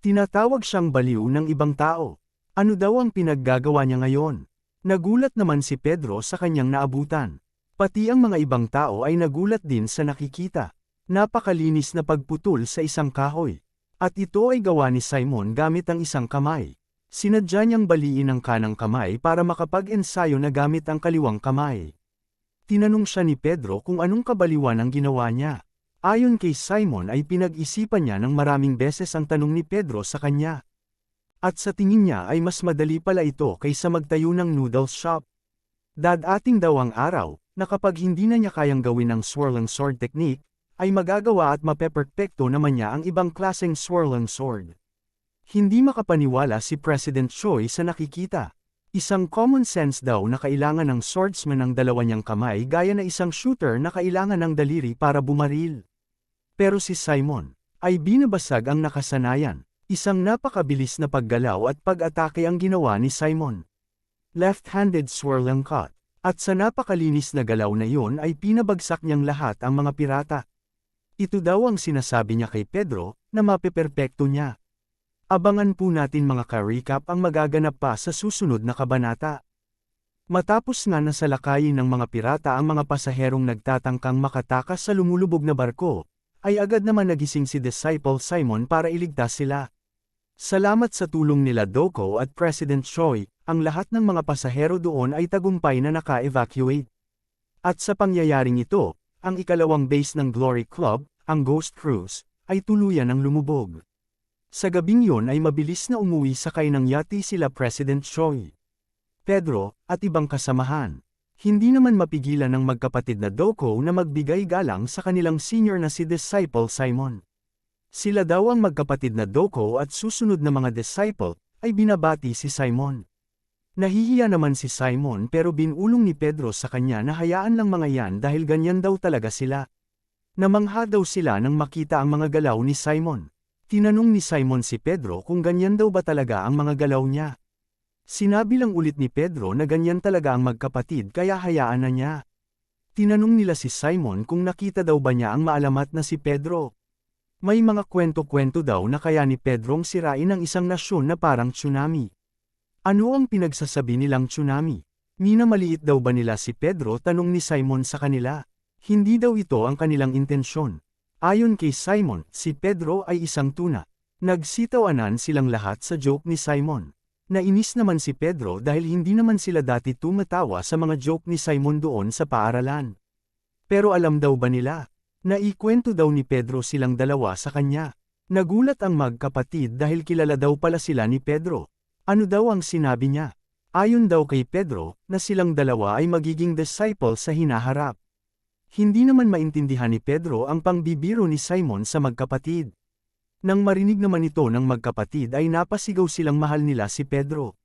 Tinatawag siyang baliw ng ibang tao. Ano daw ang pinaggagawa niya ngayon? Nagulat naman si Pedro sa kanyang naabutan. Pati ang mga ibang tao ay nagulat din sa nakikita. Napakalinis na pagputol sa isang kahoy. At ito ay gawa ni Simon gamit ang isang kamay. Sinadya niyang baliin ang kanang kamay para makapag-ensayo na gamit ang kaliwang kamay. Tinanong siya ni Pedro kung anong kabaliwan ang ginawa niya. Ayon kay Simon ay pinag-isipan niya ng maraming beses ang tanong ni Pedro sa kanya. At sa tingin niya ay mas madali pala ito kaysa magtayo ng noodles shop. Dadating daw ang araw, na kapag hindi na niya kayang gawin ang swirling sword technique, ay magagawa at mapeperpekto naman niya ang ibang klaseng swirling sword. Hindi makapaniwala si President Choi sa nakikita. Isang common sense daw na kailangan ng swordsman ng dalawa niyang kamay gaya na isang shooter na kailangan ng daliri para bumaril. Pero si Simon ay binabasag ang nakasanayan. Isang napakabilis na paggalaw at pag-atake ang ginawa ni Simon. Left-handed swirling cut. At sa napakalinis na galaw na iyon ay pinabagsak niyang lahat ang mga pirata. Ito daw ang sinasabi niya kay Pedro, na mapeperpekto niya. Abangan po natin mga ka-recap ang magaganap pa sa susunod na kabanata. Matapos nga na salakayin ng mga pirata ang mga pasaherong nagtatangkang makatakas sa lumulubog na barko, ay agad naman nagising si Disciple Simon para iligtas sila. Salamat sa tulong nila Doko at President Choi, ang lahat ng mga pasahero doon ay tagumpay na naka-evacuate. At sa pangyayaring ito, ang ikalawang base ng Glory Club, ang Ghost Cruise, ay tuluyan ng lumubog. Sa gabing yon ay mabilis na umuwi sakay ng yati sila President Choi, Pedro, at ibang kasamahan. Hindi naman mapigilan ng magkapatid na Doko na magbigay galang sa kanilang senior na si Disciple Simon. Sila daw ang magkapatid na Doko at susunod na mga disciple, ay binabati si Simon. Nahihiya naman si Simon pero binulong ni Pedro sa kanya na hayaan lang mga yan dahil ganyan daw talaga sila. Namangha daw sila nang makita ang mga galaw ni Simon. Tinanong ni Simon si Pedro kung ganyan daw ba talaga ang mga galaw niya. Sinabi lang ulit ni Pedro na ganyan talaga ang magkapatid kaya hayaan na niya. Tinanong nila si Simon kung nakita daw ba niya ang maalamat na si Pedro. May mga kwento-kwento daw na kaya ni Pedrong sirain ang isang nasyon na parang tsunami. Ano ang pinagsasabi nilang tsunami? Minamaliit daw ba nila si Pedro? Tanong ni Simon sa kanila. Hindi daw ito ang kanilang intensyon. Ayon kay Simon, si Pedro ay isang tuna. Nagsitawanan silang lahat sa joke ni Simon. Nainis naman si Pedro dahil hindi naman sila dati tumatawa sa mga joke ni Simon doon sa paaralan. Pero alam daw ba nila? Naikwento daw ni Pedro silang dalawa sa kanya. Nagulat ang magkapatid dahil kilala daw pala sila ni Pedro. Ano daw ang sinabi niya? Ayon daw kay Pedro, na silang dalawa ay magiging disciple sa hinaharap. Hindi naman maintindihan ni Pedro ang pangbibiro ni Simon sa magkapatid. Nang marinig naman ito ng magkapatid ay napasigaw silang mahal nila si Pedro.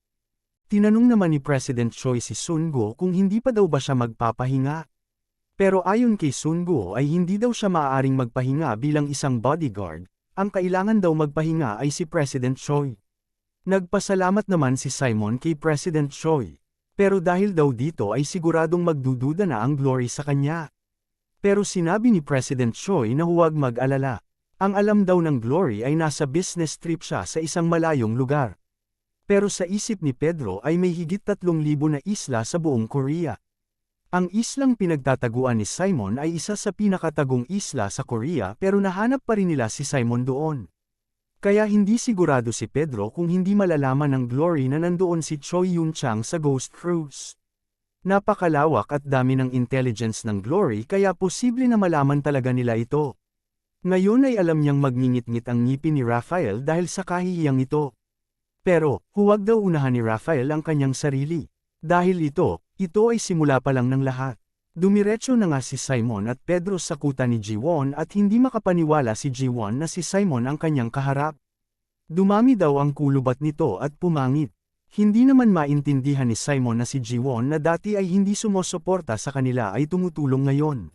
Tinanong naman ni President Choi si Sungo kung hindi pa daw ba siya magpapahinga. Pero ayon kay Sungo ay hindi daw siya maaaring magpahinga bilang isang bodyguard, ang kailangan daw magpahinga ay si President Choi. Nagpasalamat naman si Simon kay President Choi. Pero dahil daw dito ay siguradong magdududa na ang Glory sa kanya. Pero sinabi ni President Choi na huwag mag-alala. Ang alam daw ng Glory ay nasa business trip siya sa isang malayong lugar. Pero sa isip ni Pedro ay may higit 3,000 na isla sa buong Korea. Ang islang pinagtataguan ni Simon ay isa sa pinakatagong isla sa Korea pero nahanap pa rin nila si Simon doon. Kaya hindi sigurado si Pedro kung hindi malalaman ng Glory na nandoon si Choi Yun-chang sa Ghost Cruise. Napakalawak at dami ng intelligence ng Glory kaya posible na malaman talaga nila ito. Ngayon ay alam niyang magngingit-ngit ang ngipin ni Raphael dahil sa kahihiyang ito. Pero, huwag daw unahan ni Raphael ang kanyang sarili. Dahil ito ay simula pa lang ng lahat. Dumiretso na nga si Simon at Pedro sa kuta ni Jiwon at hindi makapaniwala si Jiwon na si Simon ang kanyang kaharap. Dumami daw ang kulubat nito at pumangit. Hindi naman maintindihan ni Simon na si Jiwon na dati ay hindi sumusuporta sa kanila ay tumutulong ngayon.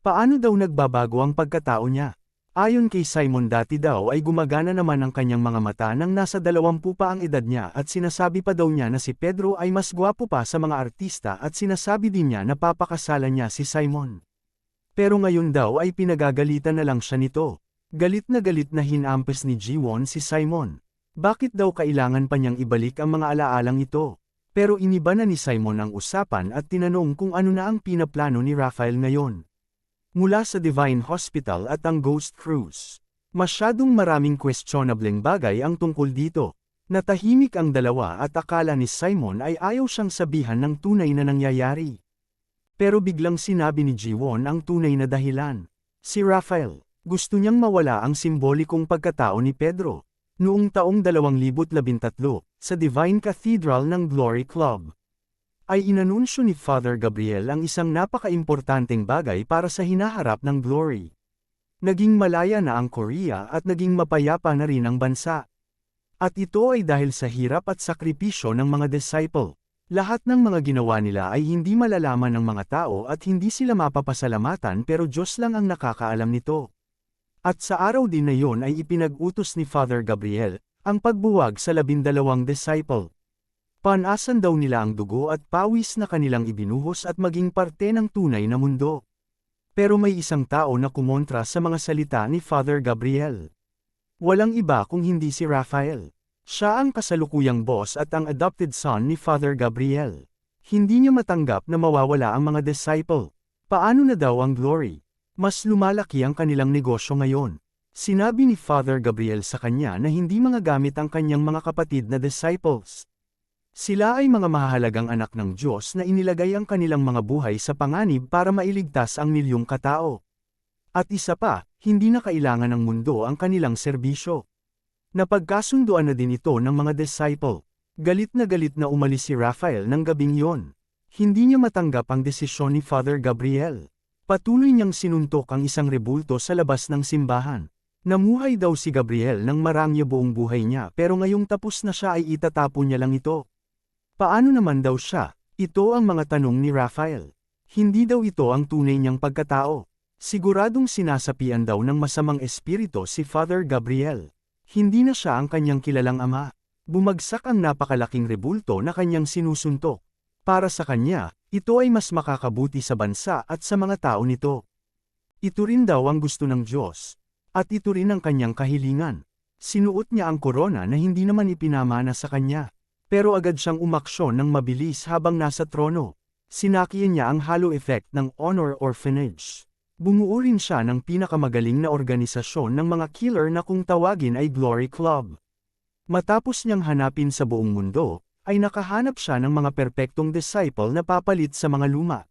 Paano daw nagbabago ang pagkatao niya? Ayon kay Simon dati daw ay gumagana naman ang kanyang mga mata nang nasa 20 pa ang edad niya at sinasabi pa daw niya na si Pedro ay mas gwapo pa sa mga artista at sinasabi din niya na papakasalan niya si Simon. Pero ngayon daw ay pinagagalitan na lang siya nito. Galit na hinampes ni Jiwon si Simon. Bakit daw kailangan pa niyang ibalik ang mga alaalang ito? Pero iniba na ni Simon ang usapan at tinanong kung ano na ang pinaplano ni Raphael ngayon. Mula sa Divine Hospital at ang Ghost Cruise. Masyadong maraming questionableng bagay ang tungkol dito. Natahimik ang dalawa at akala ni Simon ay ayaw siyang sabihan ng tunay na nangyayari. Pero biglang sinabi ni Jiwon ang tunay na dahilan. Si Raphael, gusto niyang mawala ang simbolikong pagkatao ni Pedro. Noong taong 2013, sa Divine Cathedral ng Glory Club, ay inanunsyo ni Father Gabriel ang isang napaka-importanteng bagay para sa hinaharap ng Glory. Naging malaya na ang Korea at naging mapayapa na rin ang bansa. At ito ay dahil sa hirap at sakripisyo ng mga disciple. Lahat ng mga ginawa nila ay hindi malalaman ng mga tao at hindi sila mapapasalamatan pero Diyos lang ang nakakaalam nito. At sa araw din na yon ay ipinag-utos ni Father Gabriel ang pagbuwag sa 12 disciple. Panasan daw nila ang dugo at pawis na kanilang ibinuhos at maging parte ng tunay na mundo. Pero may isang tao na kumontra sa mga salita ni Father Gabriel. Walang iba kung hindi si Raphael. Siya ang kasalukuyang boss at ang adopted son ni Father Gabriel. Hindi niya matanggap na mawawala ang mga disciple. Paano na daw ang Glory? Mas lumalaki ang kanilang negosyo ngayon. Sinabi ni Father Gabriel sa kanya na hindi mga gamit ang kanyang mga kapatid na disciples. Sila ay mga mahahalagang anak ng Diyos na inilagay ang kanilang mga buhay sa panganib para mailigtas ang milyong katao. At isa pa, hindi na kailangan ng mundo ang kanilang serbisyo. Napagkasunduan na din ito ng mga disciple. Galit na umalis si Raphael ng gabing yon. Hindi niya matanggap ang desisyon ni Father Gabriel. Patuloy niyang sinuntok ang isang rebulto sa labas ng simbahan. Namuhay daw si Gabriel ng marangya buong buhay niya pero ngayong tapos na siya ay itatapon niya lang ito. Paano naman daw siya? Ito ang mga tanong ni Raphael. Hindi daw ito ang tunay niyang pagkatao. Siguradong sinasapian daw ng masamang espiritu si Father Gabriel. Hindi na siya ang kanyang kilalang ama. Bumagsak ang napakalaking rebulto na kanyang sinusuntok. Para sa kanya, ito ay mas makakabuti sa bansa at sa mga tao nito. Ito rin daw ang gusto ng Diyos. At ito rin ang kanyang kahilingan. Sinuot niya ang korona na hindi naman ipinamana sa kanya. Pero agad siyang umaksyon ng mabilis habang nasa trono. Sinakian niya ang halo effect ng Honor Orphanage. Bumuo rin siya ng pinakamagaling na organisasyon ng mga killer na kung tawagin ay Glory Club. Matapos niyang hanapin sa buong mundo, ay nakahanap siya ng mga perpektong disciple na papalit sa mga luma.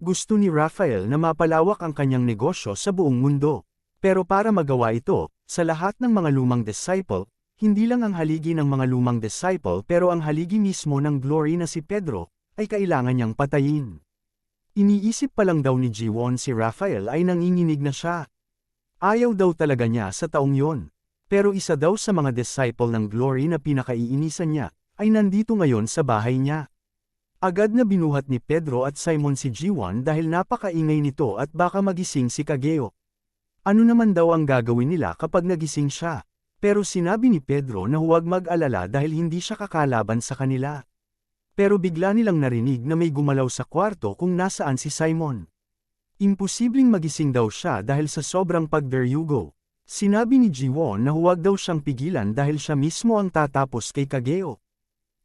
Gusto ni Raphael na mapalawak ang kanyang negosyo sa buong mundo. Pero para magawa ito, sa lahat ng mga lumang disciple, hindi lang ang haligi ng mga lumang disciple pero ang haligi mismo ng Glory na si Pedro, ay kailangan niyang patayin. Iniisip pa lang daw ni Jiwon si Raphael ay nanginginig na siya. Ayaw daw talaga niya sa taong yon. Pero isa daw sa mga disciple ng Glory na pinakaiinisan niya, ay nandito ngayon sa bahay niya. Agad na binuhat ni Pedro at Simon si Jiwon dahil napakaingay nito at baka magising si Kageo. Ano naman daw ang gagawin nila kapag nagising siya? Pero sinabi ni Pedro na huwag mag-alala dahil hindi siya kakalaban sa kanila. Pero bigla nilang narinig na may gumalaw sa kwarto kung nasaan si Simon. Imposibleng magising daw siya dahil sa sobrang pagderyugo. Sinabi ni Jiwon na huwag daw siyang pigilan dahil siya mismo ang tatapos kay Kageo.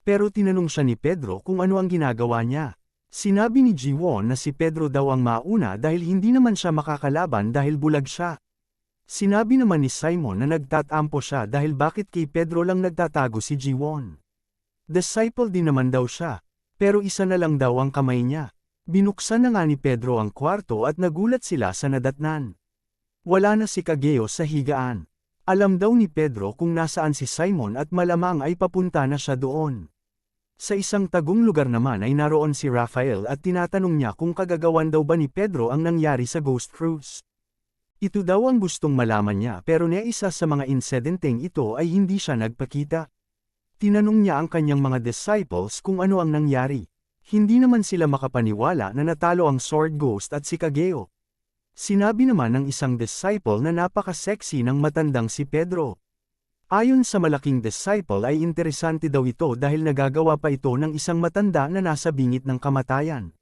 Pero tinanong siya ni Pedro kung ano ang ginagawa niya. Sinabi ni Jiwon na si Pedro daw ang mauna dahil hindi naman siya makakalaban dahil bulag siya. Sinabi naman ni Simon na nagtatampo siya dahil bakit kay Pedro lang nagtatago si Jiwon. Disciple din naman daw siya, pero isa na lang daw ang kamay niya. Binuksan na nga ni Pedro ang kwarto at nagulat sila sa nadatnan. Wala na si Kageo sa higaan. Alam daw ni Pedro kung nasaan si Simon at malamang ay papunta na siya doon. Sa isang tagong lugar naman ay naroon si Raphael at tinatanong niya kung kagagawan daw ba ni Pedro ang nangyari sa Ghost Cruise. Ito daw ang gustong malaman niya pero isa sa mga insidenteng ito ay hindi siya nagpakita. Tinanong niya ang kanyang mga disciples kung ano ang nangyari. Hindi naman sila makapaniwala na natalo ang Sword Ghost at si Kageo. Sinabi naman ng isang disciple na napaka-sexy ng matandang si Pedro. Ayon sa malaking disciple ay interesante daw ito dahil nagagawa pa ito ng isang matanda na nasa bingit ng kamatayan.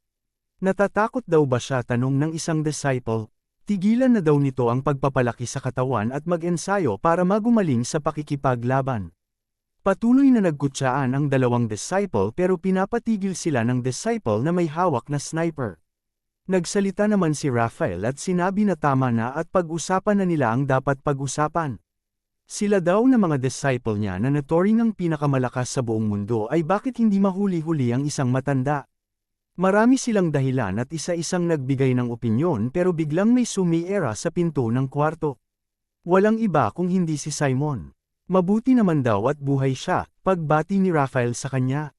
Natatakot daw ba siya, tanong ng isang disciple? Tigilan na daw nito ang pagpapalaki sa katawan at mag-ensayo para magumaling sa pakikipaglaban. Patuloy na nagkutsaan ang dalawang disciple pero pinapatigil sila ng disciple na may hawak na sniper. Nagsalita naman si Raphael at sinabi na tama na at pag-usapan na nila ang dapat pag-usapan. Sila daw na mga disciple niya na naturing ang pinakamalakas sa buong mundo ay bakit hindi mahuli-huli ang isang matanda. Marami silang dahilan at isa-isang nagbigay ng opinyon pero biglang may sumiera sa pinto ng kwarto. Walang iba kung hindi si Simon. Mabuti naman daw at buhay siya, pagbati ni Raphael sa kanya.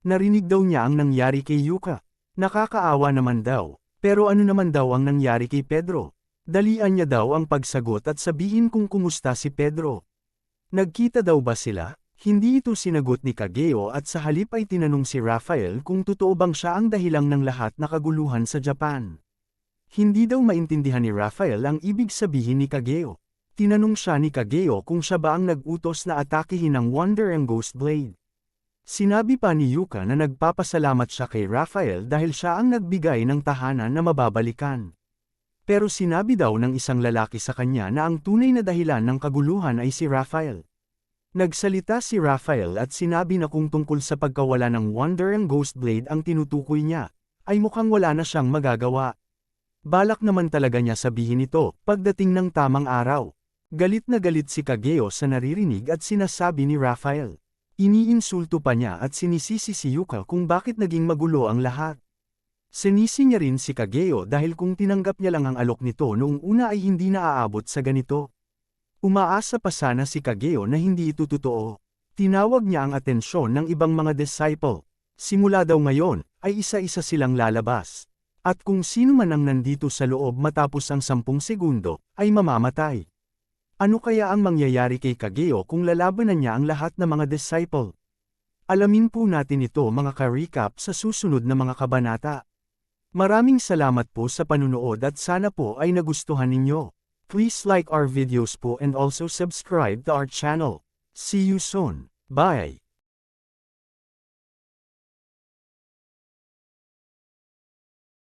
Narinig daw niya ang nangyari kay Yuka. Nakakaawa naman daw, pero ano naman daw ang nangyari kay Pedro? Dalian niya daw ang pagsagot at sabihin kung kumusta si Pedro. Nagkita daw ba sila? Hindi ito sinagot ni Kageo at sa halip ay tinanong si Raphael kung totoo bang siya ang dahilang ng lahat na kaguluhan sa Japan. Hindi daw maintindihan ni Raphael ang ibig sabihin ni Kageo. Tinanong siya ni Kageo kung siya ba ang nag-utos na atakihin ng Wonder and Ghost Blade. Sinabi pa ni Yuka na nagpapasalamat siya kay Raphael dahil siya ang nagbigay ng tahanan na mababalikan. Pero sinabi daw ng isang lalaki sa kanya na ang tunay na dahilan ng kaguluhan ay si Raphael. Nagsalita si Raphael at sinabi na kung tungkol sa pagkawala ng Wonder and Ghost Blade ang tinutukoy niya, ay mukhang wala na siyang magagawa. Balak naman talaga niya sabihin ito, pagdating ng tamang araw. Galit na galit si Kageo sa naririnig at sinasabi ni Raphael. Iniinsulto pa niya at sinisisi si Yuka kung bakit naging magulo ang lahat. Sinisi niya rin si Kageo dahil kung tinanggap niya lang ang alok nito noong una ay hindi na aabot sa ganito. Umaasa pa sana si Kageo na hindi ito totoo. Tinawag niya ang atensyon ng ibang mga disciple. Simula daw ngayon, ay isa-isa silang lalabas. At kung sino man ang nandito sa loob matapos ang 10 segundo, ay mamamatay. Ano kaya ang mangyayari kay Kageo kung lalabanan niya ang lahat ng mga disciple? Alamin po natin ito mga ka-recap sa susunod na mga kabanata. Maraming salamat po sa panunood at sana po ay nagustuhan ninyo. Please like our videos po and also subscribe to our channel. See you soon. Bye!